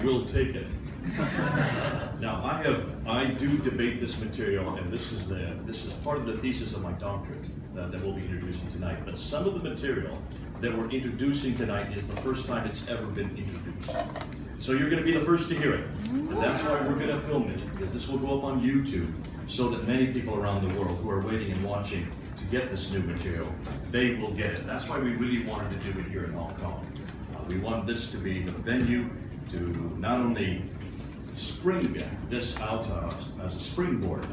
will take it. Now, I do debate this material, and this is part of the thesis of my doctorate that we'll be introducing tonight. But some of the material that we're introducing tonight is the first time it's ever been introduced. So you're going to be the first to hear it. And that's why we're going to film it, because this will go up on YouTube so that many people around the world who are waiting and watching to get this new material, they will get it. That's why we really wanted to do it here in Hong Kong. We want this to be the venue to not only spring this out as a springboard,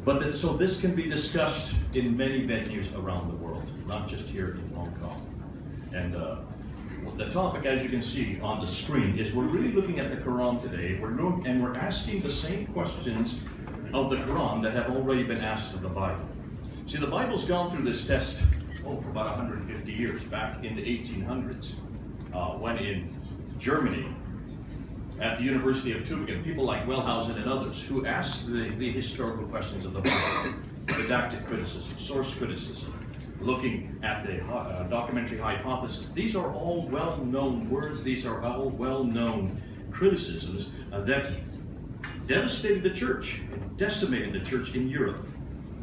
but that so this can be discussed in many venues around the world, not just here in Hong Kong. And the topic, as you can see on the screen, is we're really looking at the Quran today. We're asking the same questions of the Quran that have already been asked of the Bible. See, the Bible's gone through this test for about 150 years, back in the 1800s, when in Germany, at the University of Tübingen, people like Wellhausen and others who asked the historical questions of the Bible, didactic criticism, source criticism, looking at the documentary hypothesis. These are all well-known words. These are all well-known criticisms that devastated the church and decimated the church in Europe.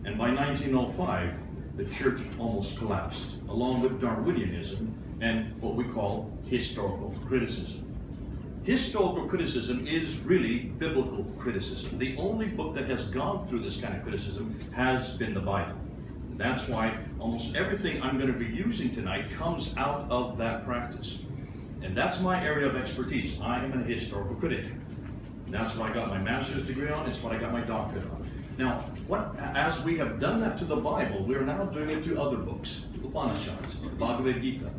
And by 1905, the church almost collapsed, along with Darwinianism and what we call historical criticism. Historical criticism is really biblical criticism. The only book that has gone through this kind of criticism has been the Bible. That's why almost everything I'm going to be using tonight comes out of that practice. And that's my area of expertise. I am a historical critic. And that's what I got my master's degree on. It's what I got my doctorate on. Now, as we have done that to the Bible, we are now doing it to other books, the Upanishads, the Bhagavad Gita,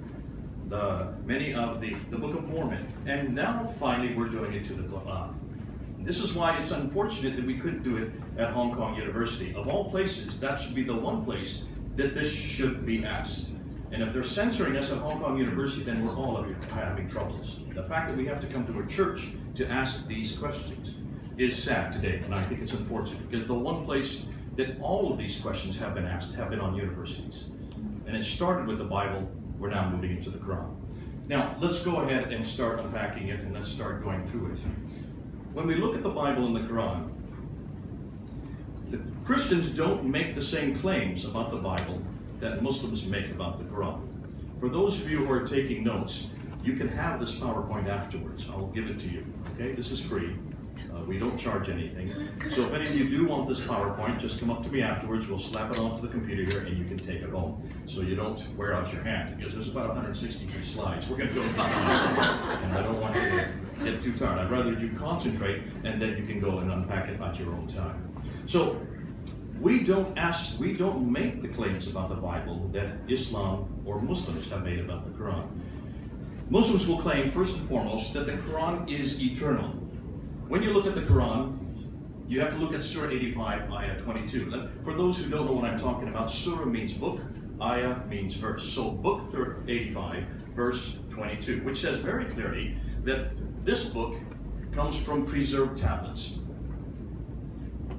many of the Book of Mormon, and now finally we're doing it to the Qur'an. This is why it's unfortunate that we couldn't do it at Hong Kong University. Of all places, that should be the one place that this should be asked. And if they're censoring us at Hong Kong University, then we're all having troubles. The fact that we have to come to a church to ask these questions is sad today, and I think it's unfortunate, because the one place that all of these questions have been asked have been on universities. And it started with the Bible. We're now moving into the Quran. Now, let's go ahead and start unpacking it, and let's start going through it. When we look at the Bible and the Quran, the Christians don't make the same claims about the Bible that Muslims make about the Quran. For those of you who are taking notes, you can have this PowerPoint afterwards. I'll give it to you. Okay, this is free. We don't charge anything. So if any of you do want this PowerPoint, just come up to me afterwards. We'll slap it onto the computer here and you can take it home. So you don't wear out your hand, because there's about 163 slides. We're going to go through and I don't want you to get too tired. I'd rather you concentrate and then you can go and unpack it at your own time. So we don't make the claims about the Bible that Islam or Muslims have made about the Quran. Muslims will claim, first and foremost, that the Quran is eternal. When you look at the Quran, you have to look at Surah 85, Ayah 22. For those who don't know what I'm talking about, Surah means book, Ayah means verse. So book 85, verse 22, which says very clearly that this book comes from preserved tablets.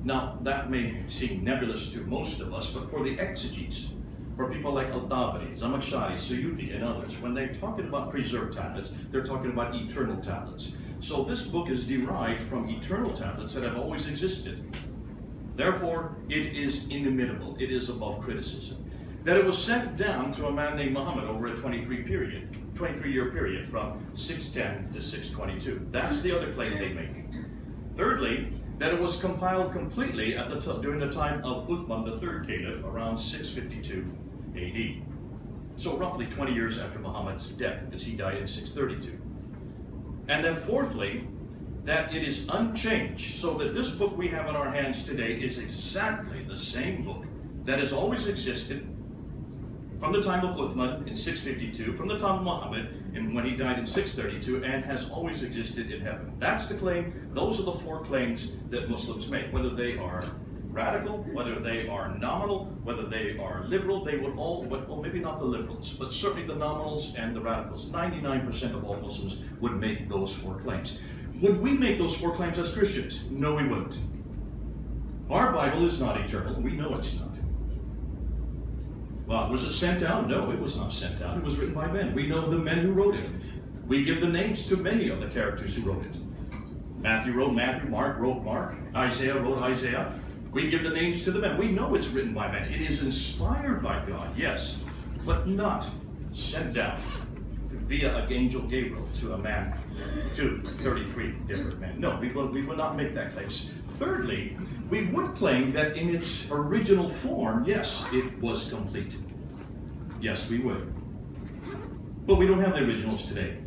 Now, that may seem nebulous to most of us, but for the exegetes, for people like Al-Tabari, Zamakhshari, Suyuti, and others, when they're talking about preserved tablets, they're talking about eternal tablets. So this book is derived from eternal tablets that have always existed. Therefore, it is inimitable. It is above criticism. That it was sent down to a man named Muhammad over a 23-year period from 610 to 622. That's the other claim they make. Thirdly, that it was compiled completely during the time of Uthman, the third caliph, around 652 AD. So roughly 20 years after Muhammad's death, because he died in 632. And then fourthly, that it is unchanged, so that this book we have in our hands today is exactly the same book that has always existed from the time of Uthman in 652, from the time of Muhammad when he died in 632, and has always existed in heaven. That's the claim. Those are the four claims that Muslims make. Whether they are radical, whether they are nominal, whether they are liberal, they would all, well, maybe not the liberals, but certainly the nominals and the radicals. 99% of all Muslims would make those four claims. Would we make those four claims as Christians? No, we wouldn't. Our Bible is not eternal. We know it's not. Well, was it sent down? No, it was not sent down. It was written by men. We know the men who wrote it. We give the names to many of the characters who wrote it. Matthew wrote Matthew, Mark wrote Mark, Isaiah wrote Isaiah. We give the names to the men. We know it's written by men. It is inspired by God, yes, but not sent down via an angel Gabriel to a man, to 33 different men. No, we will not make that claim. Thirdly, we would claim that in its original form, yes, it was complete. Yes, we would. But we don't have the originals today.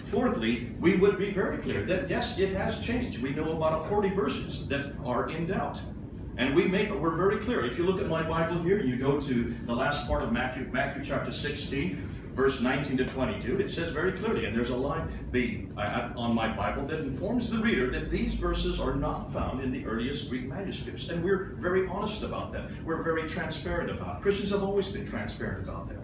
Fourthly, we would be very clear that yes, it has changed. We know about 40 verses that are in doubt. And we're very clear. If you look at my Bible here, you go to the last part of Matthew chapter 16, verse 19 to 22, it says very clearly, and there's a line on my Bible that informs the reader that these verses are not found in the earliest Greek manuscripts. And we're very honest about that. We're very transparent about it. Christians have always been transparent about that.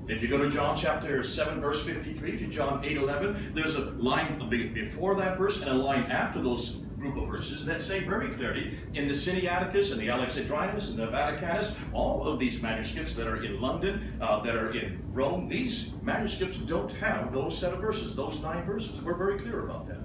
If you go to John chapter 7, verse 53 to John 8:11, there's a line before that verse and a line after those group of verses that say very clearly in the Sinaiticus and the Alexandrinus and the Vaticanus, all of these manuscripts that are in London, that are in Rome, these manuscripts don't have those set of verses, those 9 verses. We're very clear about that.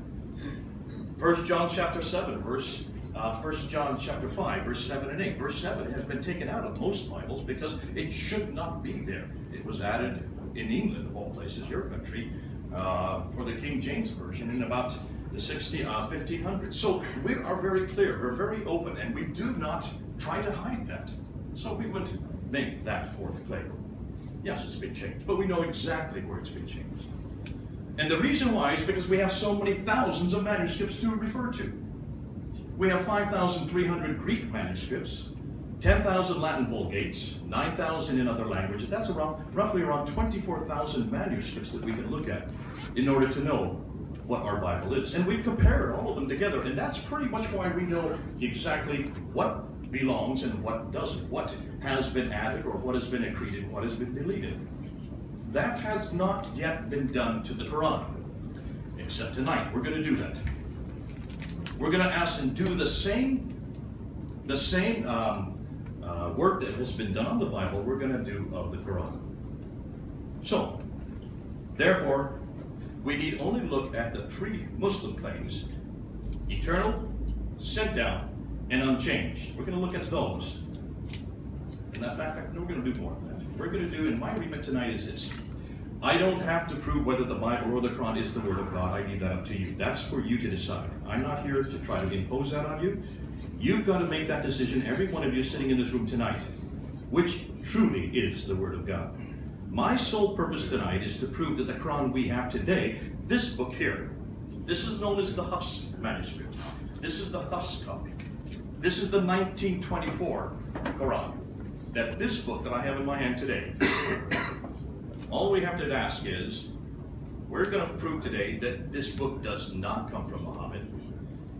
1 John chapter 7, 1 John chapter 5, verse 7 and 8. Verse 7 has been taken out of most Bibles because it should not be there. It was added in England, of all places, your country, for the King James Version in about the 1500s. So we are very clear, we're very open, and we do not try to hide that. So we wouldn't make that fourth claim. Yes, it's been changed, but we know exactly where it's been changed. And the reason why is because we have so many thousands of manuscripts to refer to. We have 5,300 Greek manuscripts, 10,000 Latin Vulgates, 9,000 in other languages. That's roughly around 24,000 manuscripts that we can look at in order to know what our Bible is. And we've compared all of them together, and that's pretty much why we know exactly what belongs and what doesn't, what has been added or what has been accreted, what has been deleted. That has not yet been done to the Qur'an, except tonight. We're going to do that. We're going to ask and do the same work that has been done on the Bible, we're going to do of the Qur'an. So, therefore, we need only look at the 3 Muslim claims: eternal, sent down, and unchanged. We're going to look at those. In fact, we're going to do more of that. We're going to do, and my remit tonight is this. I don't have to prove whether the Bible or the Quran is the Word of God. I leave that up to you. That's for you to decide. I'm not here to try to impose that on you. You've got to make that decision, every one of you sitting in this room tonight, which truly is the Word of God. My sole purpose tonight is to prove that the Quran we have today, this book here, this is known as the Hafs manuscript. This is the Hafs copy. This is the 1924 Quran. That this book that I have in my hand today, all we have to ask is, we're going to prove today that this book does not come from Muhammad.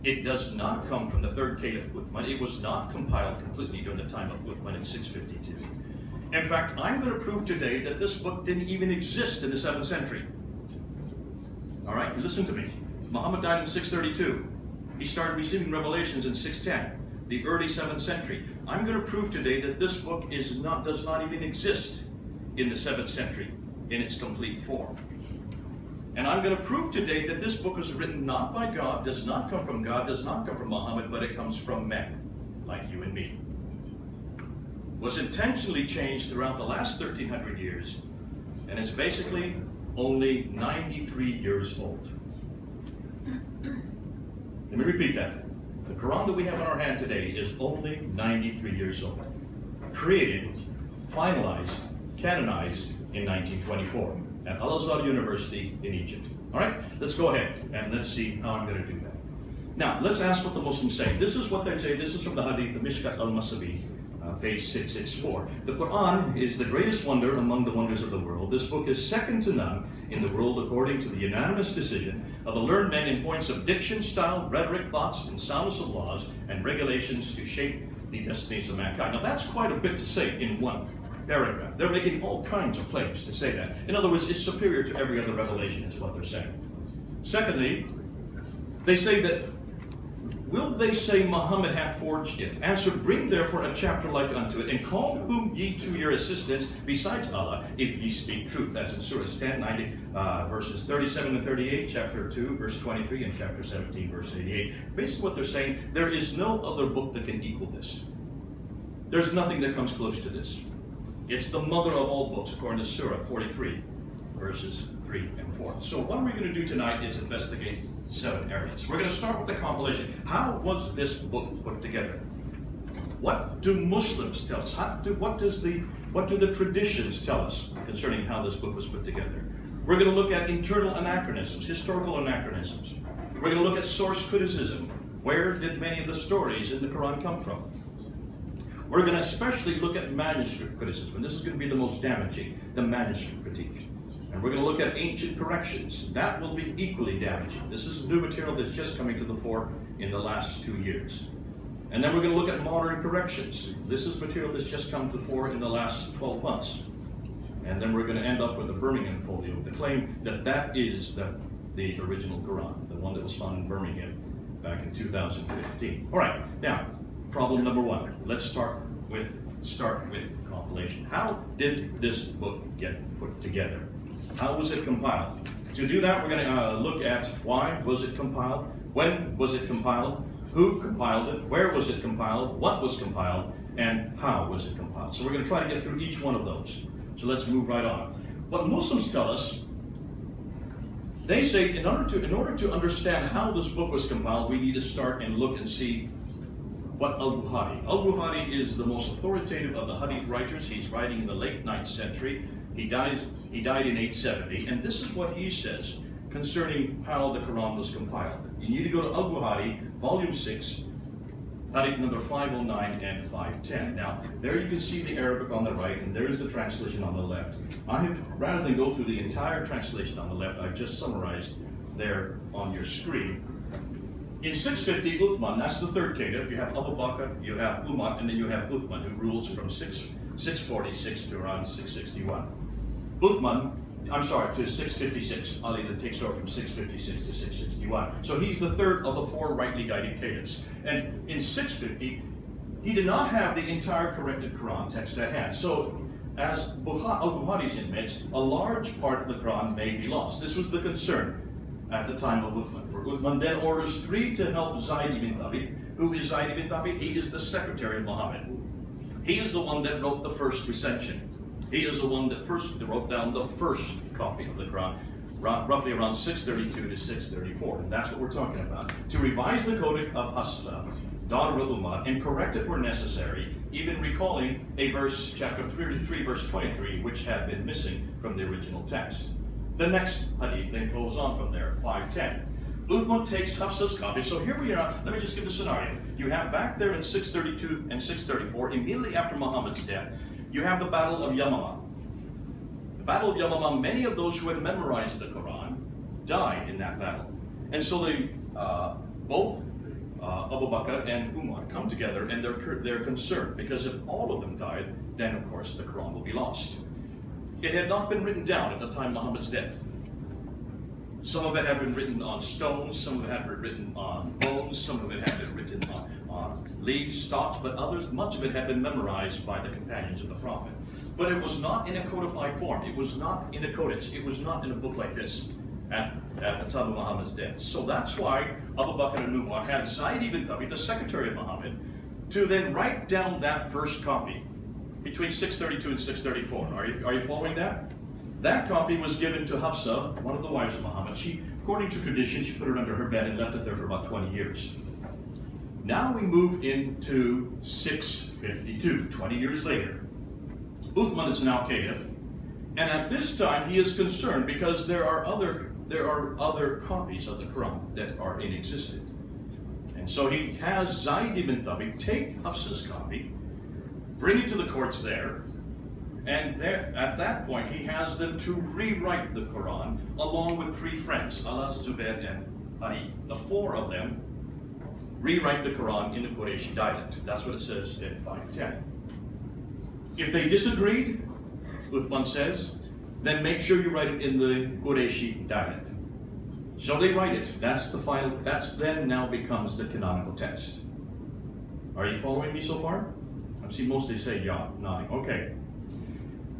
It does not come from the 3rd Caliph Uthman. It was not compiled completely during the time of Uthman in 652. In fact, I'm going to prove today that this book didn't even exist in the 7th century. All right, listen to me. Muhammad died in 632. He started receiving revelations in 610, the early 7th century. I'm going to prove today that this book does not even exist in the 7th century in its complete form. And I'm going to prove today that this book was written not by God, does not come from God, does not come from Muhammad, but it comes from men, like you and me. Was intentionally changed throughout the last 1,300 years, and is basically only 93 years old. Let me repeat that. The Quran that we have in our hand today is only 93 years old. Created, finalized, canonized in 1924 at Al-Azhar University in Egypt. All right, let's go ahead and let's see how I'm going to do that. Now, let's ask what the Muslims say. This is what they say. This is from the Hadith of Mishkat al-Masabi, page 664. The Quran is the greatest wonder among the wonders of the world. This book is second to none in the world according to the unanimous decision of the learned men in points of diction, style, rhetoric, thoughts, and soundness of laws and regulations to shape the destinies of mankind. Now, that's quite a bit to say in one paragraph. They're making all kinds of claims to say that. In other words, it's superior to every other revelation is what they're saying. Secondly, they say that Will they say Muhammad hath forged it? Answer, bring therefore a chapter like unto it, and call whom ye to your assistance besides Allah, if ye speak truth. That's in Surah 10, 90, verses 37 and 38, chapter 2, verse 23, and chapter 17, verse 88. Basically what they're saying, there is no other book that can equal this. There's nothing that comes close to this. It's the mother of all books, according to Surah 43, verses 3 and 4. So what we're going to do tonight is investigate 7 areas. We're going to start with the compilation. How was this book put together? What do Muslims tell us? What do the traditions tell us concerning how this book was put together? We're going to look at internal anachronisms, historical anachronisms. We're going to look at source criticism. Where did many of the stories in the Quran come from? We're going to especially look at manuscript criticism, and this is going to be the most damaging, the manuscript critique. And we're going to look at ancient corrections. That will be equally damaging. This is new material that's just coming to the fore in the last 2 years. And then we're going to look at modern corrections. This is material that's just come to the fore in the last 12 months. And then we're going to end up with the Birmingham folio, the claim that that is the original Quran, the one that was found in Birmingham back in 2015. All right, now, problem number 1. Let's start with compilation. How did this book get put together? How was it compiled? To do that, we're going to look at why was it compiled, when was it compiled, who compiled it, where was it compiled, what was compiled, and how was it compiled. So we're going to try to get through each one of those. So let's move right on. What Muslims tell us, they say in order to understand how this book was compiled, we need to start and look and see what Al-Bukhari. Al-Bukhari is the most authoritative of the hadith writers. He's writing in the late 9th century. He died in 870, and this is what he says concerning how the Quran was compiled. You need to go to Al-Bukhari, volume 6, hadith number 509 and 510. Now, there you can see the Arabic on the right, and there's the translation on the left. Rather than go through the entire translation on the left, I've just summarized there on your screen. In 650, Uthman, that's the 3rd caliph. You have Abu Bakr, you have Umar, and then you have Uthman, who rules from 646 to around 661. To 656. Ali that takes over from 656 to 661. So he's the 3rd of the 4 rightly guided caliphs. And in 650, he did not have the entire corrected Quran text at hand. So, as Al-Bukhari admits, a large part of the Quran may be lost. This was the concern at the time of Uthman. For Uthman then orders 3 to help Zayd ibn Thabit. Who is Zayd ibn Thabit? He is the secretary of Muhammad. He is the one that wrote the first recension. He is the one that wrote down the first copy of the Quran, roughly around 632 to 634. And that's what we're talking about. To revise the Codic of Hafsa, daughter of Umar, and correct it where necessary, even recalling a verse, chapter 33, verse 23, which had been missing from the original text. The next hadith then goes on from there, 510. Uthman takes Hafsa's copy. So here we are. Let me just give the scenario. You have back there in 632 and 634, immediately after Muhammad's death, you have the Battle of Yamama. The Battle of Yamama, many of those who had memorized the Quran died in that battle. And so they, both Abu Bakr and Umar come together, and they're concerned, because if all of them died, then of course the Quran will be lost. It had not been written down at the time of Muhammad's death. Some of it had been written on stones, some of it had been written on bones, some of it had been written on leaves, stalks, but much of it had been memorized by the companions of the Prophet. But it was not in a codified form. It was not in a codex. It was not in a book like this at the time of Muhammad's death. So that's why Abu Bakr and Umar had Zayd ibn Thabit, the secretary of Muhammad, to then write down that first copy between 632 and 634. Are you following that? That copy was given to Hafsa, one of the wives of Muhammad. According to tradition, she put it under her bed and left it there for about 20 years. Now we move into 652, 20 years later. Uthman is now caliph, and at this time he is concerned because there are other copies of the Quran that are in existence. And so he has Zayd ibn Thabit take Hafsa's copy, bring it to the courts there, and there, at that point he has them to rewrite the Quran along with 3 friends, Alas, Zubair, and Ali. The 4 of them rewrite the Quran in the Qurayshi dialect. That's what it says in 510. If they disagreed, Uthman says, then make sure you write it in the Qurayshi dialect. So they write it. That's the final, that's then now becomes the canonical text. Are you following me so far? I see mostly say yeah, nodding. Okay.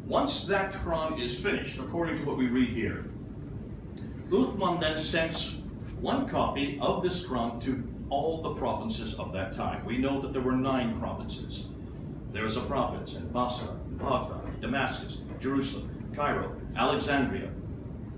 Once that Quran is finished, according to what we read here, Uthman then sends one copy of this Quran to all the provinces of that time. We know that there were 9 provinces. There was a province in Basra, Baghdad, Damascus, Jerusalem, Cairo, Alexandria,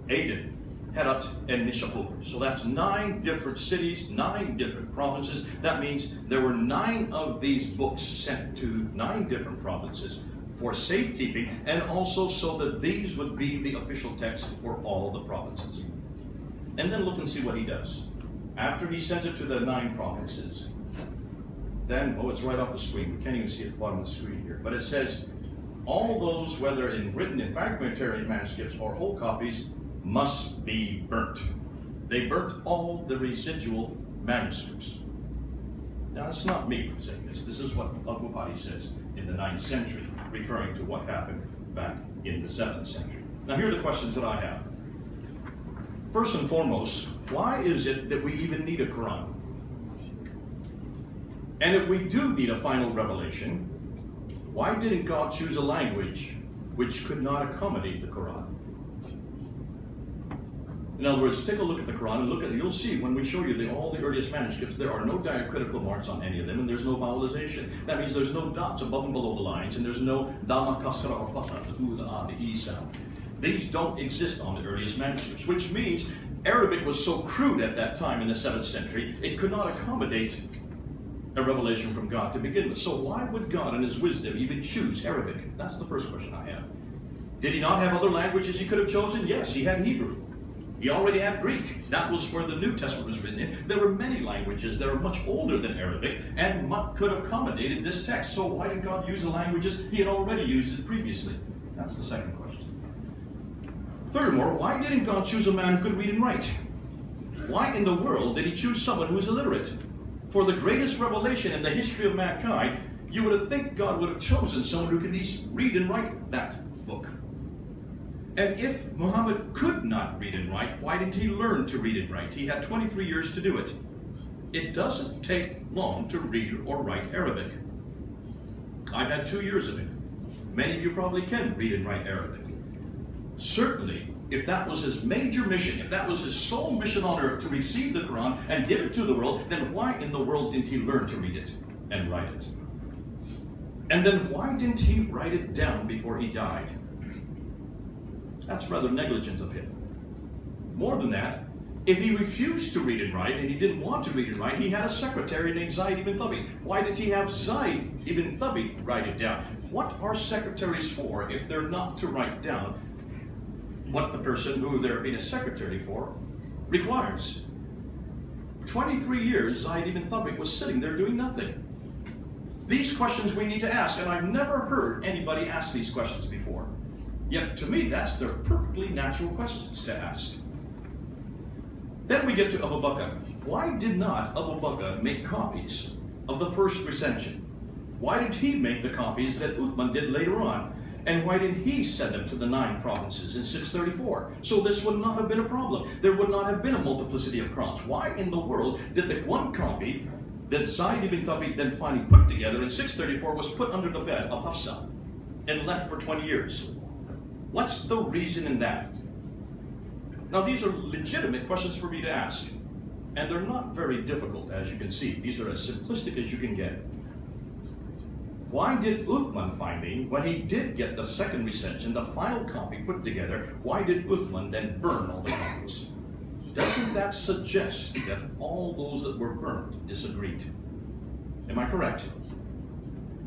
Aden, Herat, and Nishapur. So that's 9 different cities, 9 different provinces. That means there were 9 of these books sent to 9 different provinces for safekeeping, and also so that these would be the official text for all the provinces. And then look and see what he does. After he sends it to the 9 provinces, then, oh, it's right off the screen. We can't even see at the bottom of the screen here. But it says, all those, whether in written in fragmentary manuscripts or whole copies, must be burnt. They burnt all the residual manuscripts. Now, it's not me saying this. This is what Al-Bukhari says in the 9th century, referring to what happened back in the 7th century. Now, here are the questions that I have. First and foremost, why is it that we even need a Quran? And if we do need a final revelation, why didn't God choose a language which could not accommodate the Quran? In other words, take a look at the Quran and look at it. You'll see when we show you all the earliest manuscripts, there are no diacritical marks on any of them, and there's no vowelization. That means there's no dots above and below the lines, and there's no dhamma, kasra, or fatha, the e sound. These don't exist on the earliest manuscripts, which means Arabic was so crude at that time in the 7th century, it could not accommodate a revelation from God to begin with. So why would God in his wisdom even choose Arabic? That's the first question I have. Did he not have other languages he could have chosen? Yes, he had Hebrew. He already had Greek. That was where the New Testament was written in. There were many languages that are much older than Arabic and could have accommodated this text. So why did God use the languages he had already used it previously? That's the second question. Furthermore, why didn't God choose a man who could read and write? Why in the world did he choose someone who was illiterate? For the greatest revelation in the history of mankind, you would have think God would have chosen someone who could at least read and write that book. And if Muhammad could not read and write, why didn't he learn to read and write? He had 23 years to do it. It doesn't take long to read or write Arabic. I've had 2 years of it. Many of you probably can read and write Arabic. Certainly, if that was his major mission, if that was his sole mission on earth to receive the Quran and give it to the world, then why in the world didn't he learn to read it and write it? And then why didn't he write it down before he died? That's rather negligent of him. More than that, if he refused to read and write, and he didn't want to read and write, he had a secretary named Zayd ibn Thabit. Why did he have Zayd ibn Thabit write it down? What are secretaries for if they're not to write down what the person who they're being a secretary for requires? 23 years, Zayd ibn Thabit was sitting there doing nothing. These questions we need to ask, and I've never heard anybody ask these questions before. Yet, to me, they're perfectly natural questions to ask. Then we get to Abu Bakr. Why did not Abu Bakr make copies of the first recension? Why did he make the copies that Uthman did later on? And why did he send them to the 9 provinces in 634? So this would not have been a problem. There would not have been a multiplicity of Qurans. Why in the world did the one copy that Zayd ibn Thabit then finally put together in 634 was put under the bed of Hafsa and left for 20 years? What's the reason in that? Now, these are legitimate questions for me to ask, and they're not very difficult, as you can see. These are as simplistic as you can get. Why did Uthman finally, when he did get the second recension, the final copy put together, why did Uthman then burn all the copies? Doesn't that suggest that all those that were burned disagreed? Am I correct?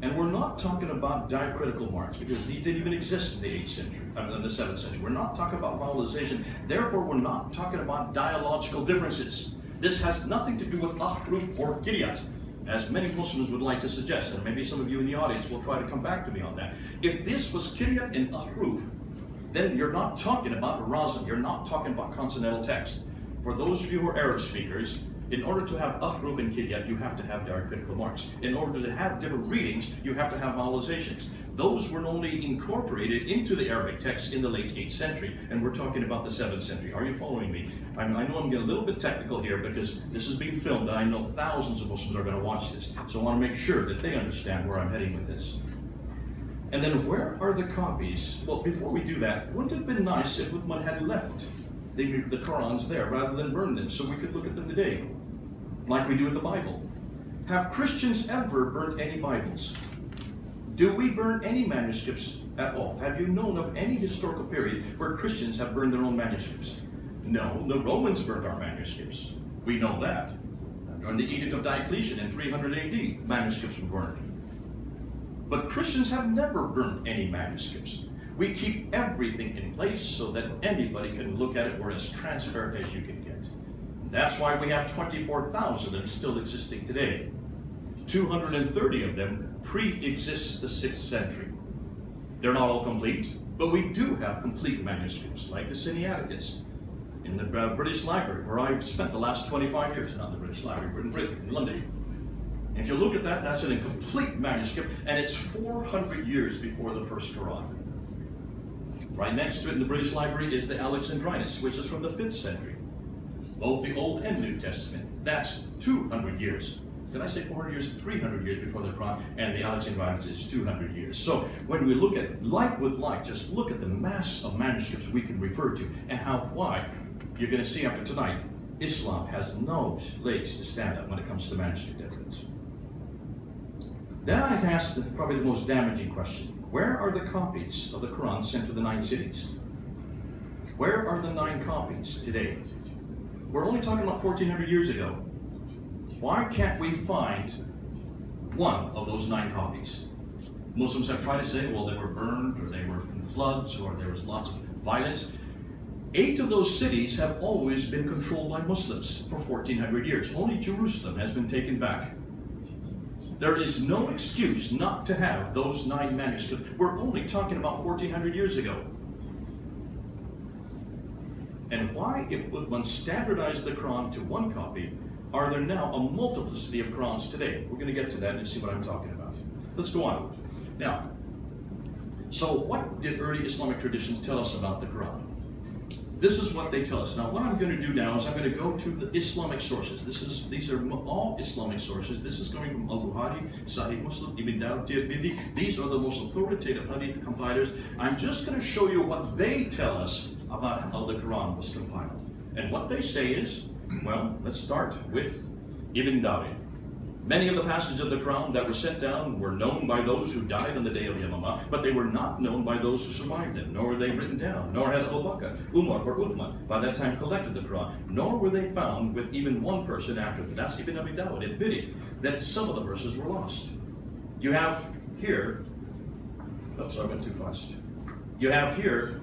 And we're not talking about diacritical marks, because these didn't even exist in the 8th century, in the 7th century. We're not talking about vowelization. Therefore, we're not talking about dialogical differences. This has nothing to do with ahruf or kiryat, as many Muslims would like to suggest, and maybe some of you in the audience will try to come back to me on that. If this was kiryat and ahruf, then you're not talking about razm. You're not talking about consonantal text. For those of you who are Arab speakers, In order to have ahruf and kiryat, you have to have diacritical marks. In order to have different readings, you have to have vowelizations. Those were only incorporated into the Arabic text in the late 8th century, and we're talking about the 7th century. Are you following me? I know I'm getting a little bit technical here because this is being filmed, and I know thousands of Muslims are going to watch this. So I want to make sure that they understand where I'm heading with this. And then where are the copies? Well, before we do that, wouldn't it have been nice if Uthman had left the Qur'ans there rather than burn them so we could look at them today, like we do with the Bible? Have Christians ever burnt any Bibles? Do we burn any manuscripts at all? Have you known of any historical period where Christians have burned their own manuscripts? No, the Romans burned our manuscripts. We know that. During the Edict of Diocletian in 300 AD, manuscripts were burned. But Christians have never burned any manuscripts. We keep everything in place so that anybody can look at it. We're as transparent as you can get. That's why we have 24,000 that are still existing today. 230 of them pre-exist the 6th century. They're not all complete, but we do have complete manuscripts, like the Sinaiticus in the British Library, where I've spent the last 25 years, not in the British Library, but in Britain, in London. And if you look at that, that's an incomplete manuscript, and it's 400 years before the first Qur'an. Right next to it in the British Library is the Alexandrinus, which is from the 5th century. Both the Old and New Testament. That's 200 years. Did I say 400 years? 300 years before the Quran, and the Alexandrinus is 200 years. So when we look at like with like, just look at the mass of manuscripts we can refer to, and why. You're going to see after tonight, Islam has no legs to stand up when it comes to manuscript evidence. Then I asked probably the most damaging question. Where are the copies of the Quran sent to the 9 cities? Where are the 9 copies today? We're only talking about 1400 years ago. Why can't we find one of those 9 copies? Muslims have tried to say, well, they were burned, or they were in floods, or there was lots of violence. 8 of those cities have always been controlled by Muslims for 1400 years. Only Jerusalem has been taken back. There is no excuse not to have those 9 manuscripts. We're only talking about 1400 years ago. And why, if Uthman standardized the Quran to 1 copy, are there now a multiplicity of Qurans today? We're going to get to that and see what I'm talking about. Let's go on. Now, so what did early Islamic traditions tell us about the Quran? This is what they tell us. Now, what I'm going to do now is I'm going to go to the Islamic sources. These are all Islamic sources. This is coming from Al-Bukhari, Sahih Muslim, Ibn Dawud, Tirmidhi. These are the most authoritative hadith compilers. I'm just going to show you what they tell us about how the Quran was compiled. And what they say is, well, let's start with Ibn Dawud. Many of the passages of the Quran that were sent down were known by those who died on the day of Yamamah, but they were not known by those who survived them, nor were they written down, nor had Abu Bakr, Umar, or Uthman by that time collected the Quran, nor were they found with even one person after them. That's Ibn Abi Dawud admitting that some of the verses were lost. You have here, oh, sorry, I went too fast. You have here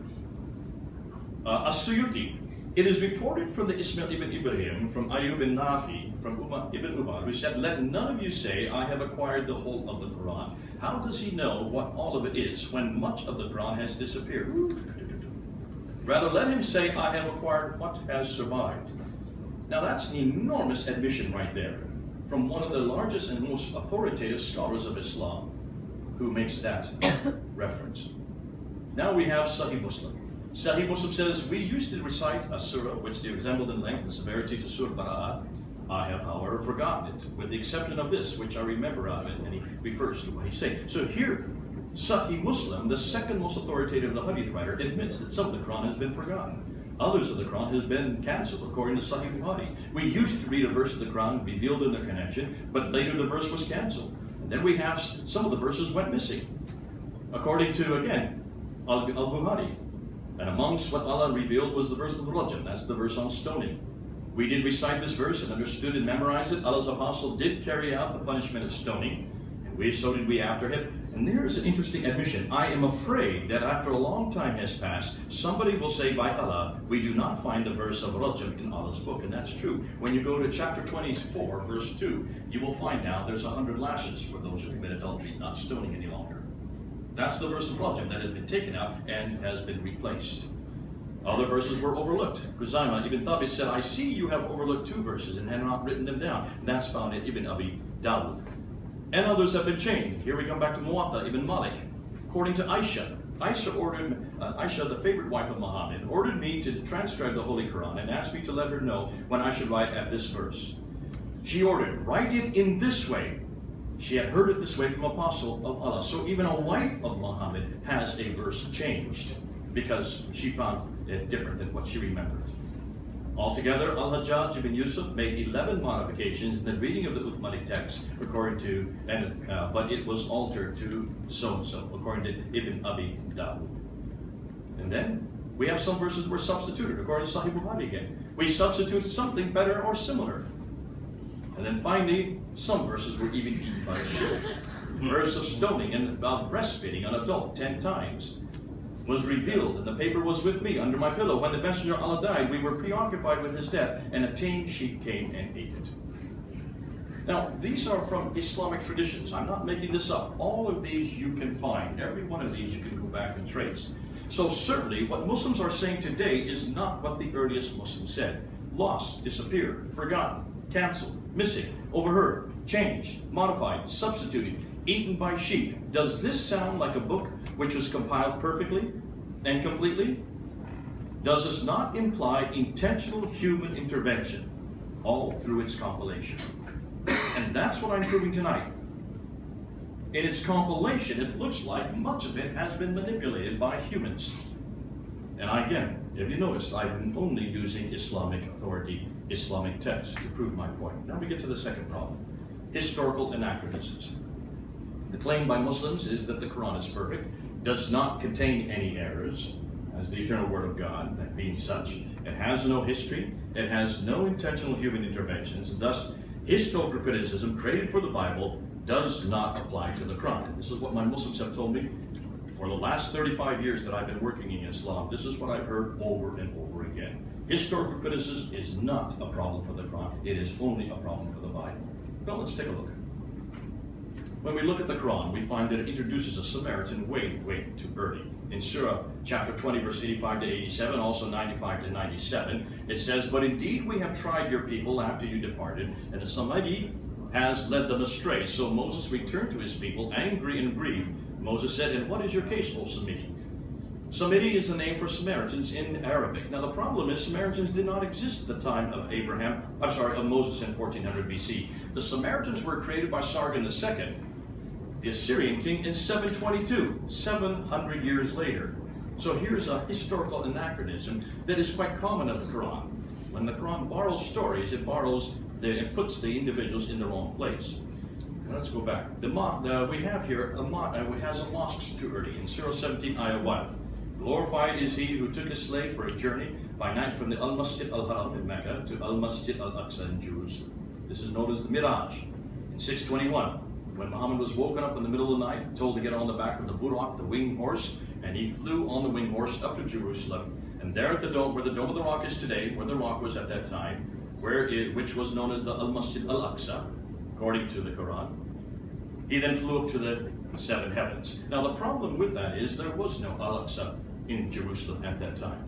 As-Suyuti. It is reported from the Ismail ibn Ibrahim, from Ayyub ibn Nafi, from Ibn Umar, who said, let none of you say, I have acquired the whole of the Quran. How does he know what all of it is when much of the Quran has disappeared? Rather, let him say, I have acquired what has survived. Now that's an enormous admission right there from one of the largest and most authoritative scholars of Islam who makes that reference. Now we have Sahih Muslim. Sahih Muslim says, we used to recite a surah which resembled in length and severity to Surah Bara'ah. I have, however, forgotten it, with the exception of this, which I remember of it, and he refers to what he's saying. So here, Sahih Muslim, the second most authoritative of the hadith writer, admits that some of the Quran has been forgotten. Others of the Quran has been cancelled, according to Sahih Bukhari. We used to read a verse of the Quran revealed in their connection, but later the verse was cancelled. And then we have some of the verses went missing. According to, again, Al-Bukhari. And amongst what Allah revealed was the verse of the Rajam. That's the verse on stoning. We did recite this verse and understood and memorized it. Allah's apostle did carry out the punishment of stoning, and so did we after him. And there is an interesting admission. I am afraid that after a long time has passed, somebody will say, by Allah, we do not find the verse of Rajam in Allah's book. And that's true. When you go to chapter 24, verse 2, you will find now there's 100 lashes for those who commit adultery, not stoning any longer. That's the verse of Rajam that has been taken out and has been replaced. Other verses were overlooked. Khuzaimah ibn Thabit said, I see you have overlooked 2 verses and have not written them down. And that's found in Ibn Abi Dawud. And others have been changed. Here we come back to Muwatta ibn Malik. According to Aisha, Aisha, the favorite wife of Muhammad, ordered me to transcribe the Holy Quran and asked me to let her know when I should write at this verse. She ordered, write it in this way. She had heard it this way from Apostle of Allah. So even a wife of Muhammad has a verse changed because she found it different than what she remembered. Altogether, Al-Hajjaj ibn Yusuf made 11 modifications in the reading of the Uthmanic text, according to, but it was altered to so-and-so, according to Ibn Abi Dawud. And then we have some verses were substituted, according to Sahih Bukhari again. We substitute something better or similar. And then finally, some verses were even eaten by a sheep. Verse of stoning and about breastfeeding an adult 10 times was revealed, and the paper was with me under my pillow. When the messenger of Allah died, we were preoccupied with his death, and a tame sheep came and ate it. Now, these are from Islamic traditions. I'm not making this up. All of these you can find. Every one of these you can go back and trace. So certainly what Muslims are saying today is not what the earliest Muslims said. Lost, disappeared, forgotten, canceled, missing, overheard, changed, modified, substituted, eaten by sheep. Does this sound like a book which was compiled perfectly and completely? Does this not imply intentional human intervention all through its compilation? And that's what I'm proving tonight. In its compilation, it looks like much of it has been manipulated by humans. And again, if you notice, I've been only using Islamic authority, Islamic text to prove my point. Now we get to the second problem, historical inaccuracies. The claim by Muslims is that the Quran is perfect, does not contain any errors, as the eternal word of God, that being such. It has no history, it has no intentional human interventions, thus historical criticism created for the Bible does not apply to the Quran. This is what my Muslims have told me for the last 35 years that I've been working in Islam. This is what I've heard over and over again. Historical criticism is not a problem for the Quran, it is only a problem for the Bible. Now let's take a look. When we look at the Quran, we find that it introduces a Samaritan way too early. In Surah chapter 20, verse 85 to 87, also 95 to 97, it says, but indeed we have tried your people after you departed, and the Samari has led them astray. So Moses returned to his people, angry and grieved. Moses said, and what is your case, O Samiri? Samiri is the name for Samaritans in Arabic. Now the problem is Samaritans did not exist at the time of of Moses in 1400 BC. The Samaritans were created by Sargon II, the Assyrian king, in 722, 700 years later. So here's a historical anachronism that is quite common in the Quran. When the Quran borrows stories, it puts the individuals in the wrong place. Now let's go back. We have here has a mosque too early in Surah 17, Ayah 1. Glorified is he who took a slave for a journey by night from the Al-Masjid Al-Haram in Mecca to Al-Masjid Al-Aqsa in Jerusalem. This is known as the Miraj. In 621, when Muhammad was woken up in the middle of the night, told to get on the back of the Buraq, the winged horse, and he flew on the winged horse up to Jerusalem. And there at the dome, where the Dome of the Rock is today, where the rock was at that time, which was known as the Al-Masjid Al-Aqsa, according to the Quran, he then flew up to the 7 heavens. Now the problem with that is there was no Al-Aqsa in Jerusalem at that time.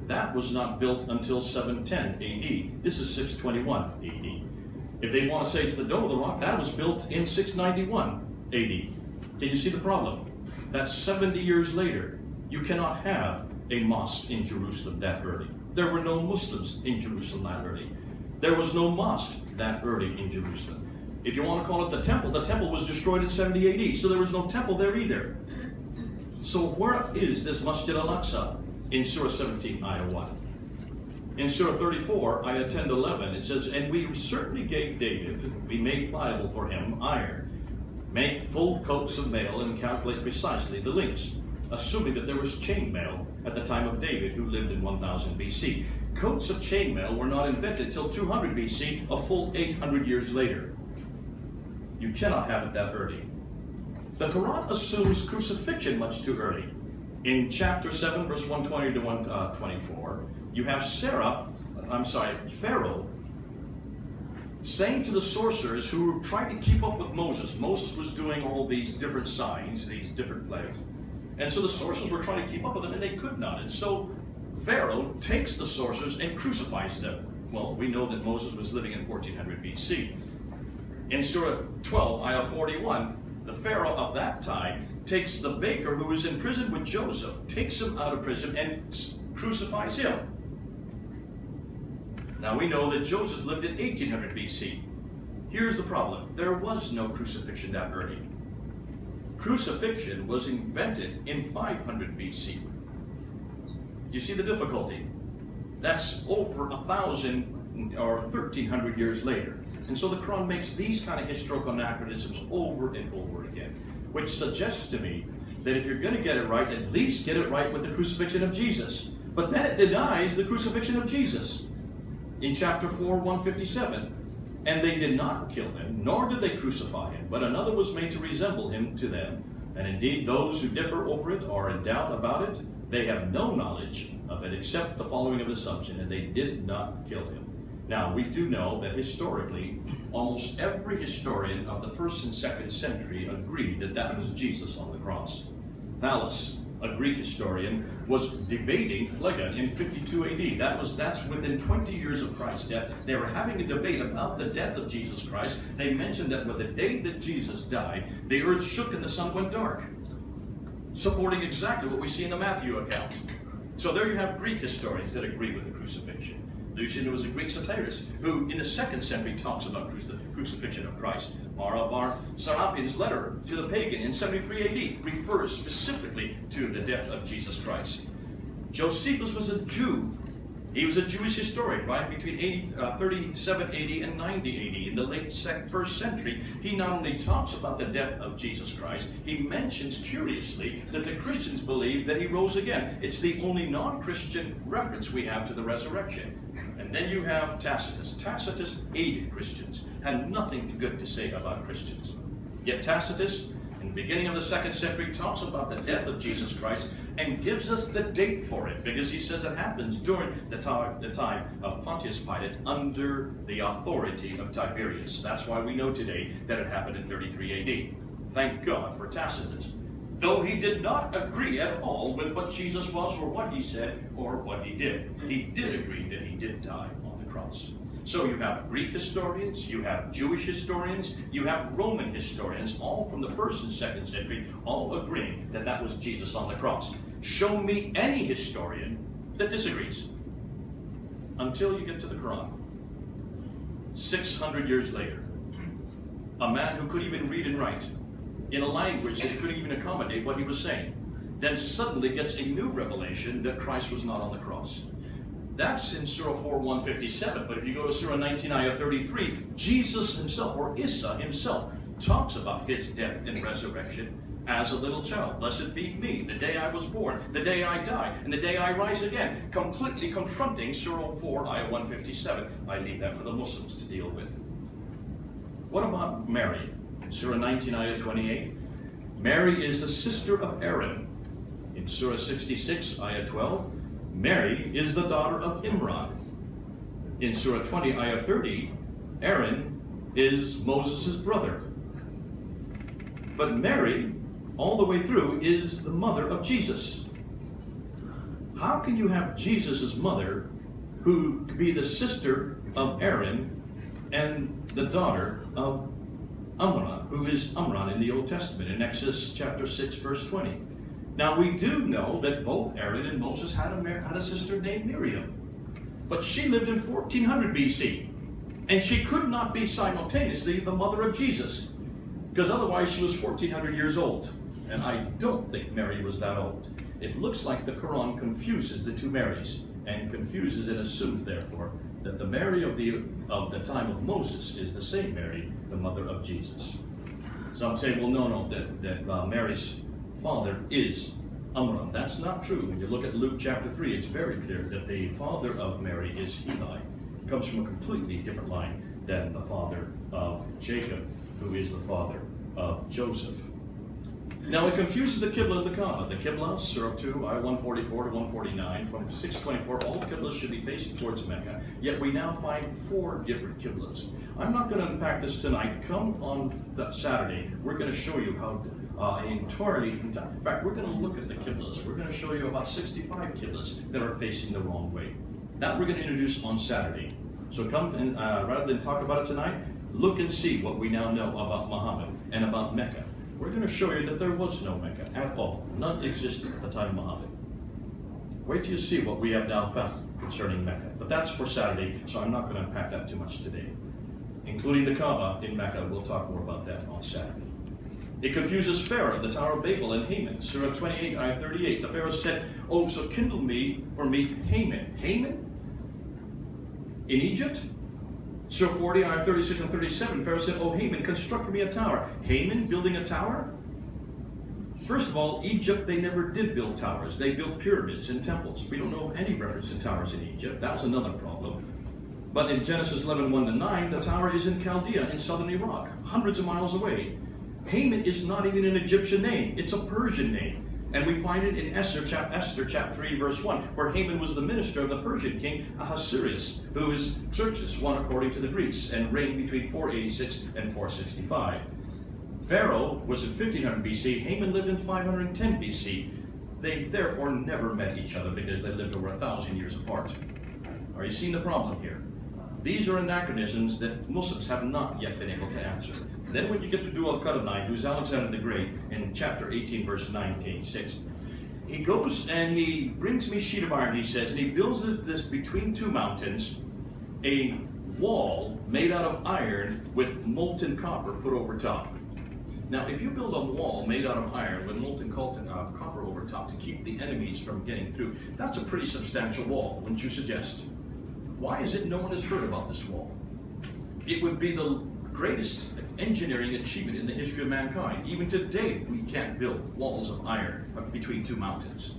That was not built until 710 AD. This is 621 AD. If they want to say it's the Dome of the Rock, that was built in 691 AD. Can you see the problem? That's 70 years later. You cannot have a mosque in Jerusalem that early. There were no Muslims in Jerusalem that early. There was no mosque that early in Jerusalem. If you want to call it the temple was destroyed in 70 AD, so there was no temple there either. So where is this Masjid Al-Aqsa in Surah 17, Ayah 1? In Surah 34, Ayah 10 to 11, it says, and we certainly gave David, we made pliable for him iron, make full coats of mail and calculate precisely the links, assuming that there was chainmail at the time of David, who lived in 1000 BC. Coats of chainmail were not invented till 200 BC, a full 800 years later. You cannot have it that early. The Quran assumes crucifixion much too early. In chapter 7, verse 120 to 124, you have Pharaoh saying to the sorcerers who were trying to keep up with Moses. Moses was doing all these different signs, these different plagues. And so the sorcerers were trying to keep up with them, and they could not. And so Pharaoh takes the sorcerers and crucifies them. Well, we know that Moses was living in 1400 BC. In Surah 12, Ayah 41, the Pharaoh of that time takes the baker who is in prison with Joseph, takes him out of prison and crucifies him. Now we know that Joseph lived in 1800 BC. Here's the problem. There was no crucifixion that early. Crucifixion was invented in 500 BC. Do you see the difficulty? That's over 1,000 or 1,300 years later. And so the Quran makes these kind of historical anachronisms over and over again, which suggests to me that if you're going to get it right, at least get it right with the crucifixion of Jesus. But then it denies the crucifixion of Jesus. In chapter 4, 157, and they did not kill him, nor did they crucify him, but another was made to resemble him to them. And indeed, those who differ over it are in doubt about it. They have no knowledge of it except the following of assumption, and they did not kill him. Now, we do know that historically, almost every historian of the 1st and 2nd century agreed that that was Jesus on the cross. Thales, a Greek historian, was debating Phlegon in 52 AD. That's within 20 years of Christ's death. They were having a debate about the death of Jesus Christ. They mentioned that with the day that Jesus died, the earth shook and the sun went dark, supporting exactly what we see in the Matthew account. So there you have Greek historians that agree with the crucifixion. Lucian was a Greek satirist who in the 2nd century talks about the crucifixion of Christ. Bar Serapian's letter to the pagan in 73 AD refers specifically to the death of Jesus Christ. Josephus was a Jew. He was a Jewish historian, right between 37 AD and 90 AD. In the late 1st century, he not only talks about the death of Jesus Christ, he mentions curiously that the Christians believe that he rose again. It's the only non-Christian reference we have to the resurrection. And then you have Tacitus. Tacitus hated Christians, had nothing good to say about Christians. Yet Tacitus, in the beginning of the 2nd century, talks about the death of Jesus Christ and gives us the date for it, because he says it happens during the time of Pontius Pilate under the authority of Tiberius. That's why we know today that it happened in 33 AD. Thank God for Tacitus. Though he did not agree at all with what Jesus was or what he said or what he did. He did agree that he did die on the cross. So you have Greek historians, you have Jewish historians, you have Roman historians, all from the 1st and 2nd century, all agreeing that that was Jesus on the cross. Show me any historian that disagrees. Until you get to the Quran. 600 years later, a man who couldn't even read and write, in a language that he couldn't even accommodate what he was saying, then suddenly gets a new revelation that Christ was not on the cross. That's in Surah 4, 157, but if you go to Surah 19, Ayah 33, Jesus himself, or Isa himself, talks about his death and resurrection as a little child. Blessed be me, the day I was born, the day I die, and the day I rise again, completely confronting Surah 4, Ayah 157. I leave that for the Muslims to deal with. What about Mary? Surah 19, Ayah 28. Mary is the sister of Aaron. In Surah 66, Ayah 12, Mary is the daughter of Imran. In Surah 20, Ayah 30, Aaron is Moses' brother. But Mary, all the way through, is the mother of Jesus. How can you have Jesus' mother, who could be the sister of Aaron and the daughter of Amram, who is Amram in the Old Testament, in Exodus chapter 6, verse 20. Now we do know that both Aaron and Moses had a sister named Miriam. But she lived in 1400 BC. And she could not be simultaneously the mother of Jesus, because otherwise she was 1400 years old. And I don't think Mary was that old. It looks like the Quran confuses the two Marys, and confuses and assumes, therefore, that the Mary of the time of Moses is the same Mary, the mother of Jesus. Some say, well, no, that Mary's father is Amram. That's not true. When you look at Luke chapter 3, it's very clear that the father of Mary is Heli. It comes from a completely different line than the father of Jacob, who is the father of Joseph. Now it confuses the Qibla and the Kaaba. The Qibla, Surah 2, Ayah 144 to 149, from 624, all Qiblas should be facing towards Mecca, yet we now find 4 different Qiblas. I'm not going to unpack this tonight. Come on that Saturday, we're going to show you entirely intact. In fact, we're going to look at the Qiblas. We're going to show you about 65 Qiblas that are facing the wrong way. That we're going to introduce on Saturday. So come and rather than talk about it tonight, look and see what we now know about Muhammad and about Mecca. We're going to show you that there was no Mecca at all. None existed at the time of Muhammad. Wait till you see what we have now found concerning Mecca. But that's for Saturday, so I'm not going to unpack that too much today. Including the Kaaba in Mecca, we'll talk more about that on Saturday. It confuses Pharaoh, the Tower of Babel, and Haman. Surah 28, ayah 38. The Pharaoh said, "Oh, so kindle for me Haman." Haman? In Egypt? Surah 40, ayah 36 and 37. Pharaoh said, "Oh, Haman, construct for me a tower." Haman building a tower? First of all, Egypt, they never did build towers. They built pyramids and temples. We don't know of any reference to towers in Egypt. That was another problem. But in Genesis 11, 1-9, the tower is in Chaldea in southern Iraq, hundreds of miles away. Haman is not even an Egyptian name. It's a Persian name. And we find it in Esther chapter 3, verse 1, where Haman was the minister of the Persian king Ahasuerus, who is Xerxes, one according to the Greeks, and reigned between 486 and 465. Pharaoh was in 1500 BC. Haman lived in 510 BC. They therefore never met each other because they lived over 1,000 years apart. Are you seeing the problem here? These are anachronisms that Muslims have not yet been able to answer. Then when you get to Dul-Qadnai, who's Alexander the Great, in chapter 18, verse 96, he goes and he brings me a sheet of iron, he says, and he builds this between two mountains, a wall made out of iron with molten copper put over top. Now, if you build a wall made out of iron with molten copper over top to keep the enemies from getting through, that's a pretty substantial wall, wouldn't you suggest? Why is it no one has heard about this wall? It would be the greatest engineering achievement in the history of mankind. Even today, we can't build walls of iron between two mountains.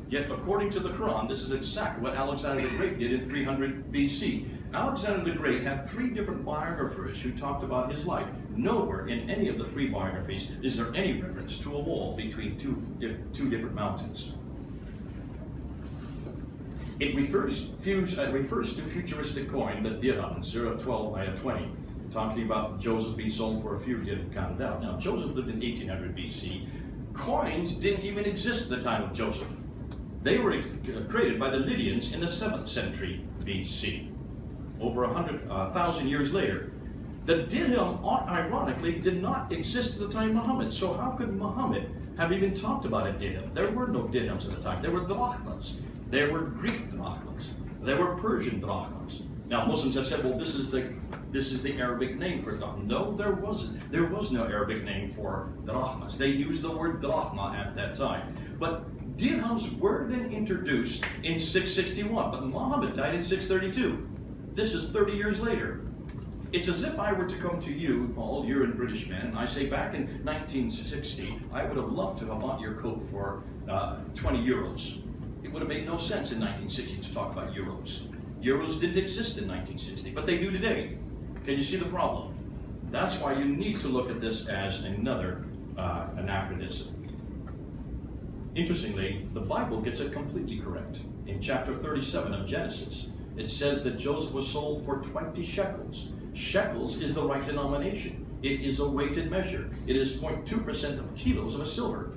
Yet, according to the Qur'an, this is exactly what Alexander the Great did in 300 BC. Alexander the Great had 3 different biographers who talked about his life. Nowhere in any of the 3 biographies is there any reference to a wall between two different mountains. It refers to futuristic coin, the dirham, in Surah 12, ayah 20, talking about Joseph being sold for a few dirham counted out. Now, Joseph lived in 1800 BC. Coins didn't even exist at the time of Joseph. They were created by the Lydians in the 7th century BC, over 1,000 years later. The dirham, ironically, did not exist at the time of Muhammad. So how could Muhammad have even talked about a dirham? There were no dirhams at the time. There were drachmas. There were Greek drachmas. There were Persian drachmas. Now, Muslims have said, well, this is the Arabic name for drachma. No, there wasn't. There was no Arabic name for drachmas. They used the word drachma at that time. But dirhams were then introduced in 661, but Muhammad died in 632. This is 30 years later. It's as if I were to come to you, Paul, you're a British man, and I say back in 1960, I would have loved to have bought your coat for 20 euros. It would have made no sense in 1960 to talk about euros. Euros didn't exist in 1960, but they do today. Can you see the problem? That's why you need to look at this as another anachronism. Interestingly, the Bible gets it completely correct. In chapter 37 of Genesis, it says that Joseph was sold for 20 shekels. Shekels is the right denomination. It is a weighted measure. It is 0.2% of kilos of a silver,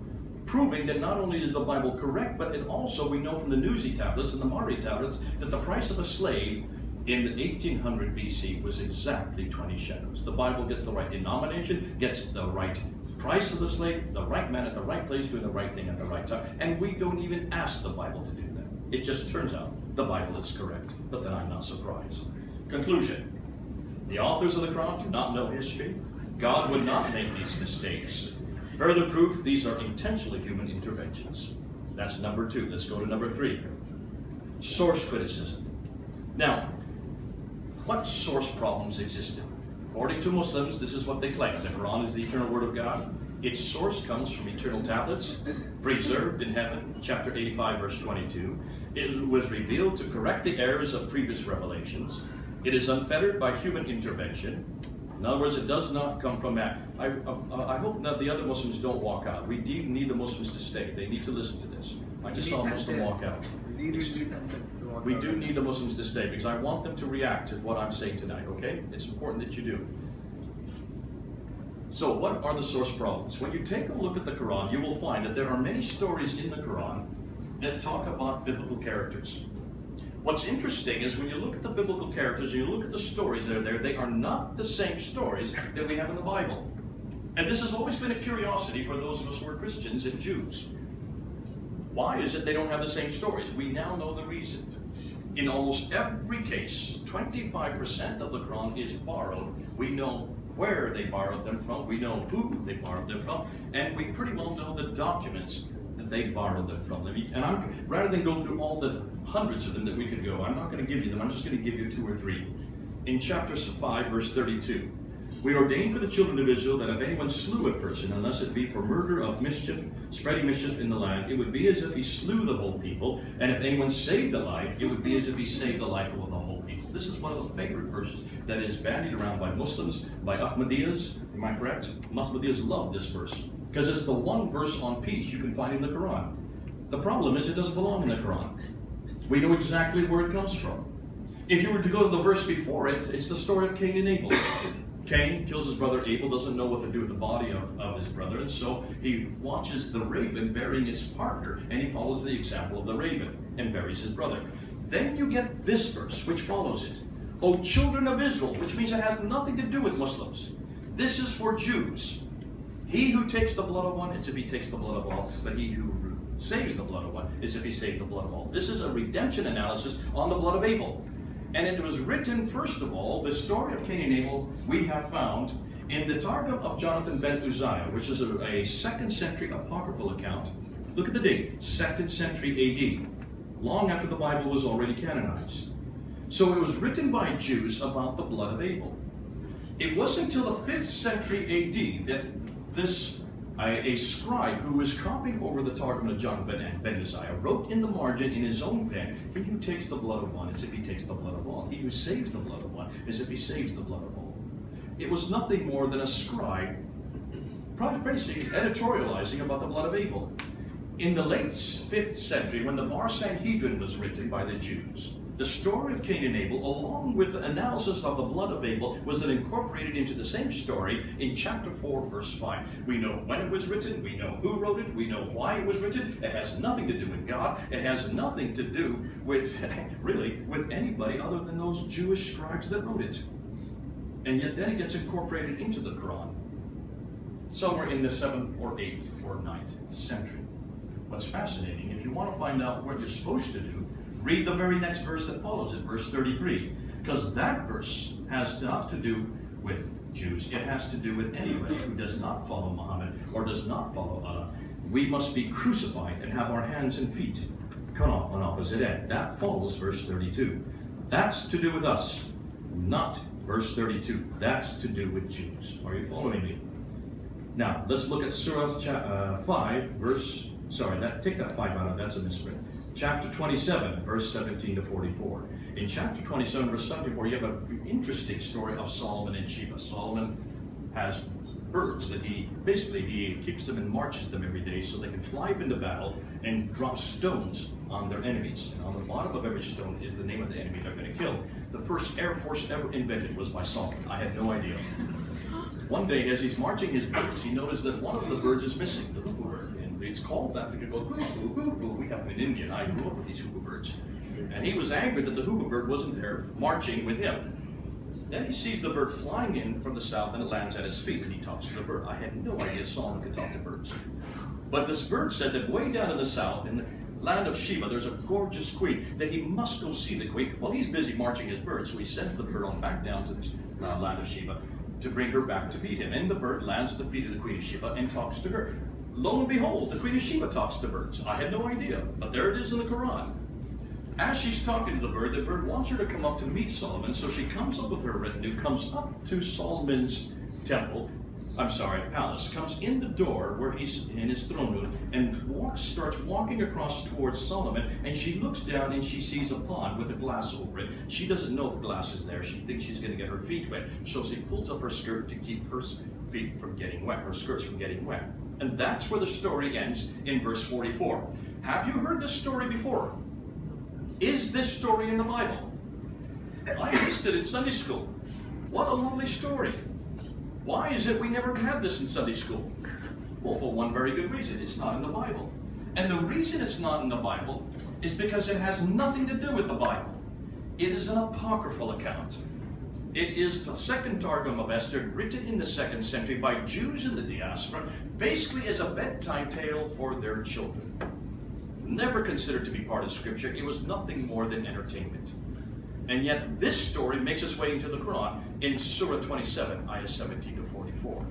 proving that not only is the Bible correct, but it also, we know from the Nuzi tablets and the Mari tablets, that the price of a slave in 1800 BC was exactly 20 shekels. The Bible gets the right denomination, gets the right price of the slave, the right man at the right place, doing the right thing at the right time. And we don't even ask the Bible to do that. It just turns out the Bible is correct, but then I'm not surprised. Conclusion. The authors of the Quran do not know history. God would not make these mistakes. Further proof, these are intentionally human interventions. That's number 2. Let's go to number 3. Source criticism. Now, what source problems existed? According to Muslims, this is what they claim. The Quran is the eternal word of God. Its source comes from eternal tablets, preserved in heaven, chapter 85, verse 22. It was revealed to correct the errors of previous revelations. It is unfettered by human intervention. In other words, it does not come from man. I hope that the other Muslims don't walk out. We need the Muslims to stay. They need to listen to this. I just saw a Muslim walk out. We do need the Muslims to stay because I want them to react to what I'm saying tonight, okay? It's important that you do. So what are the source problems? When you take a look at the Quran, you will find that there are many stories in the Quran that talk about biblical characters. What's interesting is when you look at the biblical characters, and you look at the stories that are there, they are not the same stories that we have in the Bible. And this has always been a curiosity for those of us who are Christians and Jews. Why is it they don't have the same stories? We now know the reason. In almost every case, 25% of the Quran is borrowed. We know where they borrowed them from, we know who they borrowed them from, and we pretty well know the documents that they borrowed them from. And rather than go through all the hundreds of them that we could go, I'm not going to give you them, I'm just going to give you 2 or 3. In chapter 5, verse 32, we ordained for the children of Israel that if anyone slew a person, unless it be for murder of mischief, spreading mischief in the land, it would be as if he slew the whole people, and if anyone saved a life, it would be as if he saved the life of the whole people. This is one of the favorite verses that is bandied around by Muslims, by Ahmadiyas. Am I correct? Ahmadiyas love this verse because it's the one verse on peace you can find in the Quran. The problem is it doesn't belong in the Quran. We know exactly where it comes from. If you were to go to the verse before it, it's the story of Cain and Abel. Cain kills his brother Abel, doesn't know what to do with the body of his brother, and so he watches the raven burying his partner, and he follows the example of the raven and buries his brother. Then you get this verse, which follows it. O children of Israel, which means it has nothing to do with Muslims. This is for Jews. He who takes the blood of one is if he takes the blood of all, but he who saves the blood of one is if he saves the blood of all. This is a redemption analysis on the blood of Abel. And it was written, first of all, the story of Cain and Abel we have found in the Targum of Jonathan ben Uzziah, which is a 2nd century apocryphal account. Look at the date, 2nd century AD, long after the Bible was already canonized. So it was written by Jews about the blood of Abel. It wasn't until the 5th century AD that a scribe who was copying over the Targum of Jonathan ben Uzziah wrote in the margin in his own pen, he who takes the blood of one is if he takes the blood of all. He who saves the blood of one is if he saves the blood of all. It was nothing more than a scribe basically editorializing about the blood of Abel. In the late 5th century, when the Bar Sanhedrin was written by the Jews, the story of Cain and Abel, along with the analysis of the blood of Abel, was then incorporated into the same story in chapter 4, verse 5. We know when it was written, we know who wrote it, we know why it was written. It has nothing to do with God. It has nothing to do with, really, with anybody other than those Jewish scribes that wrote it. And yet then it gets incorporated into the Quran, somewhere in the 7th or 8th or 9th century. What's fascinating, if you want to find out what you're supposed to do, read the very next verse that follows it, verse 33, because that verse has not to do with Jews. It has to do with anybody who does not follow Muhammad or does not follow Allah. We must be crucified and have our hands and feet cut off on opposite end. That follows verse 32. That's to do with us, not verse 32. That's to do with Jews. Are you following me? Now, let's look at Surah 5, verse, take that 5 out of that's a misprint. Chapter 27, verse 17 to 44. In chapter 27, verse 74, you have an interesting story of Solomon and Sheba. Solomon has birds that he keeps them and marches them every day so they can fly up into battle and drop stones on their enemies. And on the bottom of every stone is the name of the enemy they're going to kill. The first Air Force ever invented was by Solomon. I had no idea. One day, as he's marching his birds, he noticed that one of the birds is missing, the hoopoo bird. And it's called that because it goes, hoopoo, hoopoo. We have them in India, and I grew up with these hoopoo birds. And he was angry that the hoopoo bird wasn't there marching with him. Then he sees the bird flying in from the south, and it lands at his feet, and he talks to the bird. I had no idea Solomon could talk to birds. But this bird said that way down in the south, in the land of Sheba, there's a gorgeous queen, that he must go see the queen. Well, he's busy marching his bird, so he sends the bird on back down to the land of Sheba to bring her back to meet him. And the bird lands at the feet of the Queen of Sheba and talks to her. Lo and behold, the Queen of Sheba talks to birds. I had no idea, but there it is in the Quran. As she's talking to the bird wants her to come up to meet Solomon, so she comes up with her retinue, comes up to Solomon's palace, comes in the door where he's in his throne room, and starts walking across towards Solomon, and she looks down and she sees a pond with a glass over it. She doesn't know the glass is there. She thinks she's going to get her feet wet, so she pulls up her skirt to keep her feet from getting wet, her skirts from getting wet. And that's where the story ends in verse 44. Have you heard this story before? Is this story in the Bible? I missed it in Sunday school. What a lovely story. Why is it we never had this in Sunday school? Well, for one very good reason. It's not in the Bible. And the reason it's not in the Bible is because it has nothing to do with the Bible. It is an apocryphal account. It is the second Targum of Esther, written in the 2nd century by Jews in the diaspora, basically as a bedtime tale for their children. Never considered to be part of Scripture. It was nothing more than entertainment. And yet this story makes its way into the Qur'an in Surah 27, ayah 17 to 44.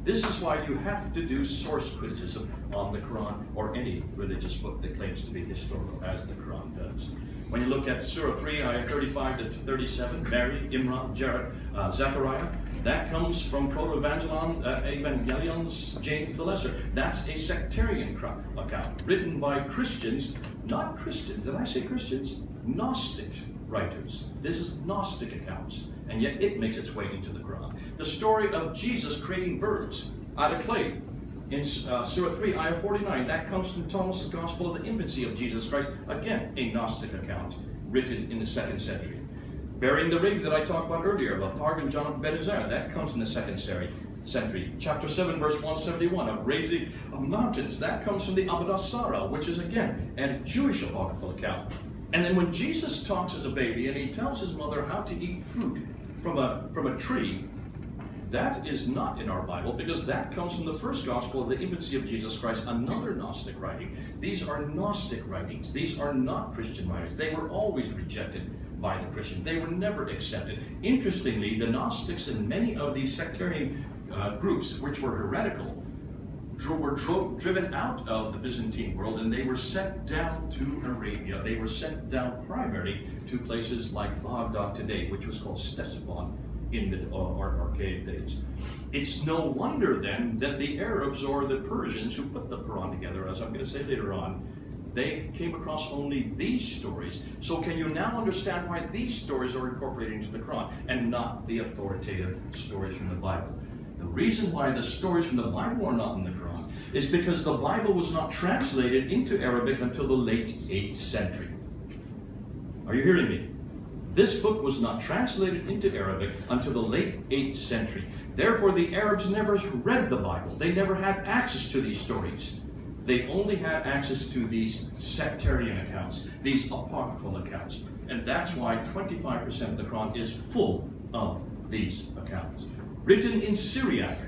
This is why you have to do source criticism on the Qur'an or any religious book that claims to be historical, as the Qur'an does. When you look at Surah 3, ayah 35 to 37, Mary, Imran, Jared, Zechariah, that comes from Proto-Evangelions, James the Lesser. That's a sectarian account written by Christians, not Christians, and I say Christians, Gnostic writers. This is Gnostic accounts, and yet it makes its way into the Qur'an. The story of Jesus creating birds out of clay in Surah 3, ayah 49, that comes from Thomas' Gospel of the Infancy of Jesus Christ, again a Gnostic account written in the 2nd century. Burying the ring that I talked about earlier, about Targum John of Benazar, that comes in the 2nd century. Chapter 7, verse 171, of raising of mountains, that comes from the Abadah Sarah, which is again a Jewish apocryphal account. And then when Jesus talks as a baby and he tells his mother how to eat fruit from a tree, that is not in our Bible, because that comes from the first Gospel of the Infancy of Jesus Christ, another Gnostic writing. These are Gnostic writings. These are not Christian writings. They were always rejected by the Christians. They were never accepted. Interestingly, the Gnostics and many of these sectarian groups, which were heretical, were driven out of the Byzantine world, and they were sent down to Arabia. They were sent down primarily to places like Baghdad today, which was called Ctesiphon in the archaic days. It's no wonder then that the Arabs or the Persians who put the Quran together, as I'm going to say later on, they came across only these stories. So can you now understand why these stories are incorporated into the Quran and not the authoritative stories from the Bible? The reason why the stories from the Bible are not in the Quran is because the Bible was not translated into Arabic until the late 8th century. Are you hearing me? This book was not translated into Arabic until the late 8th century. Therefore, the Arabs never read the Bible. They never had access to these stories. They only had access to these sectarian accounts, these apocryphal accounts. And that's why 25% of the Quran is full of these accounts. Written in Syriac.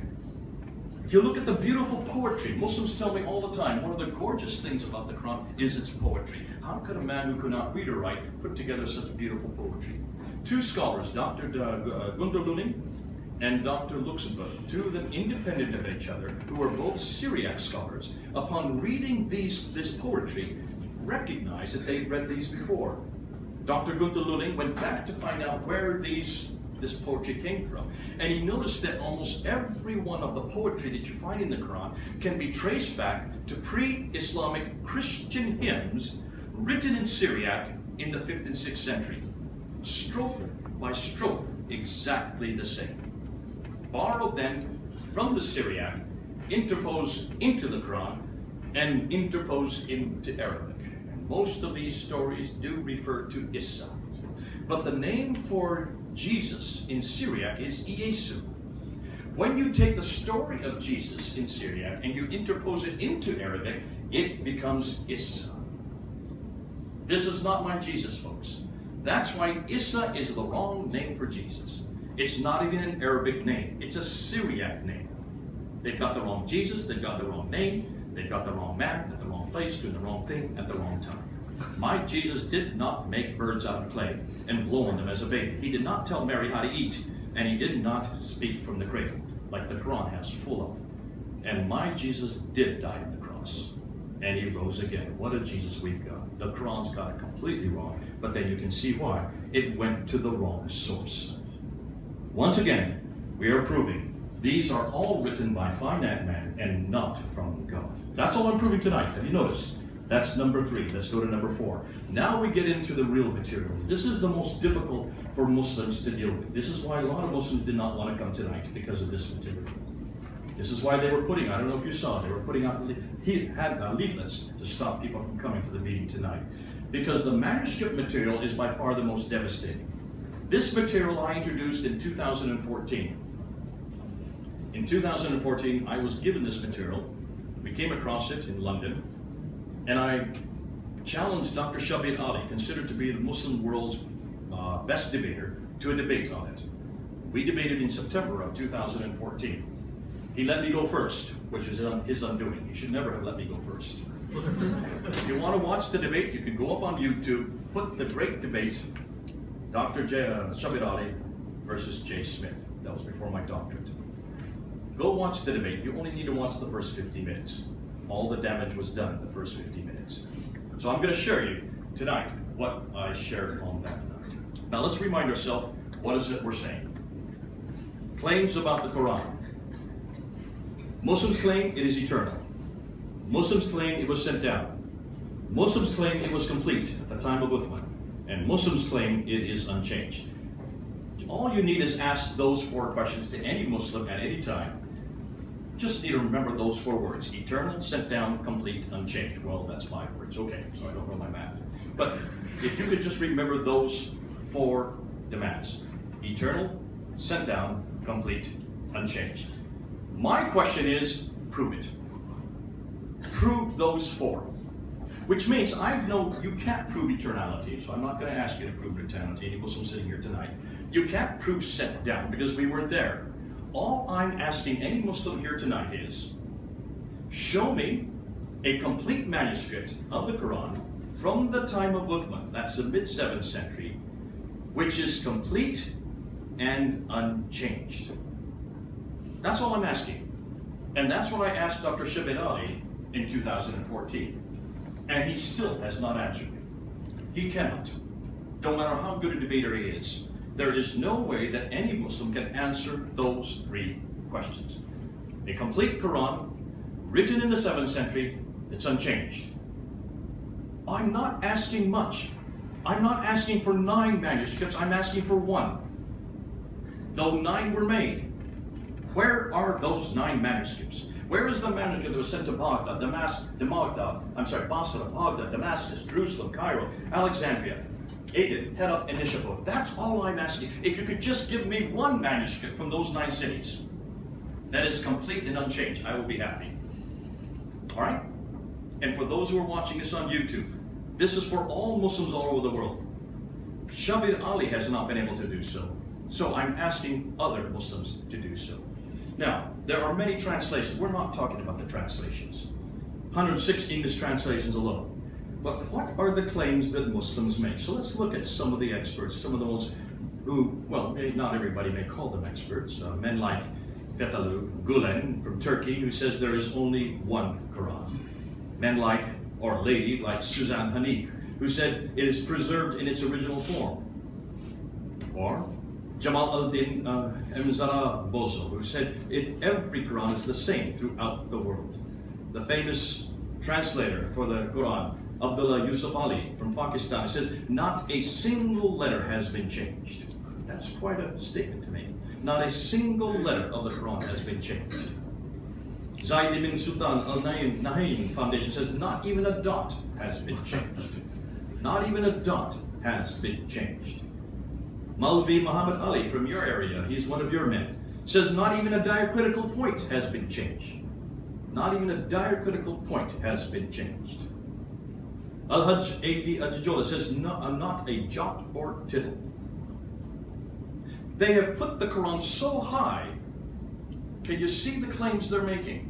If you look at the beautiful poetry, Muslims tell me all the time, one of the gorgeous things about the Quran is its poetry. How could a man who could not read or write put together such beautiful poetry? Two scholars, Dr. Gunther Luning and Dr. Luxemburg, two of them independent of each other, who are both Syriac scholars, upon reading this poetry, recognized that they'd read these before. Dr. Gunther Luning went back to find out where this poetry came from. And he noticed that almost every one of the poetry that you find in the Quran can be traced back to pre-Islamic Christian hymns written in Syriac in the 5th and 6th century. Strophe by strophe, exactly the same. Borrowed then from the Syriac, interposed into the Quran, and interposed into Arabic. And most of these stories do refer to Isa. But the name for Jesus in Syriac is Iesu. When you take the story of Jesus in Syriac and you interpose it into Arabic, it becomes Isa. This is not my Jesus, folks. That's why Isa is the wrong name for Jesus. It's not even an Arabic name. It's a Syriac name. They've got the wrong Jesus, they've got the wrong name, they've got the wrong man at the wrong place, doing the wrong thing at the wrong time. My Jesus did not make birds out of clay and blow on them as a baby. He did not tell Mary how to eat, and he did not speak from the cradle, like the Quran has full of. And my Jesus did die on the cross, and he rose again. What a Jesus we've got. The Quran's got it completely wrong, but then you can see why. It went to the wrong source. Once again, we are proving these are all written by finite man and not from God. That's all I'm proving tonight. Have you noticed? That's number 3. Let's go to number 4. Now we get into the real material. This is the most difficult for Muslims to deal with. This is why a lot of Muslims did not want to come tonight, because of this material. This is why they were putting, I don't know if you saw, they were putting out leaflets to stop people from coming to the meeting tonight. Because the manuscript material is by far the most devastating. This material I introduced in 2014. In 2014, I was given this material. We came across it in London, and I challenged Dr. Shabir Ali, considered to be the Muslim world's best debater, to a debate on it. We debated in September of 2014. He let me go first, which was his undoing. He should never have let me go first. If you want to watch the debate, you can go up on YouTube, put the great debate, Dr. Shabir Ali versus Jay Smith. That was before my doctorate. Go watch the debate. You only need to watch the first 50 minutes. All the damage was done in the first 50 minutes. So I'm going to share you tonight what I shared on that night. Now let's remind ourselves, what is it we're saying? Claims about the Quran. Muslims claim it is eternal. Muslims claim it was sent down. Muslims claim it was complete at the time of Uthman. And Muslims claim it is unchanged. All you need is ask those 4 questions to any Muslim at any time. Just need to remember those 4 words: eternal, sent down, complete, unchanged. Well, that's 5 words. Okay, so I don't know my math. But if you could just remember those 4 demands: eternal, sent down, complete, unchanged. My question is, prove it. Prove those 4. Which means I know you can't prove eternality, so I'm not going to ask you to prove eternality, any Muslim sitting here tonight. You can't prove sent down because we weren't there. All I'm asking any Muslim here tonight is, show me a complete manuscript of the Quran from the time of Uthman, that's the mid-7th century, which is complete and unchanged. That's all I'm asking. And that's what I asked Dr. Shabir Ali in 2014. And he still has not answered me. He cannot. No matter how good a debater he is, there is no way that any Muslim can answer those 3 questions. A complete Quran, written in the 7th century, that's unchanged. I'm not asking much. I'm not asking for 9 manuscripts, I'm asking for 1. Though 9 were made, where are those 9 manuscripts? Where is the manuscript that was sent to Baghdad, Basra, Baghdad, Damascus, Jerusalem, Cairo, Alexandria, Aden, Herat, and Nishabur? That's all I'm asking. If you could just give me 1 manuscript from those 9 cities that is complete and unchanged, I will be happy. All right? And for those who are watching this on YouTube, this is for all Muslims all over the world. Shabir Ali has not been able to do so. So I'm asking other Muslims to do so. Now, there are many translations. We're not talking about the translations. 106 English translations alone. But what are the claims that Muslims make? So let's look at some of the experts, some of those who, well, not everybody may call them experts. Men like Fethullah Gulen from Turkey, who says there is only 1 Quran. Men like, or a lady like Suzanne Hanif, who said it is preserved in its original form. Or Jamal al-Din Mzara Bozo, who said every Quran is the same throughout the world. The famous translator for the Quran, Abdullah Yusuf Ali from Pakistan, says not a single letter has been changed. That's quite a statement to me. Not a single letter of the Quran has been changed. Zaid ibn Sultan al-Nahyan Foundation says not even a dot has been changed. Not even a dot has been changed. Maulvi Muhammad Ali from your area, he's one of your men, says not even a diacritical point has been changed. Not even a diacritical point has been changed. Al-Hajj A.D. Ajijola says not a jot or tittle. They have put the Quran so high, can you see the claims they're making?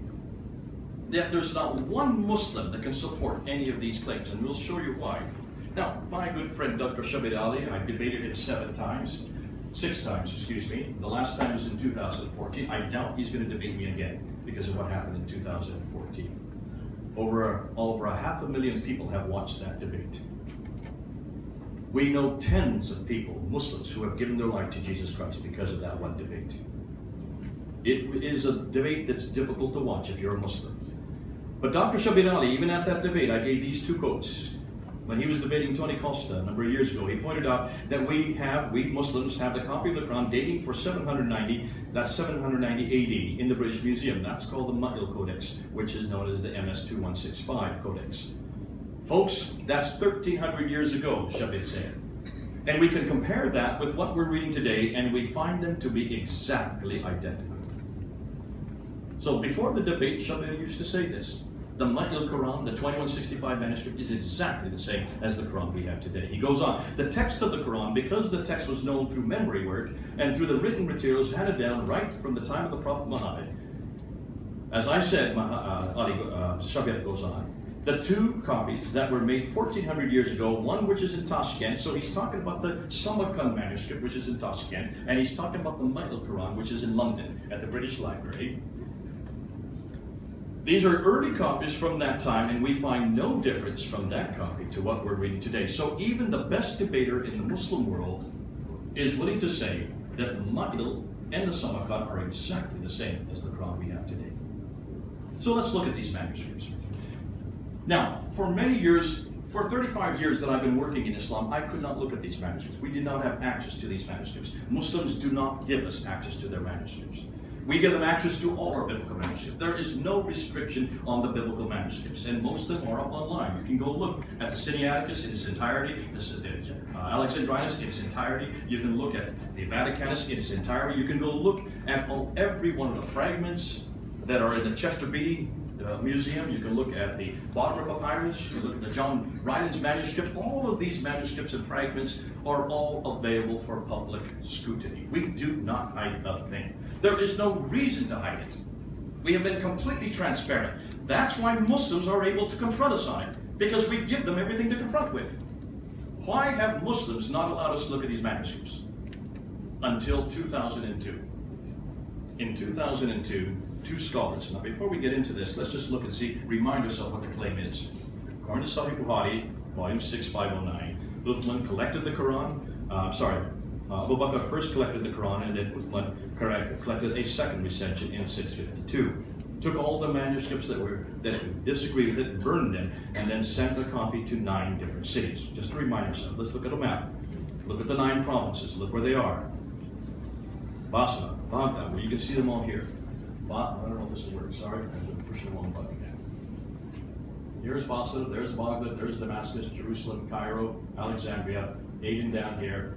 Yet there's not one Muslim that can support any of these claims, and we'll show you why. Now, my good friend Dr. Shabir Ali, I debated him 6 times, excuse me. The last time was in 2014. I doubt he's going to debate me again because of what happened in 2014. Over 500,000 people have watched that debate. We know tens of people, Muslims, who have given their life to Jesus Christ because of that one debate. It is a debate that's difficult to watch if you're a Muslim. But Dr. Shabir Ali, even at that debate, I gave these 2 quotes. When he was debating Tony Costa a number of years ago, he pointed out that we Muslims have the copy of the Quran dating for 790, that's 790 AD in the British Museum. That's called the Ma'il Codex, which is known as the MS-2165 Codex. Folks, that's 1,300 years ago, Shabir said. And we can compare that with what we're reading today, and we find them to be exactly identical. So before the debate, Shabir used to say this. The Ma'il Quran, the 2165 manuscript, is exactly the same as the Quran we have today. He goes on, the text of the Quran, because the text was known through memory work and through the written materials handed down right from the time of the Prophet Muhammad, as I said, Shabir goes on, the two copies that were made 1400 years ago, one which is in Tashkent, so he's talking about the Samarkand manuscript, which is in Tashkent, and he's talking about the Ma'il Quran, which is in London at the British Library. These are early copies from that time, and we find no difference from that copy to what we're reading today. So even the best debater in the Muslim world is willing to say that the Ma'il and the Samarkand are exactly the same as the Quran we have today. So let's look at these manuscripts. Now, for many years, for 35 years that I've been working in Islam, I could not look at these manuscripts. We did not have access to these manuscripts. Muslims do not give us access to their manuscripts. We give them access to all our biblical manuscripts. There is no restriction on the biblical manuscripts, and most of them are up online. You can go look at the Sinaiticus in its entirety, the Alexandrinus in its entirety. You can look at the Vaticanus in its entirety. You can go look at every one of the fragments that are in the Chester Beatty Museum. You can look at the Bodmer Papyrus. You can look at the John Rylands manuscript. All of these manuscripts and fragments are all available for public scrutiny. We do not hide a thing. There is no reason to hide it. We have been completely transparent. That's why Muslims are able to confront us on it, because we give them everything to confront with. Why have Muslims not allowed us to look at these manuscripts? Until 2002. In 2002, two scholars. Now, before we get into this, let's just look and see, remind ourselves what the claim is. According to Sahih Bukhari, volume 6, 509, Uthman collected the Quran. Abu Bakr first collected the Quran, and then Uthman collected a second recension in 652. Took all the manuscripts that disagreed with it, burned them, and then sent a copy to 9 different cities. Just to remind ourselves, let's look at a map. Look at the 9 provinces. Look where they are. Basra, Baghdad, where you can see them all here. I don't know if this will work. Sorry, I'm pushing the wrong button again. Here's Basra, there's Baghdad, there's Damascus, Jerusalem, Cairo, Alexandria, Aden down here.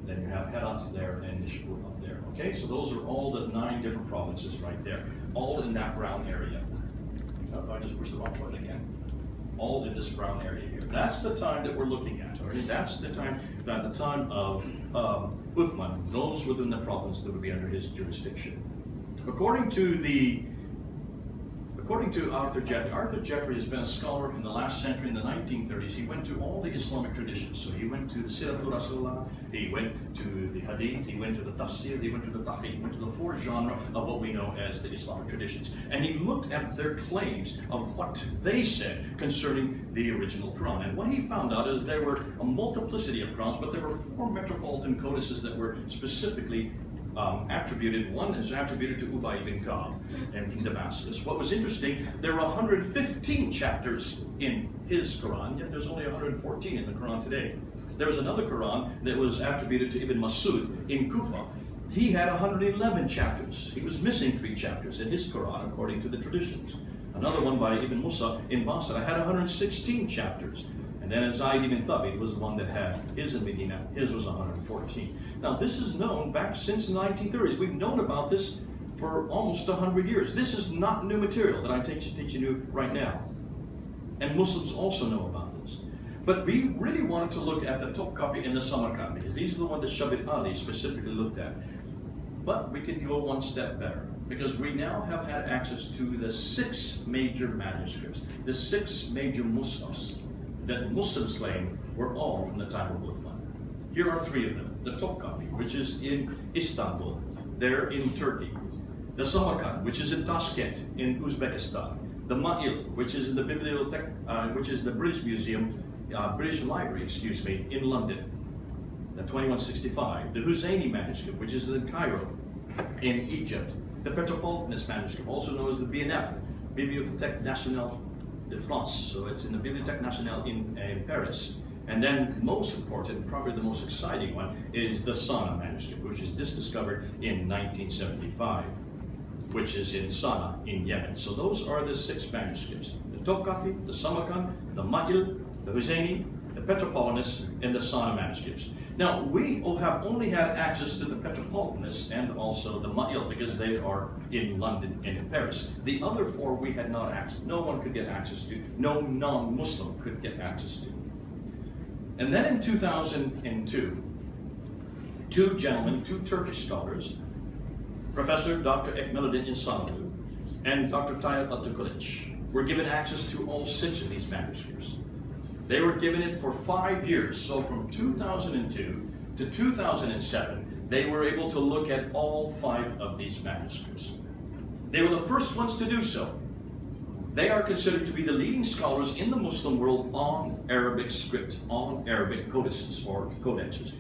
Then you have Herat there and Nishapur up there. Okay, so those are all the 9 different provinces right there, all in that brown area. I just pushed the wrong button again. All in this brown area here. That's the time that we're looking at. Already, that's the time. At the time of Uthman, those within the province that would be under his jurisdiction. According to Arthur Jeffrey has been a scholar in the last century, in the 1930s. He went to all the Islamic traditions. So he went to the Siratul Rasulullah, he went to the Hadith, he went to the Tafsir, he went to the Tahrir, he went to the 4 genres of what we know as the Islamic traditions. And he looked at their claims of what they said concerning the original Quran. And what he found out is there were a multiplicity of Qurans, but there were 4 metropolitan codices that were specifically attributed. One is attributed to Ubay ibn Ka'b and from Damascus. What was interesting, there were 115 chapters in his Quran, yet there's only 114 in the Quran today. There was another Quran that was attributed to Ibn Masud in Kufa. He had 111 chapters. He was missing 3 chapters in his Quran according to the traditions. Another one by Ibn Musa in Basra had 116 chapters. And then Zayd ibn Thabit was the one that had his in Medina. His was 114. Now this is known back since the 1930s. We've known about this for almost 100 years. This is not new material that I'm teaching you right now. And Muslims also know about this. But we really wanted to look at the Topkapi and the Samarkand, because these are the ones that Shabir Ali specifically looked at. But we can go one step better, because we now have had access to the 6 major manuscripts, the 6 major mushafs that Muslims claim were all from the time of Uthman. Here are 3 of them. The Topkapi, which is in Istanbul, there in Turkey. The Samarkand, which is in Tashkent, in Uzbekistan. The Ma'il, which is in the which is the British Museum, British Library, in London. The 2165. The Husseini manuscript, which is in Cairo, in Egypt. The Petropolitanus manuscript, also known as the BNF, Bibliothèque Nationale de France. So it's in the Bibliothèque Nationale in Paris. And then, most important, probably the most exciting one, is the Sana'a manuscript, which is discovered in 1975, which is in Sana'a in Yemen. So those are the 6 manuscripts: the Topkapi, the Samarkand, the Ma'il, the Husseini, the Petropolitanus, and the Sana'a manuscripts. Now, we have only had access to the Petropolitanus and also the Ma'il because they are in London and in Paris. The other four we had not access. No one could get access to. No non-Muslim could get access to. And then in 2002, two gentlemen, two Turkish scholars, Professor Dr. Ekmeluddin İnsanoglu and Dr. Tayyip Atakılıç, were given access to all 6 of these manuscripts. They were given it for 5 years, so from 2002 to 2007, they were able to look at all 5 of these manuscripts. They were the first ones to do so. They are considered to be the leading scholars in the Muslim world on Arabic script, on Arabic codices or codexes.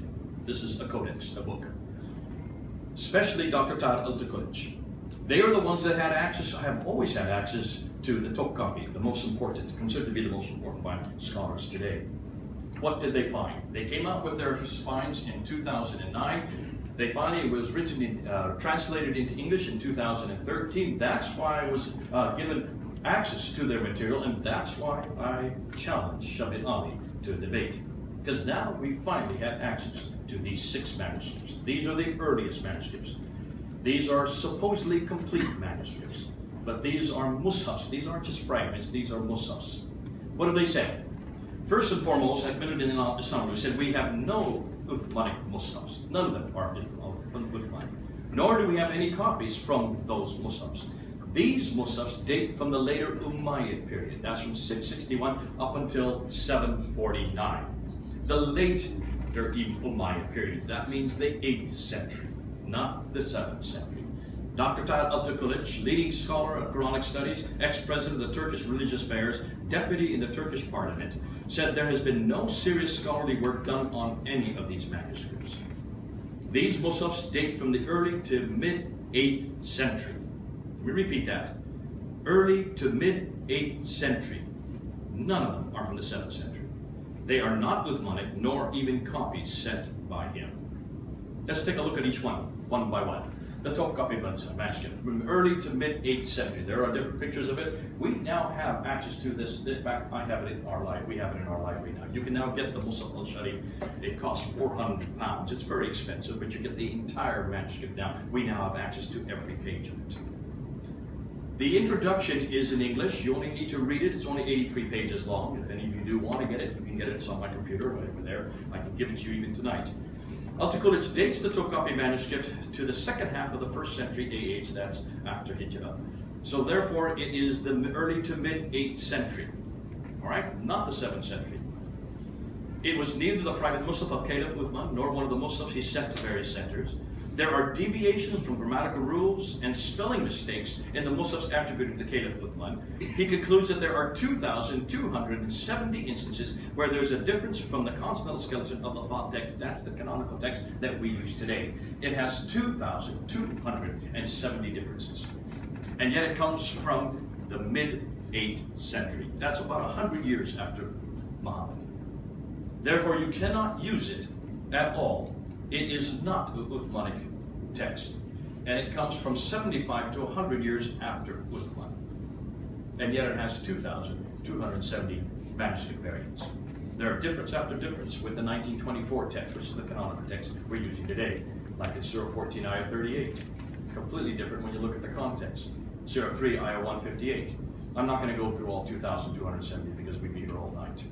This is a codex, a book. Especially Dr. Tayyip Atakılıç. They are the ones that had access, have always had access to the Topkapi, the most important, considered to be the most important by scholars today. What did they find? They came out with their finds in 2009. They finally was written, translated into English in 2013. That's why I was given access to their material, and that's why I challenged Shabit Ali to a debate. Because now we finally have access to these 6 manuscripts. These are the earliest manuscripts. These are supposedly complete manuscripts. But these are mushafs. These aren't just fragments, these are mushafs. What do they say? First and foremost, Ekmeluddin İnsanoglu said we have no Uthmanic mushafs. None of them are Uthmanic. Nor do we have any copies from those mushafs. These mushafs date from the later Umayyad period. That's from 661 up until 749. The later Umayyad period. That means the 8th century, not the 7th century. Dr. Tayyip Atakılıç, leading scholar of Quranic studies, ex-president of the Turkish Religious Affairs, deputy in the Turkish parliament, said there has been no serious scholarly work done on any of these manuscripts. These mushafs date from the early to mid-8th century. Let me repeat that. Early to mid-8th century. None of them are from the 7th century. They are not Uthmanic, nor even copies sent by him. Let's take a look at each one by one. The Topkapi manuscript, from early to mid-8th century. There are different pictures of it. We now have access to this. In fact, I have it in our library. We have it in our library now. You can now get the Musaf al-Sharif. It costs £400. It's very expensive, but you get the entire manuscript now. We now have access to every page of it. The introduction is in English. You only need to read it. It's only 83 pages long. If any of you do want to get it, you can get it. It's on my computer right over there. I can give it to you even tonight. Atakılıç dates the Topkapi manuscript to the second half of the 1st century AH, that's after Hijrah. So therefore it is the early to mid-8th century, all right? Not the 7th century. It was neither the private mushaf of Caliph Uthman nor one of the mushafs he sent to various centers. There are deviations from grammatical rules and spelling mistakes in the mushafs attributed to Caliph Uthman. He concludes that there are 2,270 instances where there's a difference from the consonantal skeleton of the Fat text, that's the canonical text that we use today. It has 2,270 differences. And yet it comes from the mid-8th century. That's about 100 years after Muhammad. Therefore, you cannot use it at all. It is not the Uthmanic text, and it comes from 75 to 100 years after Uthman. And yet it has 2,270 manuscript variants. There are difference after difference with the 1924 text, which is the canonical text we're using today, like in Surah 14, Ayah 38. Completely different when you look at the context. Surah 3, Ayah 158. I'm not going to go through all 2,270 because we'd be here all night.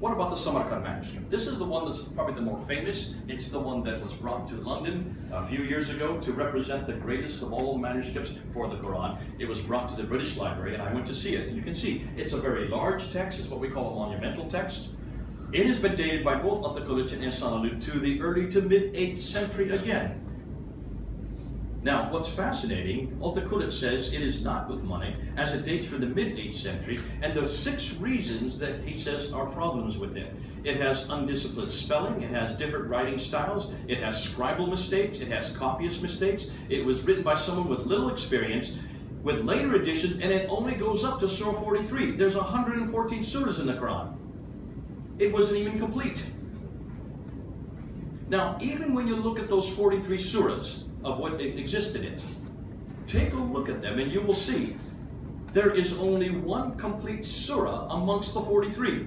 What about the Samarkand manuscript? This is the one that's probably the more famous. It's the one that was brought to London a few years ago to represent the greatest of all manuscripts for the Quran. It was brought to the British Library and I went to see it. And you can see it's a very large text. It's what we call a monumental text. It has been dated by both Atakılıç and İnsanoglu to the early to mid-8th century again. Now, what's fascinating, Atakılıç says it is not Uthmanic, as it dates from the mid-8th century, and the 6 reasons that he says are problems with it. It has undisciplined spelling, it has different writing styles, it has scribal mistakes, it has copyist mistakes, it was written by someone with little experience, with later additions, and it only goes up to Surah 43. There's 114 surahs in the Quran. It wasn't even complete. Now, even when you look at those 43 surahs, of what existed in it. Take a look at them and you will see there is only one complete surah amongst the 43.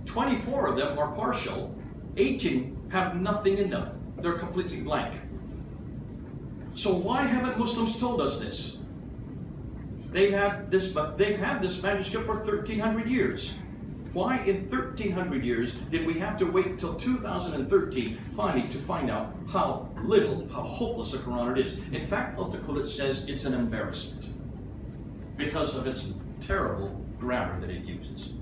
24 of them are partial 18 have nothing in them. They're completely blank. So why haven't Muslims told us this? They've had this manuscript for 1,300 years. Why in 1,300 years did we have to wait until 2013 finally to find out how hopeless the Quran it is? In fact, Al-Taqullah says it's an embarrassment because of its terrible grammar that it uses.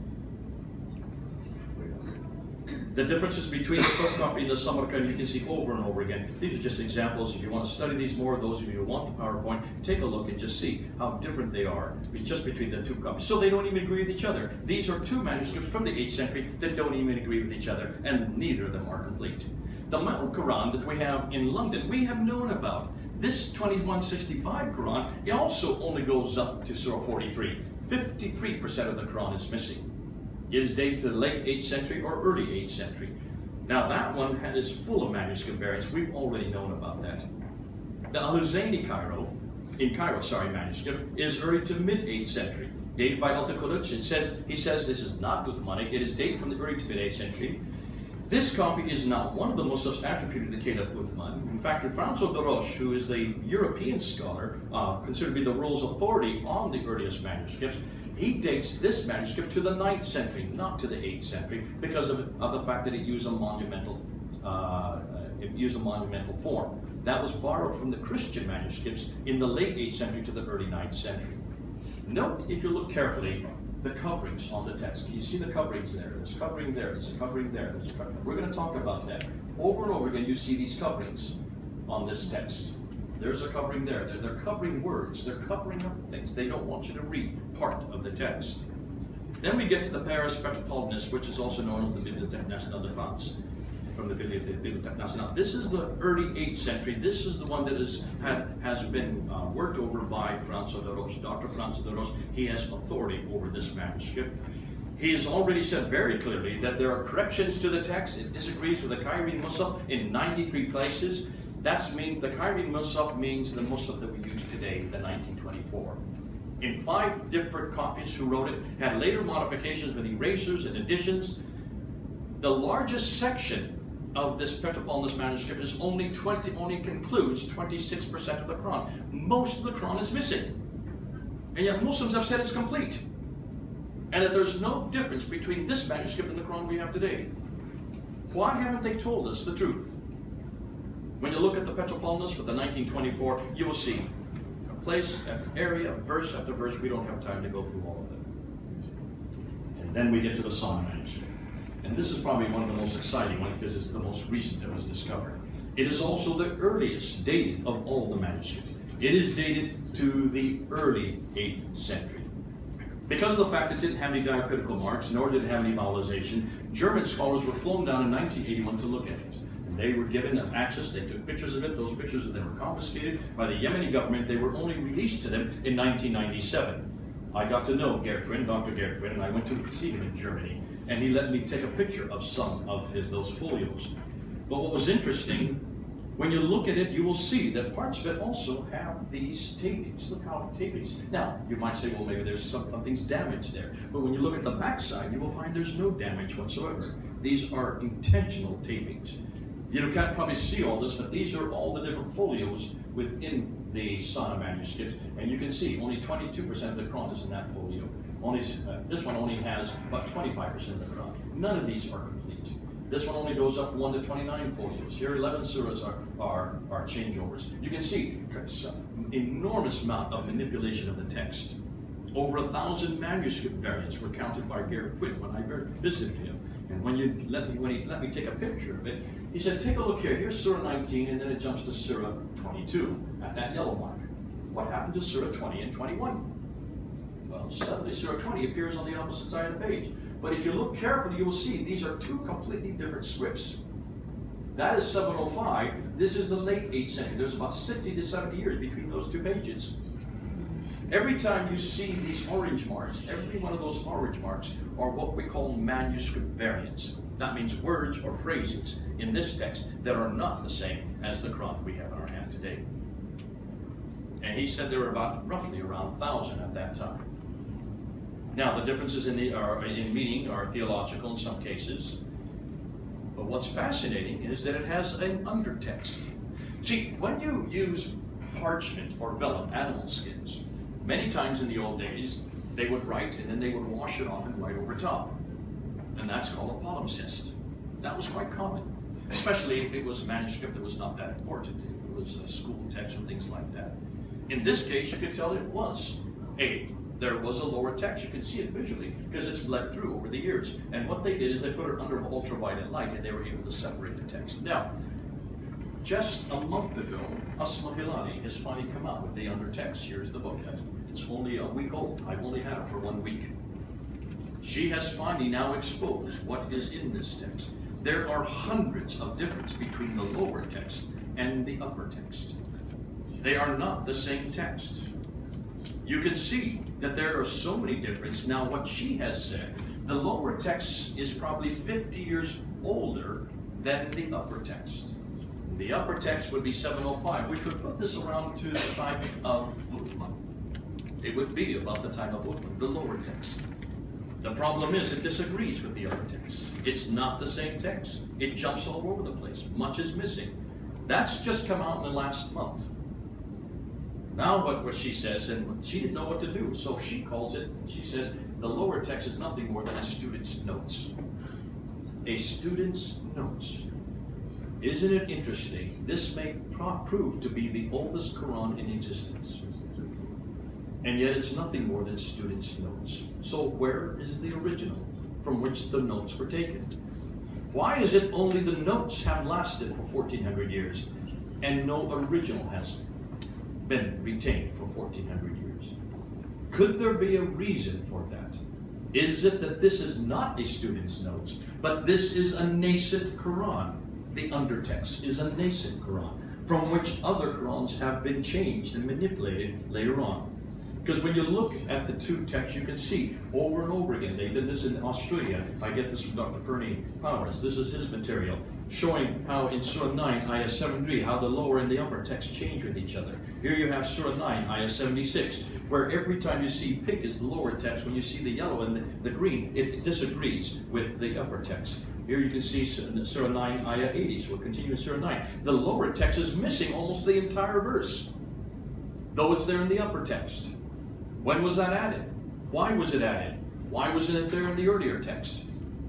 The differences between the book copy and the Samarkand you can see over and over again. These are just examples. If you want to study these more, those of you who want the PowerPoint, take a look and just see how different they are just between the two copies. So they don't even agree with each other. These are two manuscripts from the 8th century that don't even agree with each other, and neither of them are complete. The Model Quran that we have in London, we have known about. This 2165 Quran, it also only goes up to Surah 43. 53% of the Quran is missing. It is dated to the late 8th century or early 8th century. Now that one is full of manuscript variants. We've already known about that. The Al-Huzayni manuscript is early to mid 8th century, dated by Al-Taqullah. He says this is not Uthmanic. It is dated from the early to mid 8th century. This copy is not one of the Muslims attributed to the Caliph Uthman. In fact, Franco de Roche, who is the European scholar, considered to be the world's authority on the earliest manuscripts, he dates this manuscript to the 9th century, not to the 8th century, because of the fact that it used a monumental form. That was borrowed from the Christian manuscripts in the late 8th century to the early 9th century. Note, if you look carefully, the coverings on the text. You see the coverings there. There's covering there. There's a covering there. There's a covering. We're going to talk about that. Over and over again, you see these coverings on this text. There's a covering there. They're covering words. They're covering up things. They don't want you to read part of the text. Then we get to the Paris Metropolitanist, which is also known as the Bibliothèque Nationale de France, from the Bibliothèque Nationale. This is the early 8th century. This is the one that has been worked over by Franco de Roche. Dr. Franco de Roche, he has authority over this manuscript. He has already said very clearly that there are corrections to the text. It disagrees with the Cairene Musaf in 93 places. The Cairene Musaf means the Musaf that we use today, the 1924. In 5 different copies who wrote it, had later modifications with erasers and additions. The largest section of this Petropolitanist manuscript is only concludes 26% of the Quran. Most of the Quran is missing. And yet Muslims have said it's complete. And that there's no difference between this manuscript and the Quran we have today. Why haven't they told us the truth? When you look at the Petropolitanist with the 1924, you will see a place, an area, verse after verse. We don't have time to go through all of them. And then we get to the Sana manuscript. And this is probably one of the most exciting ones because it's the most recent that was discovered. It is also the earliest dated of all the manuscripts. It is dated to the early 8th century. Because of the fact it didn't have any diacritical marks, nor did it have any vowelization, German scholars were flown down in 1981 to look at it. And they were given access, they took pictures of it, those pictures of them were confiscated by the Yemeni government. They were only released to them in 1997. I got to know Dr. Gerd Quinn, and I went to see him in Germany, and he let me take a picture of some of those folios. But what was interesting, when you look at it, you will see that parts of it also have these tapings. Look how tapings. Now, you might say, well, maybe there's something's damaged there. But when you look at the backside, you will find there's no damage whatsoever. These are intentional tapings. You can't probably see all this, but these are all the different folios within the Sana manuscript. And you can see only 22% of the Quran is in that folio. This one only has about 25% of the Quran. None of these are complete. This one only goes up 1 to 29 folios. Here 11 surahs are changeovers. You can see an enormous amount of manipulation of the text. Over 1,000 manuscript variants were counted by Gerd Quinn when I visited him. And when he let me take a picture of it, he said, take a look here. Here's Surah 19, and then it jumps to Surah 22 at that yellow mark. What happened to Surah 20 and 21? Well, suddenly Surah 20 appears on the opposite side of the page. But if you look carefully, you will see these are two completely different scripts. That is 705. This is the late 8th century. There's about 60 to 70 years between those two pages. Every time you see these orange marks, every one of those orange marks are what we call manuscript variants. That means words or phrases in this text that are not the same as the Quran we have in our hand today. And he said there were roughly around 1,000 at that time. Now, the differences in meaning are theological in some cases. But what's fascinating is that it has an undertext. See, when you use parchment or vellum, animal skins, many times in the old days, they would write and then they would wash it off and write over top. And that's called a palimpsest. That was quite common, especially if it was a manuscript that was not that important, if it was a school text and things like that. In this case, you could tell it was there was a lower text. You can see it visually because it's bled through over the years. And what they did is they put it under ultraviolet light and they were able to separate the text. Now, just a month ago, Asma Hilali has finally come out with the undertext. Here's the book. It's only a week old. I've only had it for 1 week. She has finally now exposed what is in this text. There are hundreds of differences between the lower text and the upper text. They are not the same text. You can see that there are so many differences. Now, what she has said, the lower text is probably 50 years older than the upper text. The upper text would be 705, which would put this around to the time of Uthman. It would be about the time of Uthman, the lower text. The problem is it disagrees with the upper text. It's not the same text. It jumps all over the place. Much is missing. That's just come out in the last month. Now what she says, and she didn't know what to do, so she calls it, she says, the lower text is nothing more than a student's notes. A student's notes. Isn't it interesting? This may prove to be the oldest Quran in existence. And yet it's nothing more than students' notes. So where is the original from which the notes were taken? Why is it only the notes have lasted for 1400 years and no original has been retained for 1400 years? Could there be a reason for that? Is it that this is not a student's notes, but this is a nascent Quran? The undertext is a nascent Quran from which other Qurans have been changed and manipulated later on. Because when you look at the two texts, you can see over and over again. They did this in Australia. I get this from Dr. Perny Powers. This is his material, showing how in Surah 9, Ayah 73, how the lower and the upper text change with each other. Here you have Surah 9, Ayah 76, where every time you see pig is the lower text, when you see the yellow and the green, it disagrees with the upper text. Here you can see Surah 9, Ayah 80, so we'll continue in Surah 9. The lower text is missing almost the entire verse, though it's there in the upper text. When was that added? Why was it added? Why wasn't it there in the earlier text,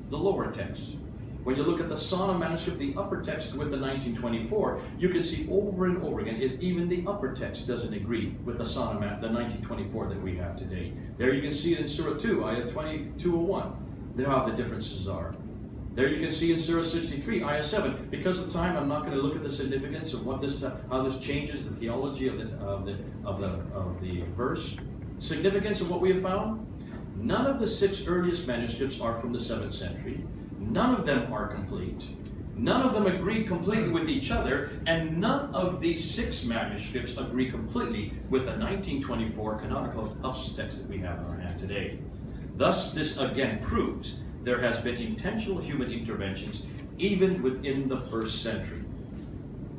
the lower text? When you look at the Sana manuscript, the upper text with the 1924, you can see over and over again, even the upper text doesn't agree with the Sana, the 1924 that we have today. There you can see it in Surah 2, Ayah 2201. There how the differences are. There you can see in Surah 63, Ayah 7. Because of time, I'm not going to look at the significance of what this, how this changes the theology of the verse. Significance of what we have found? None of the 6 earliest manuscripts are from the 7th century. None of them are complete. None of them agree completely with each other, and none of these 6 manuscripts agree completely with the 1924 canonical Hafs text that we have in our hand today. Thus, this again proves there has been intentional human interventions even within the 1st century.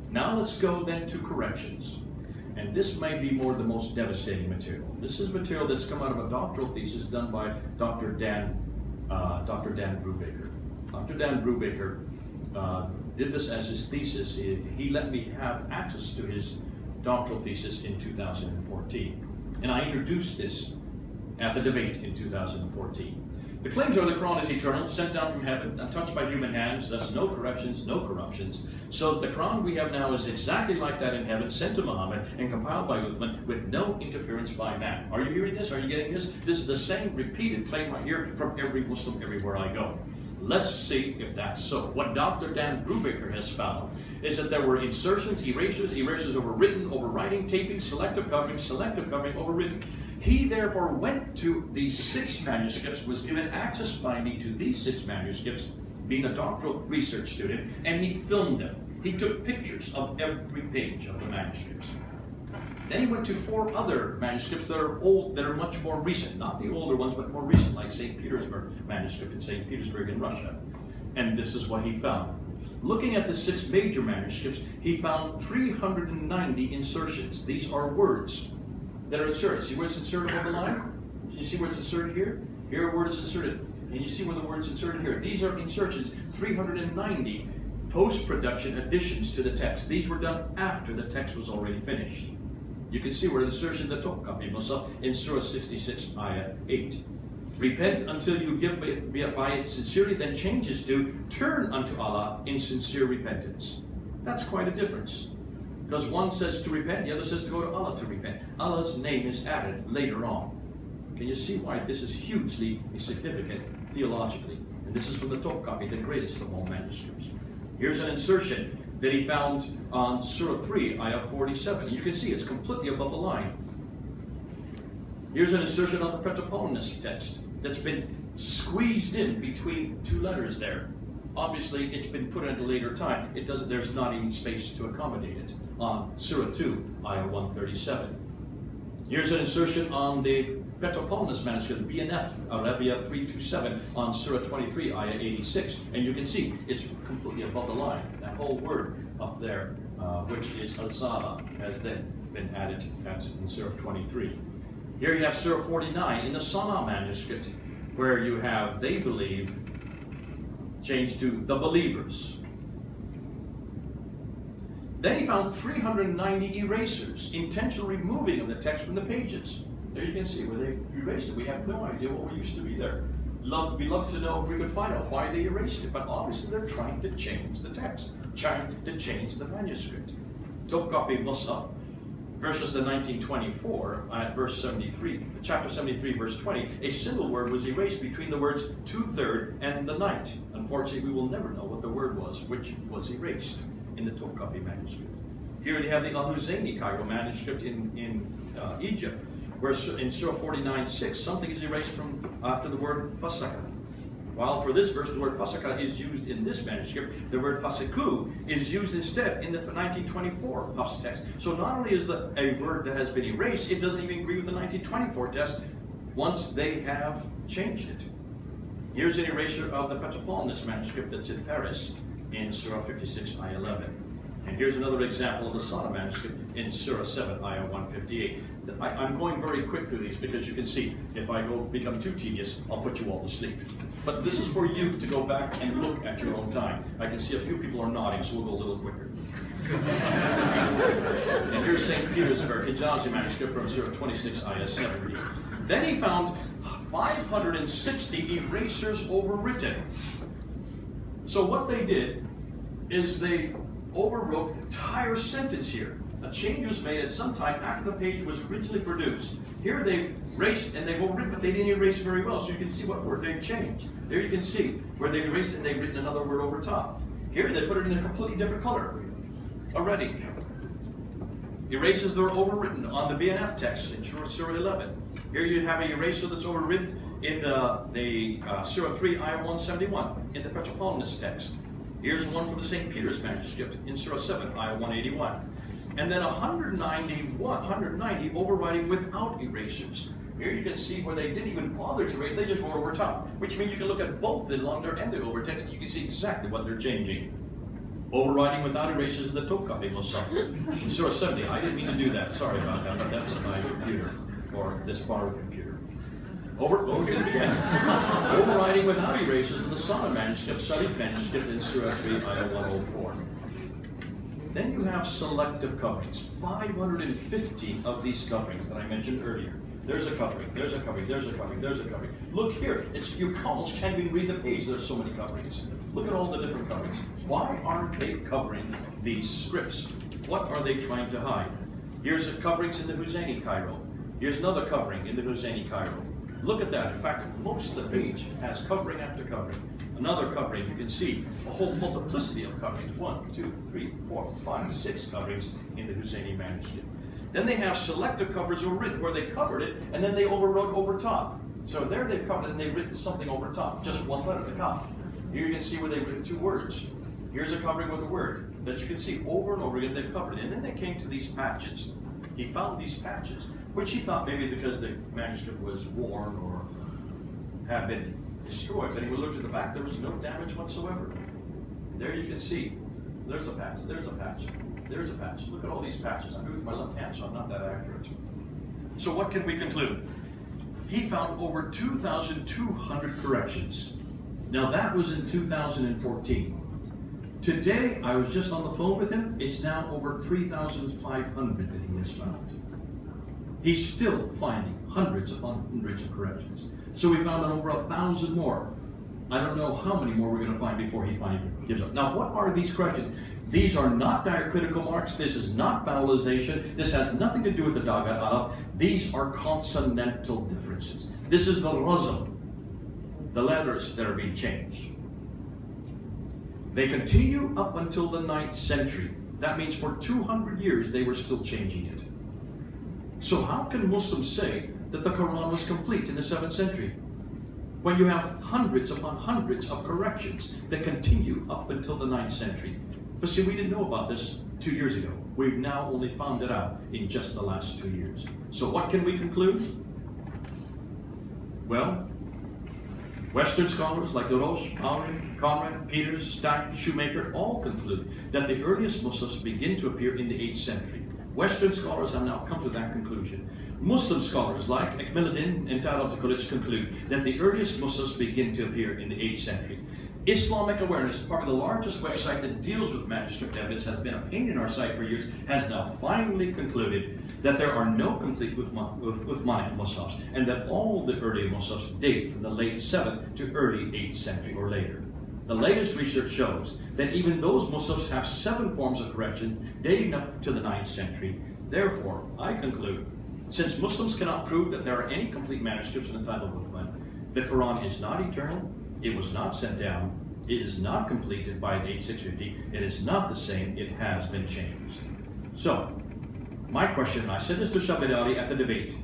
Now let's go then to corrections. And this may be the most devastating material. This is material that's come out of a doctoral thesis done by Dr. Dan Brubaker. Dr. Dan Brubaker did this as his thesis. He let me have access to his doctoral thesis in 2014. And I introduced this at the debate in 2014. The claims are the Quran is eternal, sent down from heaven, untouched by human hands, thus no corrections, no corruptions. So that the Quran we have now is exactly like that in heaven, sent to Muhammad and compiled by Uthman with no interference by man. Are you hearing this? Are you getting this? This is the same repeated claim I hear from every Muslim everywhere I go. Let's see if that's so. What Dr. Dan Brubaker has found is that there were insertions, erasures, overwritten, overwriting, taping, selective covering, overwritten. He therefore went to these 6 manuscripts, was given access by me to these 6 manuscripts, being a doctoral research student, and he filmed them. He took pictures of every page of the manuscripts. Then he went to 4 other manuscripts that are old, that are much more recent, not the older ones, but more recent, like St. Petersburg manuscript in St. Petersburg in Russia. And this is what he found. Looking at the 6 major manuscripts, he found 390 insertions. These are words that are inserted. See where it's inserted on the line? You see where it's inserted here? Here a word is inserted. And you see where the word's inserted here. These are insertions, 390 post-production additions to the text. These were done after the text was already finished. You can see where the insertion that Topkapi Musa in Surah 66, Ayah 8. Repent until you give by it sincerely, then changes to turn unto Allah in sincere repentance. That's quite a difference. Because one says to repent, the other says to go to Allah to repent. Allah's name is added later on. Can you see why this is hugely significant theologically? And this is from the Topkapi, the greatest of all manuscripts. Here's an insertion that he found on Surah 3, Ayah 47. You can see it's completely above the line. Here's an insertion on the Pretoponus text that's been squeezed in between two letters there. Obviously, it's been put at a later time. There's not even space to accommodate it on Surah 2, Ayah 137. Here's an insertion on the Pretoponus manuscript, BNF, Arabia 327, on Surah 23, Ayah 86. And you can see it's completely above the line. That whole word up there, which is al-Sala, has then been added in Surah 23. Here you have Surah 49 in the Sana manuscript, where you have, they believe, changed to the believers. Then he found 390 erasers, intentional removing of the text from the pages. There you can see where they erased it. We have no idea what used to be there. We'd love to know if we could find out why they erased it, but obviously they're trying to change the text, trying to change the manuscript. Topkapi Musa versus the 1924 at verse 73, chapter 73, verse 20, a single word was erased between the words two-third and the night. Unfortunately, we will never know what the word was, which was erased in the Topkapi manuscript. Here they have the Al-Huzayni Cairo manuscript in Egypt, where in Surah 49:6, something is erased from after the word fasaka. While for this verse, the word fasaka is used in this manuscript, the word fasiku is used instead in the 1924 Hafs text. So not only is a word that has been erased, it doesn't even agree with the 1924 text once they have changed it. Here's an erasure of the Pretoponus manuscript that's in Paris in Surah 56, Ayah 11. And here's another example of the Sana manuscript in Surah 7, Ayah 158. I'm going very quick through these because you can see, if I become too tedious, I'll put you all to sleep. But this is for you to go back and look at your own time. I can see a few people are nodding, so we'll go a little quicker. And here's St. Petersburg, Hijazi manuscript from Surah 26, Ayah 70. Then he found 560 erasers overwritten. So what they did is they overwrote the entire sentence here. A change was made at some time after the page was originally produced. Here they've erased and they've overwritten, but they didn't erase very well, so you can see what word they've changed. There you can see where they've erased it and they've written another word over top. Here they put it in a completely different color already. Erasers that are overwritten on the BNF text in Surah 11. Here you have an eraser that's overwritten in the Surah 3, Ayah 171 in the Pretoponus text. Here's one from the St. Peter's manuscript in Surah 7, Ayah 181. And then 190 overriding without erasers. Here you can see where they didn't even bother to erase, they just wrote over top. Which means you can look at both the under and the over text and you can see exactly what they're changing. Overriding without erasers in the Topkapi Musa in Surah 70. I didn't mean to do that, sorry about that, but that's my computer, or this borrowed computer. Overriding without erasers in the Sana manuscript, Sharif manuscript in Surah 3, Ayah 104. Then you have selective coverings. 550 of these coverings that I mentioned earlier. There's a covering, there's a covering, there's a covering, there's a covering. Look here, you almost can't even read the page, there's so many coverings. Look at all the different coverings. Why aren't they covering these scripts? What are they trying to hide? Here's the coverings in the Huzayni Cairo. Here's another covering in the Huzayni Cairo. Look at that. In fact, most of the page has covering after covering. Another covering, you can see a whole multiplicity of coverings. 1, 2, 3, 4, 5, 6 coverings in the Huzayni manuscript. Then they have selective covers overwritten where they covered it and then they overwrote over top. So there they've covered it and they've written something over top, just one letter, the kaf. Here you can see where they've written 2 words. Here's a covering with a word that you can see over and over again they've covered it. And then they came to these patches. He found these patches, which he thought maybe because the manuscript was worn or had been destroyed. But he looked at the back, there was no damage whatsoever. There you can see, there's a patch, there's a patch, there's a patch. Look at all these patches. I'm doing with my left hand, so I'm not that accurate. So what can we conclude? he found over 2,200 corrections. Now that was in 2014. Today, I was just on the phone with him, it's now over 3,500 that he has found. He's still finding hundreds upon hundreds of corrections. So we found over 1,000 more. I don't know how many more we're going to find before he finally gives up. Now, what are these corrections? These are not diacritical marks. This is not vowelization. This has nothing to do with the dagat alaf. These are consonantal differences. This is the razm, the letters that are being changed. They continue up until the 9th century. That means for 200 years they were still changing it. So how can Muslims say that the Quran was complete in the 7th century when you have hundreds upon hundreds of corrections that continue up until the 9th century? But see, we didn't know about this 2 years ago. We've now only found it out in just the last 2 years. So what can we conclude? Well, Western scholars like DeRoche, Powering, Conrad, Peters, Stack, Shoemaker all conclude that the earliest Muslims begin to appear in the 8th century. Western scholars have now come to that conclusion. Muslim scholars like Ekmeluddin and Taratukolic conclude that the earliest Muslims begin to appear in the 8th century. Islamic Awareness, probably the largest website that deals with manuscript evidence, has been a pain in our side for years, has now finally concluded that there are no complete Uthmanic Muslims, and that all the early Muslims date from the late 7th to early 8th century or later. The latest research shows that even those Muslims have 7 forms of corrections dating up to the 9th century. Therefore, I conclude, since Muslims cannot prove that there are any complete manuscripts in the time of Uthman, the Quran is not eternal, it was not sent down, it is not completed by 8650, it is not the same, it has been changed. So, my question, I said this to Shabir Ali at the debate,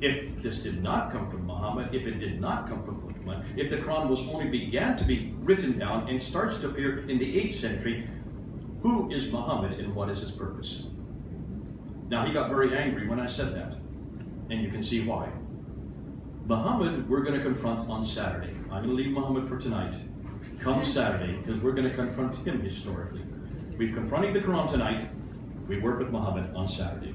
if this did not come from Muhammad, if it did not come from Uthman, if the Quran was only began to be written down and starts to appear in the 8th century, who is Muhammad and what is his purpose? Now, he got very angry when I said that, and you can see why. Muhammad, we're going to confront on Saturday. I'm going to leave Muhammad for tonight. Come Saturday, because we're going to confront him historically. We're confronting the Quran tonight. We work with Muhammad on Saturday.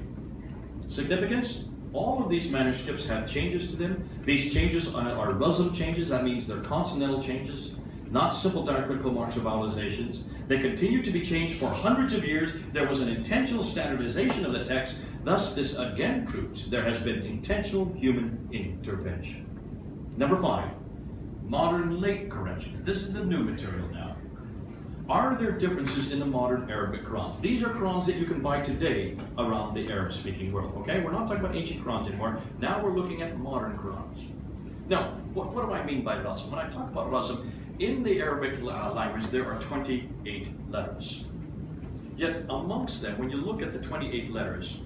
Significance? All of these manuscripts have changes to them. These changes are razm changes. That means they're consonantal changes, not simple diacritical marks or vowelizations. They continue to be changed for hundreds of years. There was an intentional standardization of the text. Thus, this again proves there has been intentional human intervention. Number 5, modern late corrections. This is the new material now. Are there differences in the modern Arabic Qurans? These are Qurans that you can buy today around the Arab-speaking world, okay? We're not talking about ancient Qurans anymore. Now we're looking at modern Qurans. Now, what do I mean by razm? When I talk about razm, in the Arabic language, there are 28 letters. Yet amongst them, when you look at the 28 letters,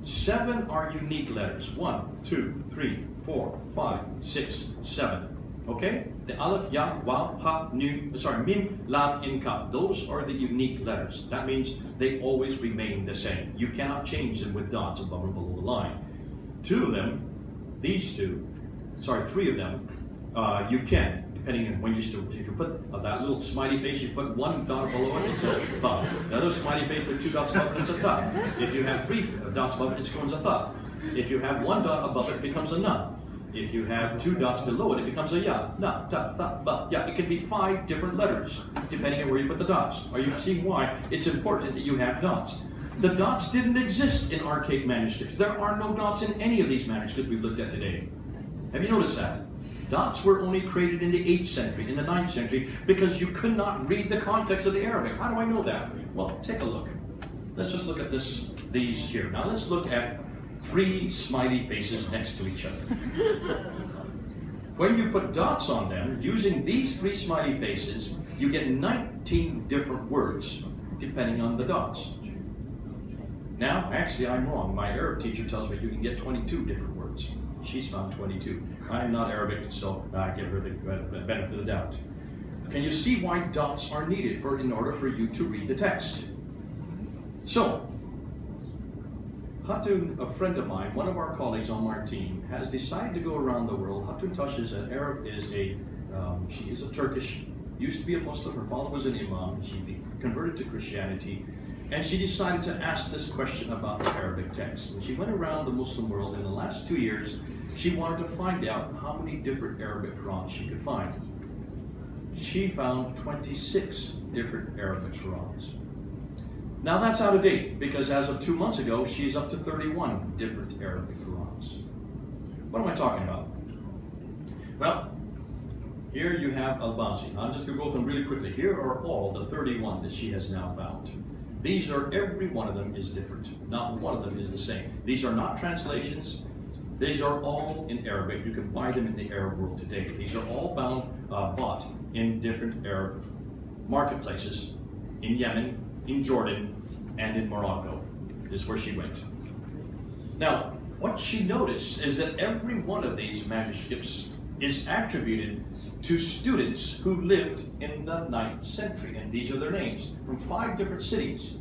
7 are unique letters. 1, 2, 3, 4, 5, 6, 7. Okay? The Aleph, Ya, Waw, Ha, Nun, Mim, Lam, and Kaf. Those are the unique letters. That means they always remain the same. You cannot change them with dots above or below the line. 2 of them, these 2, 3 of them, you can, depending on when you still, if you put that little smiley face, you put 1 dot below it, it's a Ba. Another smiley face with 2 dots above it, it's a Ta. If you have 3 dots above it, it becomes a Tha. If you have 1 dot above it, it becomes a Na. If you have 2 dots below it, it becomes a Ya, Na, Ta, Tha, Ba. Yeah, it can be 5 different letters, depending on where you put the dots. Are you seeing why it's important that you have dots? The dots didn't exist in archaic manuscripts. There are no dots in any of these manuscripts we've looked at today. Have you noticed that? Dots were only created in the 8th century, in the 9th century, because you could not read the context of the Arabic. How do I know that? Well, take a look. Let's just look at these here. Now let's look at 3 smiley faces next to each other. When you put dots on them, using these 3 smiley faces, you get 19 different words, depending on the dots. Now, actually, I'm wrong. My Arab teacher tells me you can get 22 different words. She's found 22. I'm not Arabic, so I give her the benefit of the doubt. Can you see why dots are needed in order for you to read the text? So, Hatun, a friend of mine, one of our colleagues on our team, has decided to go around the world. Hatun Tash is an Arab, she is a Turkish, used to be a Muslim, her father was an imam, she converted to Christianity. And she decided to ask this question about the Arabic text. And she went around the Muslim world in the last 2 years. She wanted to find out how many different Arabic Qur'ans she could find. She found 26 different Arabic Qur'ans. Now that's out of date, because as of 2 months ago, she's up to 31 different Arabic Qur'ans. What am I talking about? Well, here you have Al-Bazi. I'm just going to go through them really quickly. Here are all the 31 that she has now found. These are, every one of them is different. Not one of them is the same. These are not translations. These are all in Arabic. You can buy them in the Arab world today. These are all bought in different Arab marketplaces in Yemen, in Jordan, and in Morocco is where she went. Now, what she noticed is that every one of these manuscripts is attributed to students who lived in the 9th century, and these are their names, from 5 different cities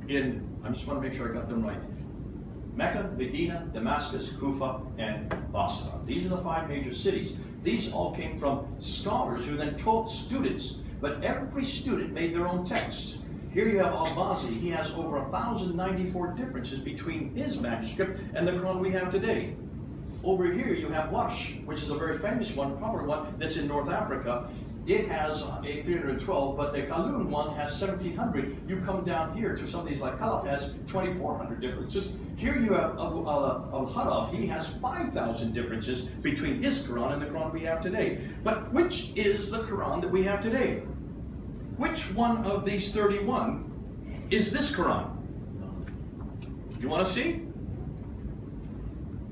in, I just want to make sure I got them right, Mecca, Medina, Damascus, Kufa, and Basra. These are the 5 major cities. These all came from scholars who then taught students, but every student made their own text. Here you have Al-Bazi. He has over 1,094 differences between his manuscript and the Quran we have today. Over here you have Warsh, which is a very famous one, popular one, that's in North Africa. It has a 312, but the Qalun one has 1,700. You come down here to some of these like Khalaf has 2,400 differences. Here you have Al-Harab. He has 5,000 differences between his Quran and the Quran we have today. But which is the Quran that we have today? Which one of these 31 is this Quran? You want to see?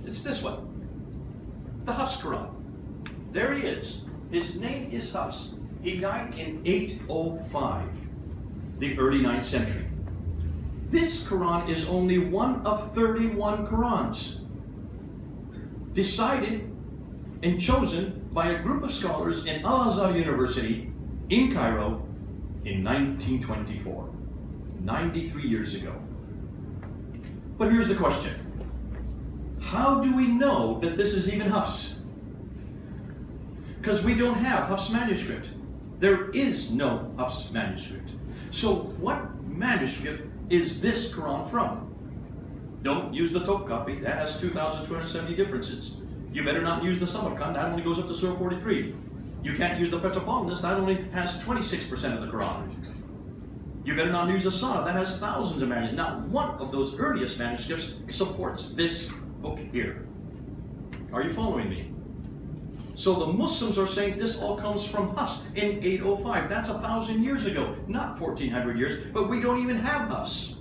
It's this one. The Hafs Quran. There he is. His name is Hafs. He died in 805, the early 9th century. This Quran is only one of 31 Qurans, decided and chosen by a group of scholars in Al-Azhar University in Cairo in 1924, 93 years ago. But here's the question. How do we know that this is even Hafs? Because we don't have Hafs manuscript. There is no Hafs manuscript. So what manuscript is this Quran from? Don't use the Topkapi. That has 2,270 differences. You better not use the Samarkand. That only goes up to Surah 43. You can't use the Petropolitan. That only has 26% of the Quran. You better not use the Sana. That has thousands of manuscripts. Not one of those earliest manuscripts supports this book here. Are you following me? So the Muslims are saying this all comes from Hafs in 805. That's 1,000 years ago, not 1,400 years, but we don't even have Hafs.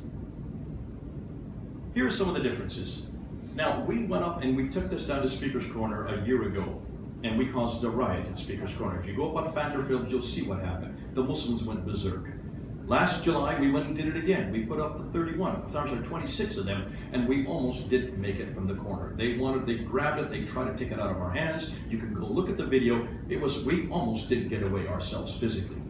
Here are some of the differences. Now, we went up and we took this down to Speaker's Corner a year ago, and we caused a riot at Speaker's Corner. If you go up on Fanderfield, you'll see what happened. The Muslims went berserk. Last July, we went and did it again. We put up the 26 of them, and we almost didn't make it from the corner. They grabbed it, they tried to take it out of our hands. You can go look at the video. We almost didn't get away ourselves physically.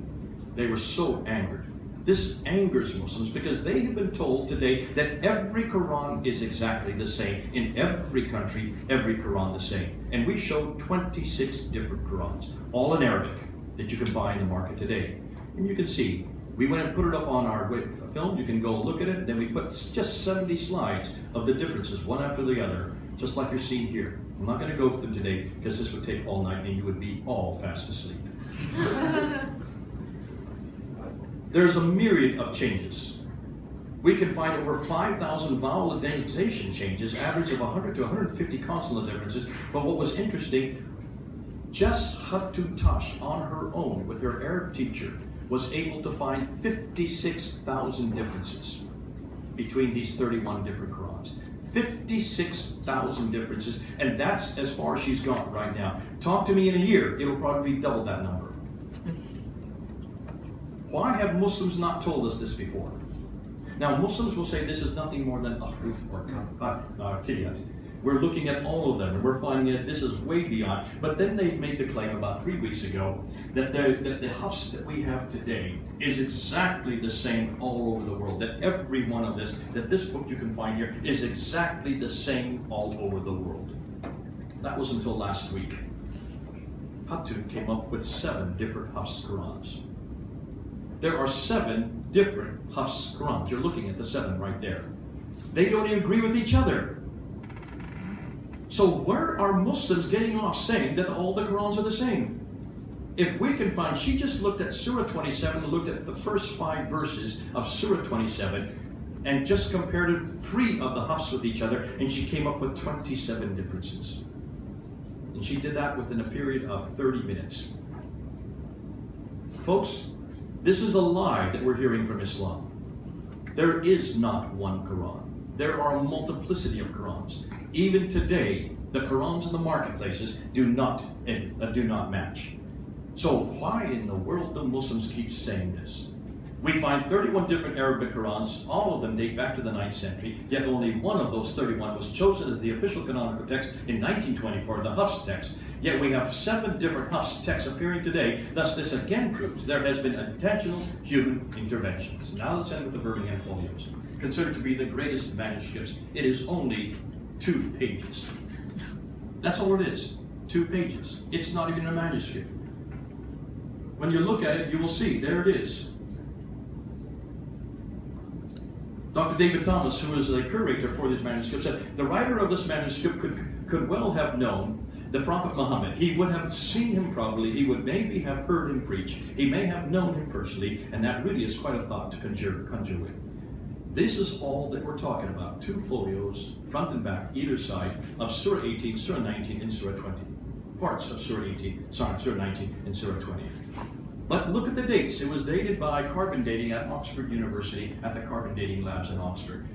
They were so angered. This angers Muslims because they have been told today that every Quran is exactly the same. In every country, every Quran the same. And we showed 26 different Qurans, all in Arabic, that you can buy in the market today. And you can see, we went and put it up on our film. You can go look at it. Then we put just 70 slides of the differences, one after the other, just like you're seeing here. I'm not going to go through today because this would take all night and you would be all fast asleep. There's a myriad of changes. We can find over 5,000 vowel indentation changes, average of 100 to 150 consonant differences. But what was interesting, just Hatutash on her own with her Arab teacher was able to find 56,000 differences between these 31 different Qurans. 56,000 differences, and that's as far as she's gone right now. Talk to me in a year, it'll probably be double that number. Why have Muslims not told us this before? Now, Muslims will say this is nothing more than ahruf or kiryat. We're looking at all of them, and we're finding that this is way beyond. But then they made the claim about 3 weeks ago that the Hafs that we have today is exactly the same all over the world. That every one of this book you can find here is exactly the same all over the world. That was until last week. Hatun came up with 7 different Hafs Qurans. There are 7 different Hafs Qur'ans. You're looking at the 7 right there. They don't even agree with each other. So where are Muslims getting off saying that all the Qur'ans are the same? If we can find, she just looked at Surah 27 and looked at the first 5 verses of Surah 27 and just compared 3 of the Hafs with each other, and she came up with 27 differences. And she did that within a period of 30 minutes. Folks, this is a lie that we're hearing from Islam. There is not one Quran. There are a multiplicity of Qurans. Even today, the Qurans in the marketplaces do not match. So why in the world do Muslims keep saying this? We find 31 different Arabic Qurans. All of them date back to the 9th century, yet only one of those 31 was chosen as the official canonical text in 1924, the Hafs text. Yet we have 7 different Hafs texts appearing today. Thus this again proves there has been intentional human intervention. So now let's end with the Birmingham Folios. Considered to be the greatest manuscripts, it is only 2 pages. That's all it is, 2 pages. It's not even a manuscript. When you look at it, you will see, there it is. Dr. David Thomas, who is the curator for this manuscript, said the writer of this manuscript could well have known the Prophet Muhammad. He would have seen him probably, he would maybe have heard him preach, he may have known him personally, and that really is quite a thought to conjure with. This is all that we're talking about. 2 folios, front and back, either side, of Surah 18, Surah 19, and Surah 20. Parts of Surah 19, and Surah 20. But look at the dates. It was dated by carbon dating at Oxford University, at the Carbon Dating Labs in Oxford.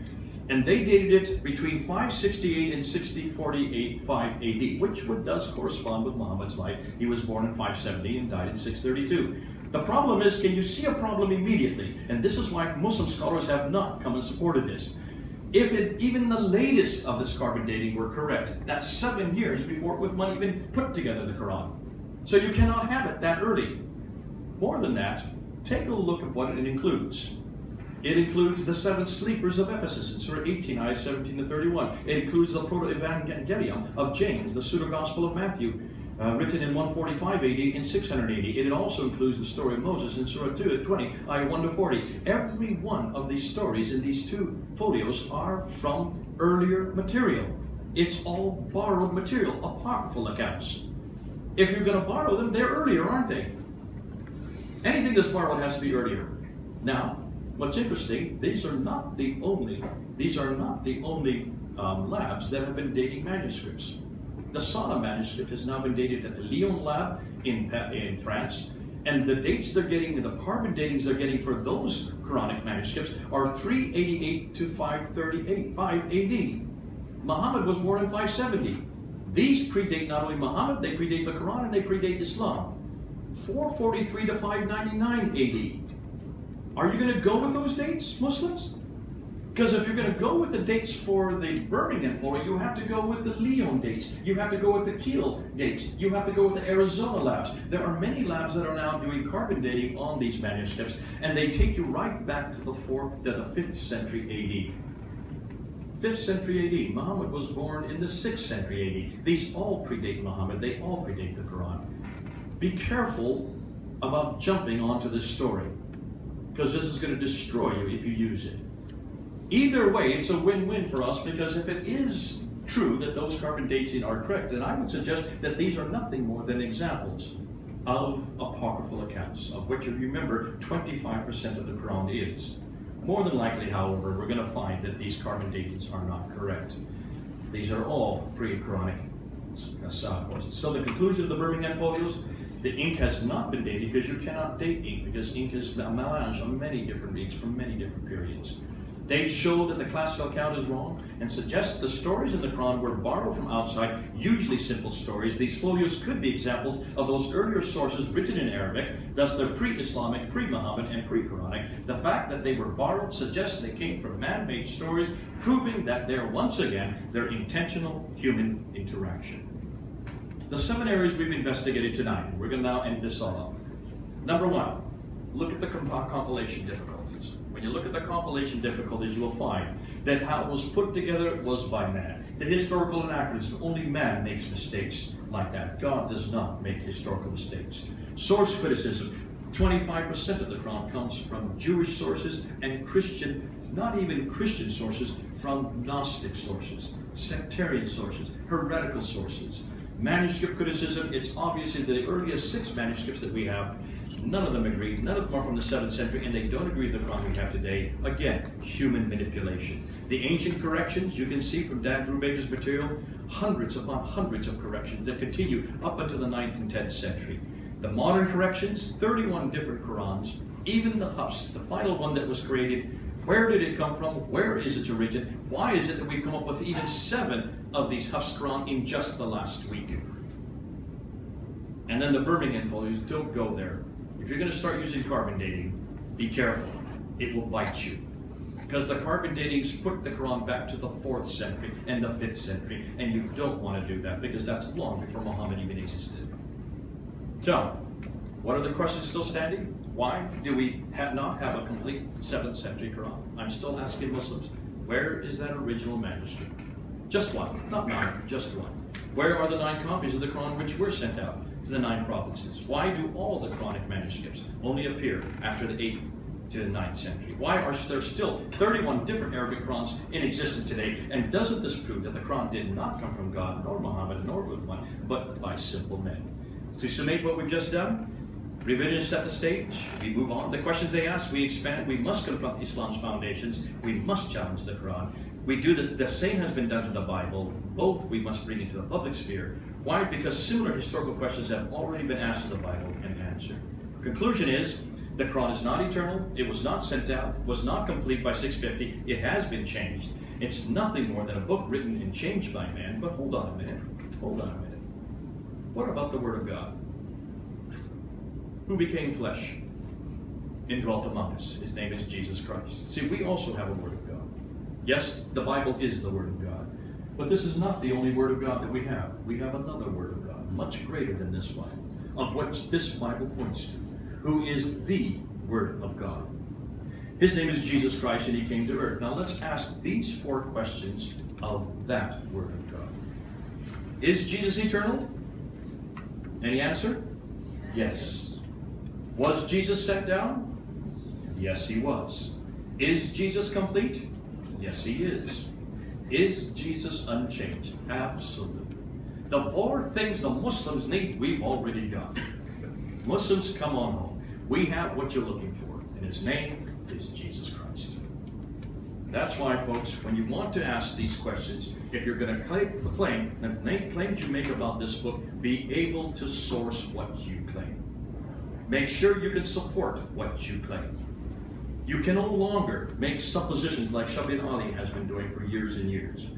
And they dated it between 568 and 5 AD, which does correspond with Muhammad's life. He was born in 570 and died in 632. The problem is, can you see a problem immediately? And this is why Muslim scholars have not come and supported this. If even the latest of this carbon dating were correct, that's 7 years before Uthman even put together the Quran. So you cannot have it that early. More than that, take a look at what it includes. It includes the 7 sleepers of Ephesus in Surah 18, ayah 17 to 31. It includes the Proto-Evangelium of James, the Pseudo-Gospel of Matthew, written in 145 AD and 680. It also includes the story of Moses in Surah 2 at 20, ayah 1 to 40. Every one of these stories in these 2 folios are from earlier material. It's all borrowed material, apocryphal accounts. If you're going to borrow them, they're earlier, aren't they? Anything that's borrowed has to be earlier. Now, what's interesting, these are not the only labs that have been dating manuscripts. The Sana manuscript has now been dated at the Lyon lab in France, and the dates they're getting, the carbon datings they're getting for those Quranic manuscripts are 388 to 538, 5 AD. Muhammad was born in 570. These predate not only Muhammad, they predate the Quran and they predate Islam. 443 to 599 AD. Are you going to go with those dates, Muslims? Because if you're going to go with the dates for the Birmingham folio, you have to go with the Lyon dates. You have to go with the Kiel dates. You have to go with the Arizona labs. There are many labs that are now doing carbon dating on these manuscripts, and they take you right back to the 5th century AD. 5th century AD. Muhammad was born in the 6th century AD. These all predate Muhammad. They all predate the Quran. Be careful about jumping onto this story, because this is going to destroy you if you use it. Either way, it's a win-win for us, because if it is true that those carbon dating are correct, then I would suggest that these are nothing more than examples of apocryphal accounts, of which, if you remember, 25% of the Quran is. More than likely, however, we're going to find that these carbon datings are not correct. These are all pre-Quranic courses. So the conclusion of the Birmingham folios: the ink has not been dated, because you cannot date ink, because ink is a melange of many different inks from many different periods. Dates show that the classical account is wrong and suggest the stories in the Quran were borrowed from outside, usually simple stories. These folios could be examples of those earlier sources written in Arabic, thus they're pre-Islamic, pre-Muhammad, and pre-Quranic. The fact that they were borrowed suggests they came from man-made stories, proving that once again, they're intentional human interaction. The 7 areas we've investigated tonight, we're going to now end this all up. Number 1, look at the compilation difficulties. When you look at the compilation difficulties, you will find that how it was put together was by man. The historical inaccuracies, only man makes mistakes like that. God does not make historical mistakes. Source criticism. 25% of the Quran comes from Jewish sources and Christian, not even Christian sources, from Gnostic sources, sectarian sources, heretical sources. Manuscript criticism, it's obviously the earliest 6 manuscripts that we have, none of them agree, none of them are from the 7th century, and they don't agree with the Quran we have today. Again, human manipulation. The ancient corrections, you can see from Dan Brubaker's material, hundreds upon hundreds of corrections that continue up until the 9th and 10th century. The modern corrections, 31 different Qurans, even the Hafs, the final one that was created. Where did it come from? Where is its origin? Why is it that we've come up with even 7 of these Hafs Quran in just the last week? And then the Birmingham folios, don't go there. If you're going to start using carbon dating, be careful. It will bite you. Because the carbon datings put the Quran back to the 4th century and the 5th century, and you don't want to do that because that's long before Muhammad even existed. So, what are the questions still standing? Why do we not have a complete 7th century Quran? I'm still asking Muslims, where is that original manuscript? Just one, not 9, just one. Where are the 9 copies of the Quran which were sent out to the 9 provinces? Why do all the Quranic manuscripts only appear after the 8th to the 9th century? Why are there still 31 different Arabic Qurans in existence today? And doesn't this prove that the Quran did not come from God, nor Muhammad, nor Uthman, but by simple men? To summate what we've just done, religion set the stage, we move on. The questions they ask, we expand. We must confront Islam's foundations. We must challenge the Quran. We do this, the same has been done to the Bible. Both we must bring into the public sphere. Why? Because similar historical questions have already been asked in the Bible and answered. Conclusion is, the Quran is not eternal, it was not sent out, was not complete by 650, it has been changed. It's nothing more than a book written and changed by man. But hold on a minute, hold on a minute. What about the Word of God? Who became flesh and dwelt among us? His name is Jesus Christ. See, we also have a Word of God. Yes, the Bible is the Word of God. But this is not the only Word of God that we have. We have another Word of God, much greater than this Bible, of which this Bible points to, who is the Word of God. His name is Jesus Christ, and he came to earth. Now let's ask these 4 questions of that Word of God. Is Jesus eternal? Any answer? Yes. Was Jesus sent down? Yes, he was. Is Jesus complete? Yes, he is. Is Jesus unchanged? Absolutely. The 4 things the Muslims need, we've already got. Muslims, come on home. We have what you're looking for, and his name is Jesus Christ. That's why, folks, when you want to ask these questions, if you're going to claim the claims you make about this book, be able to source what you claim. Make sure you can support what you claim. You can no longer make suppositions like Shabin Ali has been doing for years and years.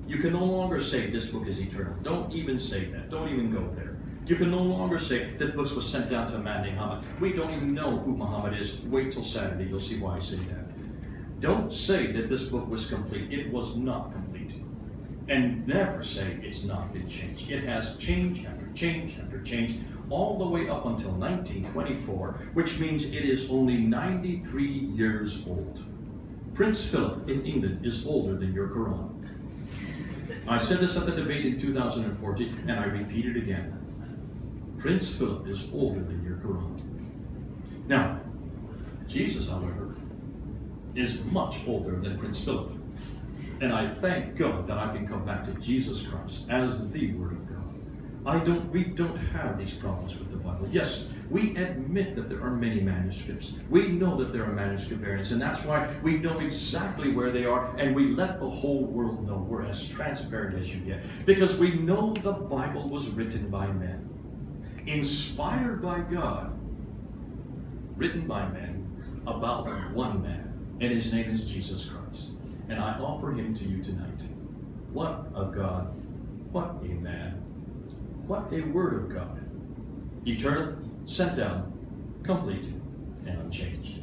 You can no longer say this book is eternal. Don't even say that. Don't even go there. You can no longer say that book was sent down to a man named Muhammad. We don't even know who Muhammad is. Wait till Saturday, you'll see why I say that. Don't say that this book was complete. It was not complete. And never say it's not been changed. It has change after change after change, all the way up until 1924, which means it is only 93 years old. Prince Philip in England is older than your Quran. I said this at the debate in 2014, and I repeat it again. Prince Philip is older than your Quran. Now, Jesus, however, is much older than Prince Philip. And I thank God that I can come back to Jesus Christ as the Word of God. We don't have these problems with the Bible. Yes, we admit that there are many manuscripts. We know that there are manuscript variants, and that's why we know exactly where they are, and we let the whole world know. We're as transparent as you get, because we know the Bible was written by men, inspired by God, written by men about one man, and his name is Jesus Christ. And I offer him to you tonight. What a God, what a man, what a Word of God. Eternal, sent down, complete, and unchanged.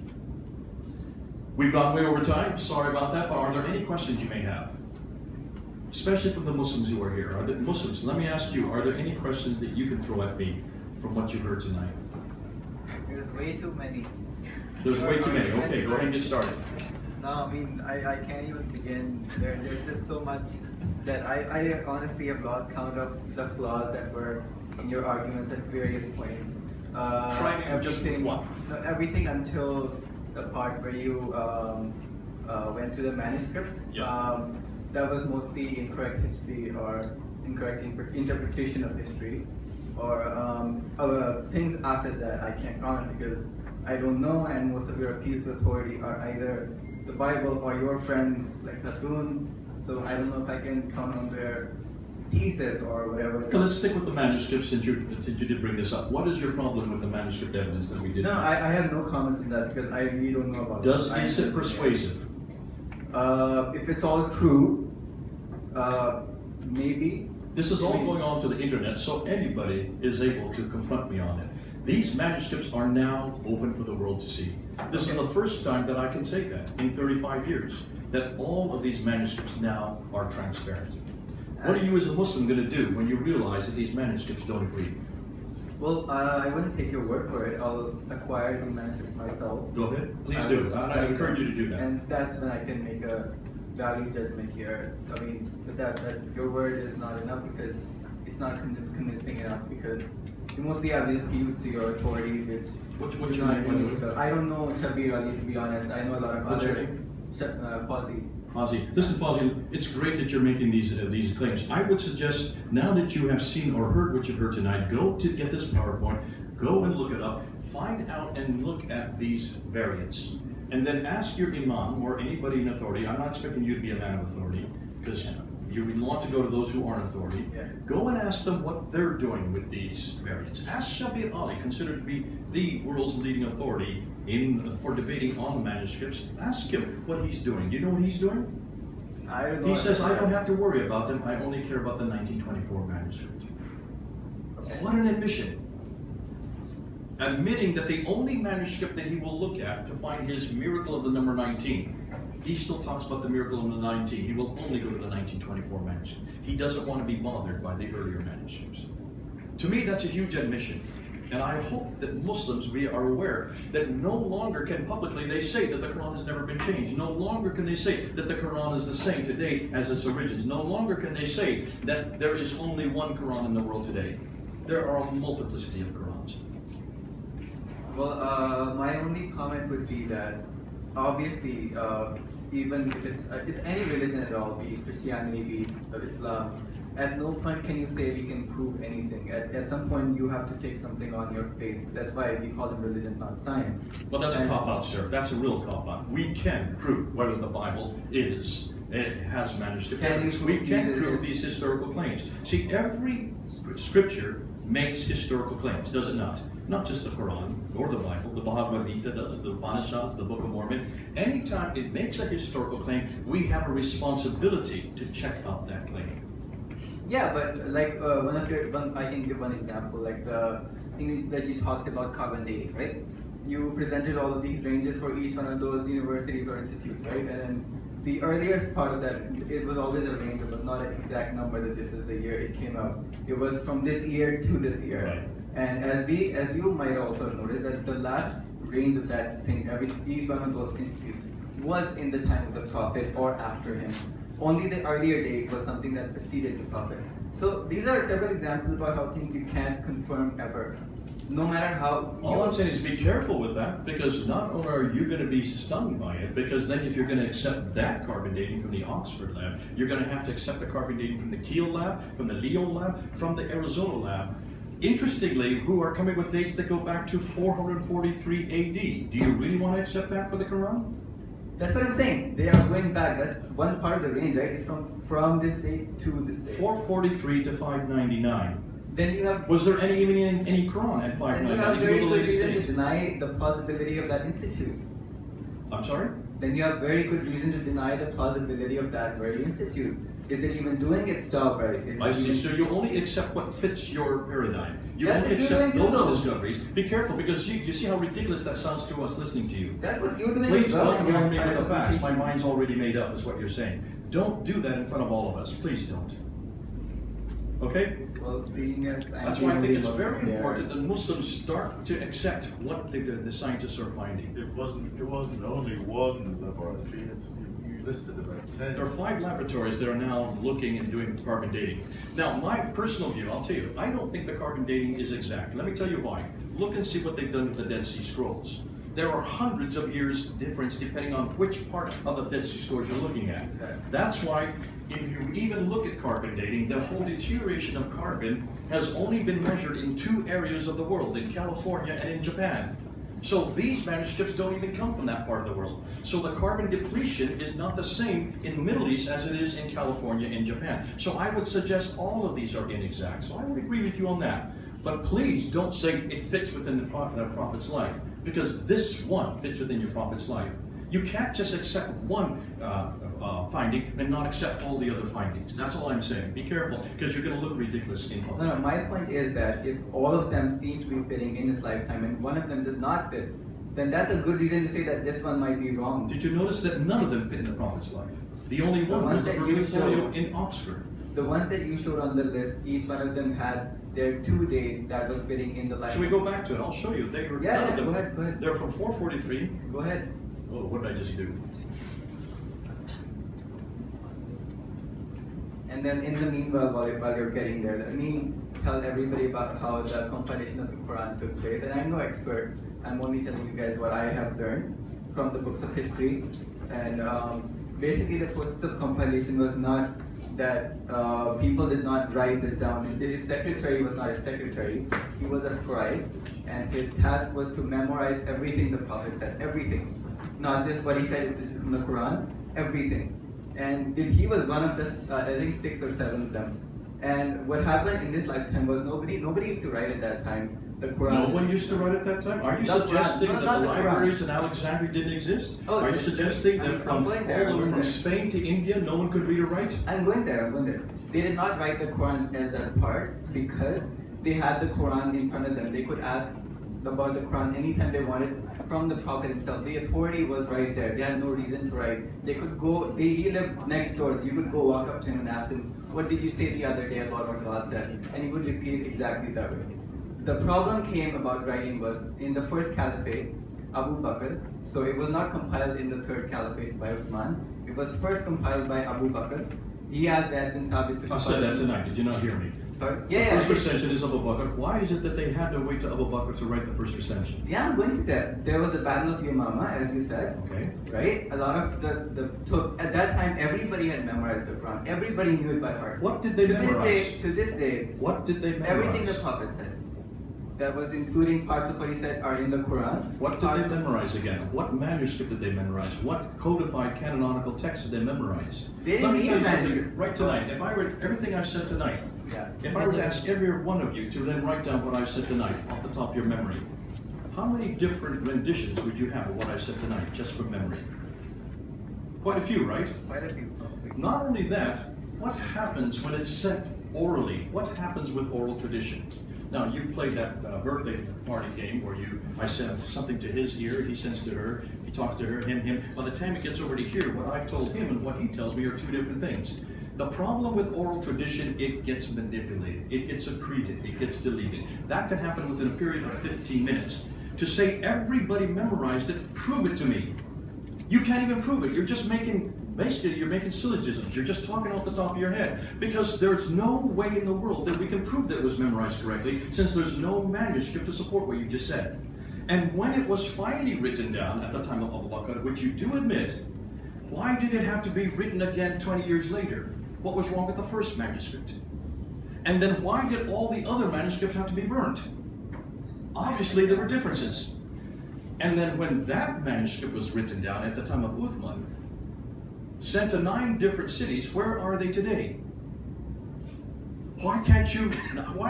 We've gone way over time, sorry about that, but are there any questions you may have? Especially from the Muslims who are here. Are there Muslims, let me ask you, are there any questions that you can throw at me from what you heard tonight? There's way too many. There's way too many. Okay, go ahead and get started. No, I mean, I can't even begin. There's just so much that I honestly have lost count of the flaws that were in your arguments at various points. Trying just what? No, everything until the part where you went to the manuscript. Yeah. That was mostly incorrect history or incorrect interpretation of history, or things after that I can't comment because I don't know, and most of your appeals to authority are either the Bible or your friends like Hatun, so I don't know if I can count on their thesis or whatever. Okay, let's stick with the manuscript since you did bring this up. What is your problem with the manuscript evidence that we did? No, I have no comment on that because I really don't know about it. Is it persuasive? If it's all true, maybe. This is all going on to the internet, so anybody is able to confront me on it. These manuscripts are now open for the world to see. This is the first time that I can say that in 35 years, that all of these manuscripts now are transparent. What are you as a Muslim going to do when you realize that these manuscripts don't agree? Well, I wouldn't take your word for it. I'll acquire the manuscript myself. Go ahead. Please do. I encourage you to do that. And that's when I can make a value judgment here. I mean, that your word is not enough because it's not convincing enough because you mostly have the appeals to your authorities, which What's your name? I don't know Shabir Ali, to be honest. I know a lot of What's your other name? Fawzi. Listen, Fawzi, it's great that you're making these claims. I would suggest, now that you have seen or heard what you've heard tonight, go to get this PowerPoint, go and look it up, find out and look at these variants, and then ask your imam or anybody in authority. I'm not expecting you to be a man of authority, because you want to go to those who aren't authority. Yeah. Go and ask them what they're doing with these variants. Ask Shabir Ali, considered to be the world's leading authority for debating on manuscripts. Ask him what he's doing. Do you know what he's doing? I don't know. He says, I don't have to worry about them. I only care about the 1924 manuscript. What an admission. Admitting that the only manuscript that he will look at to find his miracle of the number 19, he still talks about the miracle of the 19. He will only go to the 1924 manuscript. He doesn't want to be bothered by the earlier manuscripts. To me, that's a huge admission. And I hope that Muslims are aware that no longer can publicly they say that the Quran has never been changed. No longer can they say that the Quran is the same today as its origins. No longer can they say that there is only one Quran in the world today. There are a multiplicity of Qurans. Well, my only comment would be that obviously, even if it's any religion at all, be it Christianity, be it Islam, at no point can you say we can prove anything. At some point, you have to take something on your faith. That's why we call it religion, not science. Well, that's a cop-out, sir. That's a real cop-out. We can prove whether the Bible has manuscript evidence. We can prove these historical claims. See, every scripture makes historical claims, does it not? Not just the Quran or the Bible, the Bhagavad Gita, the Upanishads, the Book of Mormon. Anytime it makes a historical claim, we have a responsibility to check out that claim. Yeah, but like I can give one example, like the thing that you talked about carbon dating, right? You presented all of these ranges for each one of those universities or institutes, right? And then the earliest part of that, it was always a range, it was not an exact number that this is the year it came out. It was from this year to this year. Right. And as you might also notice that the last range of that thing, each one of those institutes was in the time of the Prophet or after him. Only the earlier date was something that preceded the Prophet. So these are several examples about how things you can't confirm ever. No matter how... All I'm saying is be careful with that, because not only are you going to be stung by it, because then if you're going to accept that carbon dating from the Oxford lab, you're going to have to accept the carbon dating from the Kiel lab, from the Lyon lab, from the Arizona lab. Interestingly, who are coming with dates that go back to 443 AD. Do you really want to accept that for the Quran? That's what I'm saying. They are going back. That's one part of the range, right? It's from this date to this date. 443 to 599. Then you have... Was there even any Quran at 599? Then you have very good reason to deny the plausibility of that institute. I'm sorry? Then you have very good reason to deny the plausibility of that very institute. Is it even doing its job right? I see. So you only accept what fits your paradigm. You only accept those discoveries. Be careful, because you see how ridiculous that sounds to us listening to you. That's what you're doing. Please don't arm me with the facts. My mind's already made up, is what you're saying. Don't do that in front of all of us. Please don't. Okay? Well, seeing as that's why I think it's very important that Muslims start to accept what the scientists are finding. It wasn't only one laboratory. You listed about 10. There are 5 laboratories that are now looking and doing carbon dating. Now, my personal view, I'll tell you, I don't think the carbon dating is exact. Let me tell you why. Look and see what they've done with the Dead Sea Scrolls. There are hundreds of years difference depending on which part of the Dead Sea Scrolls you're looking at. That's why if you even look at carbon dating, the whole deterioration of carbon has only been measured in 2 areas of the world, in California and in Japan. So these manuscripts don't even come from that part of the world. So the carbon depletion is not the same in the Middle East as it is in California and Japan. So I would suggest all of these are inexact. So I would agree with you on that. But please don't say it fits within the prophet's life, because this one fits within your prophet's life. You can't just accept one finding and not accept all the other findings. That's all I'm saying. Be careful, because you're going to look ridiculous in public. No, my point is that if all of them seem to be fitting in his lifetime and one of them does not fit, then that's a good reason to say that this one might be wrong. Did you notice that none of them fit in the prophet's life? The only one was the early folio in Oxford. The ones that you showed on the list, each one of them had their 2 date that was fitting in the lifetime. Should we go back to it? I'll show you. They were Yeah, none of them. go ahead. They're from 443. Go ahead. Oh, what did I just do? And then in the meanwhile, while you're getting there, let me tell everybody about how the compilation of the Quran took place. And I'm no expert. I'm only telling you guys what I have learned from the books of history. And basically the process of compilation was not that people did not write this down. His secretary was not a secretary. He was a scribe. And his task was to memorize everything the Prophet said. Everything. Not just what he said, if this is from the Quran. Everything. And he was one of the, I think 6 or 7 of them. And what happened in this lifetime was nobody used to write at that time. The Quran. No one used to write at that time? Are you suggesting that the libraries in Alexandria didn't exist? Are you suggesting that from all over from Spain to India, no one could read or write? I'm going there. They did not write the Quran as that part because they had the Quran in front of them. They could ask about the Quran anytime they wanted from the Prophet himself. The authority was right there. They had no reason to write. They could go, he lived next door. You could go walk up to him and ask him, what did you say the other day about what God said? And he would repeat exactly that way. The problem came about writing was in the first caliphate, Abu Bakr. So it was not compiled in the third caliphate by Uthman. It was first compiled by Abu Bakr. He has that been sabit to I said that tonight. Did you not hear me? Sorry? The first recension is Abu Bakr. Why is it that they had to wait to Abu Bakr to write the first recension? Yeah, I'm going to that. There was the Battle of Yamama, as you said. Okay. Right? A lot of so at that time, everybody had memorized the Quran. Everybody knew it by heart. What did they memorize? To this day, what did they memorize? Everything the Prophet said. That was including parts of what he said are in the Quran. What did they memorize again? What manuscript did they memorize? What codified canonical text did they memorize? They Let didn't me need tell a you something manuscript. right tonight. If I were everything I've said tonight, if I were to ask every one of you to then write down what I've said tonight off the top of your memory, how many different renditions would you have of what I said tonight, just from memory? Quite a few, right? Quite a few. Not only that, what happens when it's said orally? What happens with oral tradition? Now, you've played that birthday party game where I send something to his ear, he sends to her, he talks to her, him. By the time it gets over to here, what I've told him and what he tells me are 2 different things. The problem with oral tradition, it gets manipulated, it gets accreted, it gets deleted. That can happen within a period of 15 minutes. To say everybody memorized it, prove it to me. You can't even prove it. You're just basically you're making syllogisms. You're just talking off the top of your head. Because there's no way in the world that we can prove that it was memorized correctly, since there's no manuscript to support what you just said. And when it was finally written down at the time of Abu Bakr, which you do admit, why did it have to be written again 20 years later? What was wrong with the first manuscript? And then why did all the other manuscripts have to be burnt? Obviously there were differences. And then when that manuscript was written down at the time of Uthman, sent to 9 different cities, where are they today? Why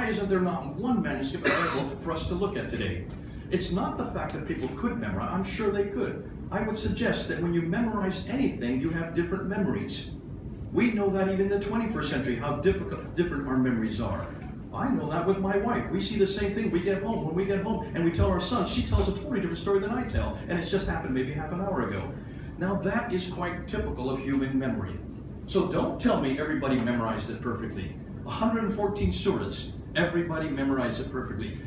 isn't there not one manuscript available for us to look at today? It's not the fact that people could memorize, I'm sure they could. I would suggest that when you memorize anything, you have different memories. We know that even in the 21st century, how different our memories are. I know that with my wife. We see the same thing. We get home. When we get home and we tell our son, she tells a totally different story than I tell. And it's just happened maybe half an hour ago. Now that is quite typical of human memory. So don't tell me everybody memorized it perfectly. 114 surahs, everybody memorized it perfectly.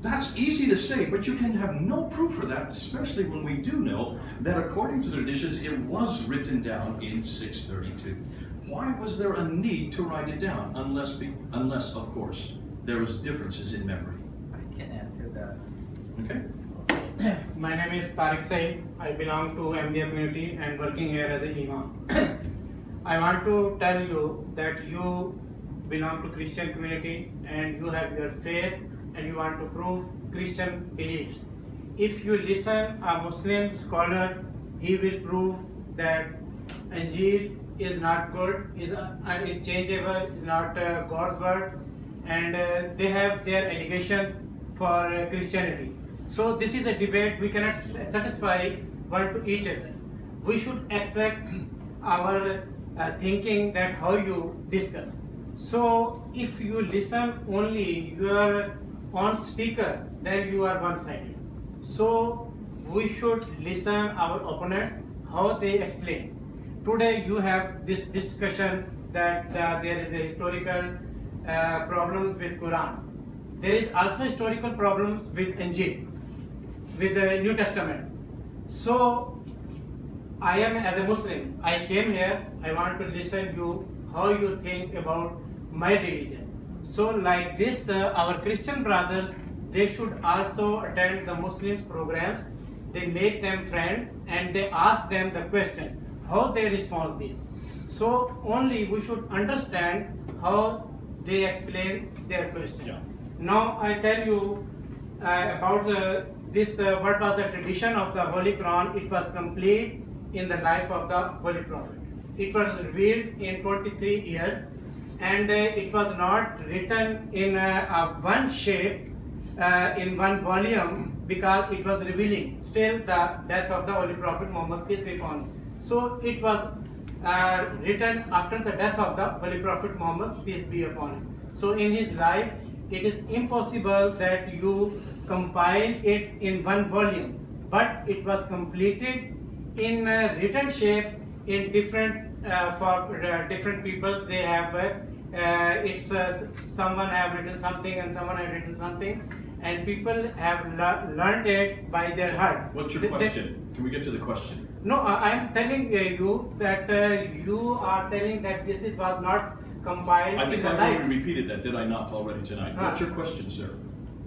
That's easy to say, but you can have no proof for that, especially when we do know that according to the traditions, it was written down in 632. Why was there a need to write it down, unless of course, there was differences in memory? I can answer that. Okay. My name is Tariq Said. I belong to MDA community and working here as an imam. I want to tell you that you belong to Christian community and you have your faith and you want to prove Christian beliefs. If you listen a Muslim scholar, he will prove that Injil is not good, is changeable, is not God's word, and they have their allegations for Christianity. So this is a debate. We cannot satisfy one to each other. We should express our thinking that how you discuss. So if you listen only your own speaker, then you are one-sided. So we should listen our opponent how they explain. Today you have this discussion that there is a historical problem with Qur'an. There is also historical problems with Injil, with the New Testament. So I am as a Muslim, I came here, I want to listen you how you think about my religion. So like this, our Christian brothers, they should also attend the Muslims programs. They make them friends and they ask them the question, how they respond this. So only we should understand how they explain their question. Yeah. Now I tell you about this, what was the tradition of the Holy Quran. It was complete in the life of the Holy Prophet. It was revealed in 23 years and it was not written in one shape, in one volume, because it was revealing still the death of the Holy Prophet Muhammad, peace be upon him. So it was written after the death of the Holy Prophet Muhammad, peace be upon him. So in his life, it is impossible that you compile it in one volume, but it was completed in written shape in different for different people. They have someone have written something and someone have written something, and people have learned it by their heart. What's your question? Can we get to the question? No, I am telling you that you are telling that this was not compiled. I think in the I've life. already repeated that, did I not already tonight? What's your question, sir?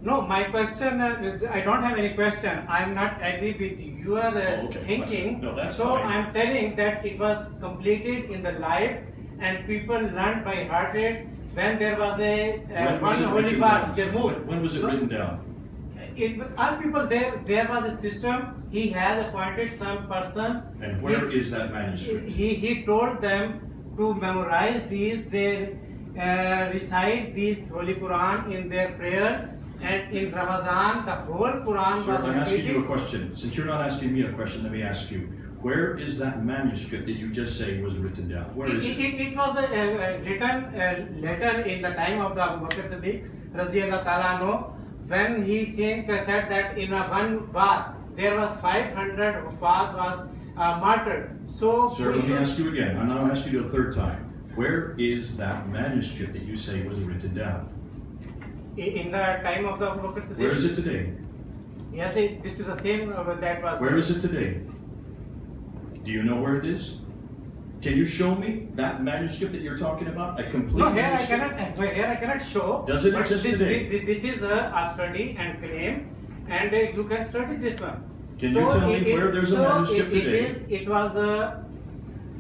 No, my question, I don't have any question. I am not agree with your okay. thinking. No, that's so fine. I am telling that it was completed in the life and people learned by heart it when there was a one holy war, Jamul. When was it written down? All people there was a system. He has appointed some person. And where is that manuscript? He told them to memorize these. They recite these Holy Quran in their prayer. And in Ramadan, the whole Quran Sir, was I'm asking you a repeated. question. Since you're not asking me a question, let me ask you. Where is that manuscript that you just say was written down? Where is it? It was written later in the time of the Abu Bakr Siddiq, Radiyallahu Ta'ala anhu, when he said that in a one war, there was 500 Hufaz was martyred. So, Sir, let me ask you again. I'm not asking you a third time. Where is that manuscript that you say was written down? in the time of the Abu Bakr Siddiq. Where is it today? Yes, this is the same that was. Where is it today? Do you know where it is? Can you show me that manuscript that you're talking about? A complete No, here I manuscript? cannot show. Does it but exist today? This is a study and claim, and you can study this one. Can you tell me where there's a manuscript today? It was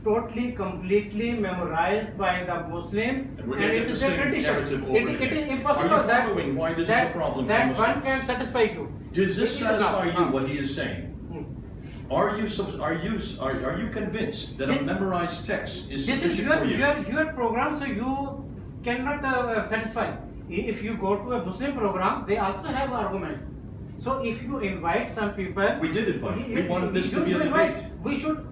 totally, completely memorized by the Muslims, And we're going to get it the is a same tradition. narrative over It again. is impossible Are you following why this is a problem for that one Muslims? can satisfy you. Does this It is satisfy not. you, what he is saying? Are you convinced that a memorized text is This is sufficient for you? your program, so you cannot satisfy. If you go to a Muslim program, they also have arguments. So if you invite some people, We did invite. We wanted this to be a invite. debate. We should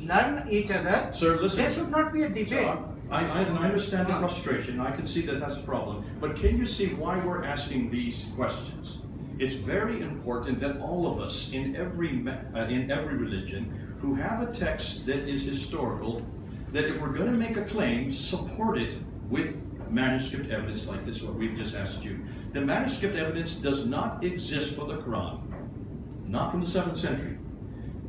learn each other. Sir, listen. There should not be a debate. So I understand the frustration. I can see that that's a problem. But can you see why we're asking these questions? It's very important that all of us in every religion who have a text that is historical, that if we're going to make a claim, support it with manuscript evidence like this, what we've just asked you. The manuscript evidence does not exist for the Quran, not from the 7th century.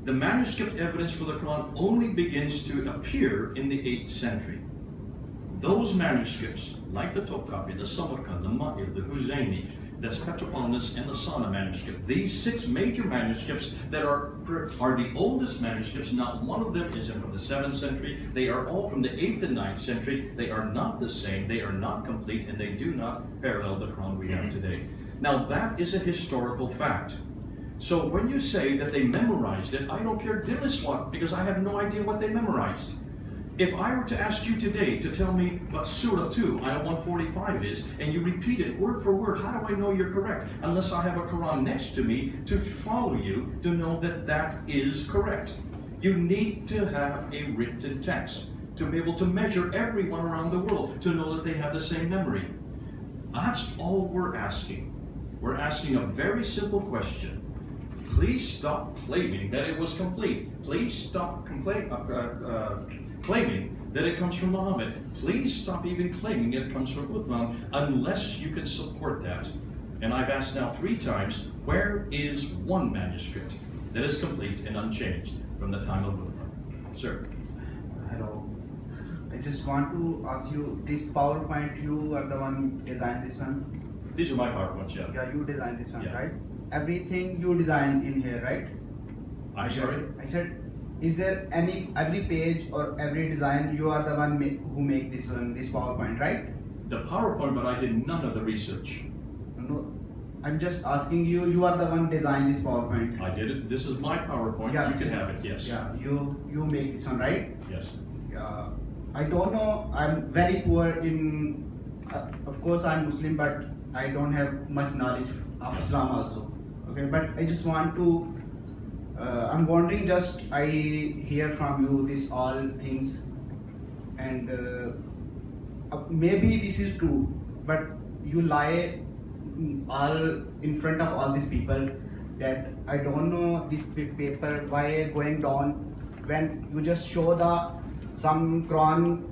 The manuscript evidence for the Quran only begins to appear in the 8th century. Those manuscripts, like the Topkapi, the Samarkand, the Ma'ir, the Huzayni, the Petroponus, and the Sana manuscript, these 6 major manuscripts that are the oldest manuscripts, not one of them is from the 7th century. They are all from the 8th and 9th century. They are not the same, they are not complete, and they do not parallel the Quran we have today. Now that is a historical fact. So when you say that they memorized it, I don't care diddly what, because I have no idea what they memorized. If I were to ask you today to tell me what Surah 2, Ayah 145 is, and you repeat it word for word, how do I know you're correct? Unless I have a Quran next to me to follow you to know that that is correct. You need to have a written text to be able to measure everyone around the world, to know that they have the same memory. That's all we're asking. We're asking a very simple question. Please stop claiming that it was complete. Please stop claiming that it comes from Muhammad. Please stop even claiming it comes from Uthman unless you can support that. And I've asked now 3 times, where is one manuscript that is complete and unchanged from the time of Uthman? Sir. Hello. I just want to ask you, this PowerPoint, you are the one designed this one? These are my PowerPoints, yeah. Yeah, you designed this one, Yeah. right? Everything you designed in here, right? I'm sorry? I said, is there every page or every design, you are the one who make this one, this PowerPoint, right? The PowerPoint, but I did none of the research. No, I'm just asking you, you are the one design this PowerPoint. I did it. This is my PowerPoint. Yeah, you can have it, yes. Yeah, you make this one, right? Yes. I don't know, I'm very poor in, of course I'm Muslim, but I don't have much knowledge of Islam also. Okay, but I just want to, I'm wondering, just I hear from you this all things, and maybe this is true, but you lie all in front of all these people that I don't know this paper why going down when you just show some Quran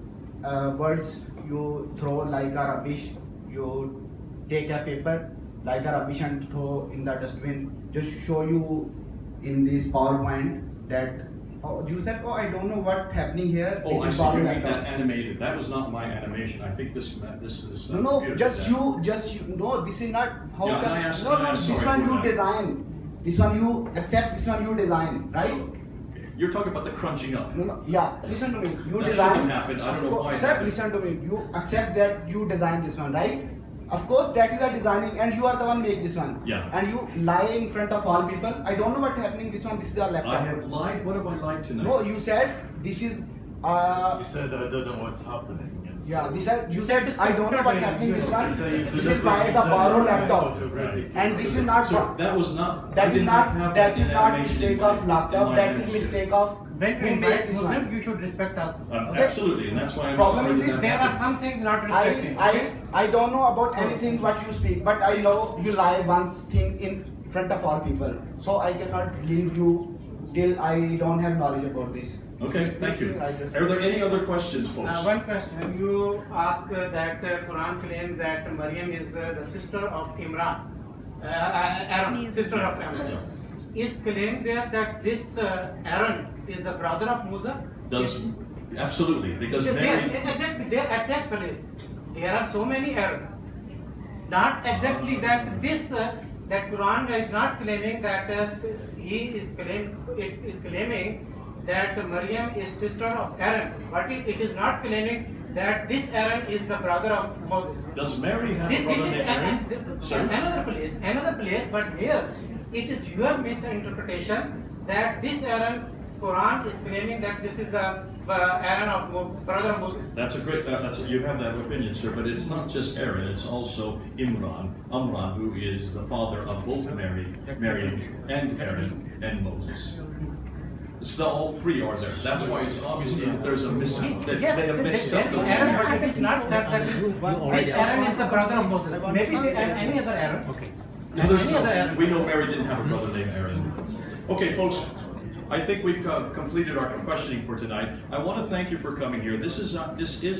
words you throw like a rubbish, you take a paper like a rubbish and throw in the dustbin, just show you in this PowerPoint that, oh, you said, oh, I don't know what happening here. Oh, I this is see you like made that animated. That was not my animation. I think this is. no, computer just did that. you, no, this is not how Yeah, come, I asked- no, I no, asked, this sorry one for you that. design, this one you accept, this one you design, right? You're talking about the crunching up. No, yeah, listen to me, you That design. shouldn't happen. I don't know why it Sir, happened. listen to me, you accept that you design this one, right? Of course, that is a designing, and you are the one make this one. Yeah. And you lie in front of all people. I don't know what happening. This one, this is a laptop. I have lied. What have I lied tonight? No, you said this is. You said I don't know what's happening. And Yeah, so- this said you said I don't know what's happening. This one, You say you this is by the borrow laptop, and this is not. So that was not. I That is did not. have That is in not animation mistake in my- of laptop. in my That is animation. mistake of When who we made invite this Muslim, one. you should respect us. Okay. Absolutely, and that's why I'm Problem sorry is that this, that There are happened. some things not respecting. I don't know about anything what you speak, but I know you lie once thing in front of all people. So I cannot leave you till I don't have knowledge about this. Okay, This thank you. thing I just- Are there any other questions, folks? One question. You ask that Quran claims that Maryam is the sister of Imran, Aaron, sister of Aaron. Is claim there that this Aaron is the brother of Musa? Does absolutely because There, Mary. exactly, there at that place, there are so many Aaron. Not exactly that this that Quran is not claiming that he is claiming that Maryam is sister of Aaron, but it is not claiming that this Aaron is the brother of Moses. Does Mary have This a brother is named Aaron? Sir? another place, but here it is your misinterpretation that this Aaron, Quran is claiming that this is the Aaron of brother of Moses. That's a great. You have that opinion, sir. But it's not just Aaron. It's also Amram, who is the father of both Miriam, and Aaron and Moses. So all 3 are there. That's why it's obviously that there's a that Yes, they have mixed up the Aaron, but it is not said that this Aaron is the brother of Moses. Maybe any other Aaron. No, there's Any other Aaron. we know Mary didn't have a brother named Aaron. Okay, folks. I think we've completed our questioning for tonight. I want to thank you for coming here. This is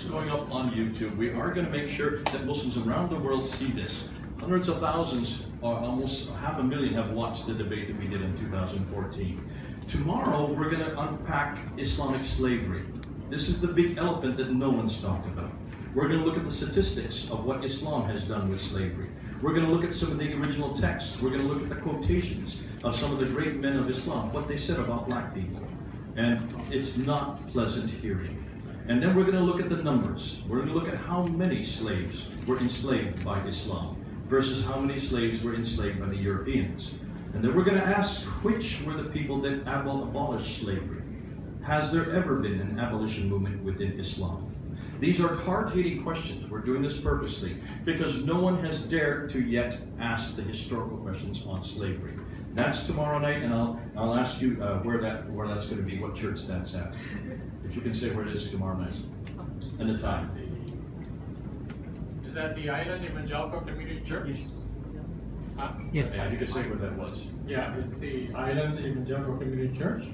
going up on YouTube. We are going to make sure that Muslims around the world see this. Hundreds of thousands, or almost 500,000, have watched the debate that we did in 2014. Tomorrow, we're going to unpack Islamic slavery. This is the big elephant that no one's talked about. We're going to look at the statistics of what Islam has done with slavery. We're going to look at some of the original texts. We're going to look at the quotations of some of the great men of Islam, what they said about black people. And it's not pleasant hearing. And then we're going to look at the numbers. We're going to look at how many slaves were enslaved by Islam versus how many slaves were enslaved by the Europeans. And then we're going to ask which were the people that abolished slavery. Has there ever been an abolition movement within Islam? These are hard-hitting questions. We're doing this purposely because no one has dared to yet ask the historical questions on slavery. That's tomorrow night, and I'll ask you where that's going to be, what church that's at. If you can say where it is tomorrow night and the time. Is that the Island Evangelical Community Church? Yes. Huh? Yes. Yeah, you can say where that was. Yeah, it's the Island Evangelical Community Church.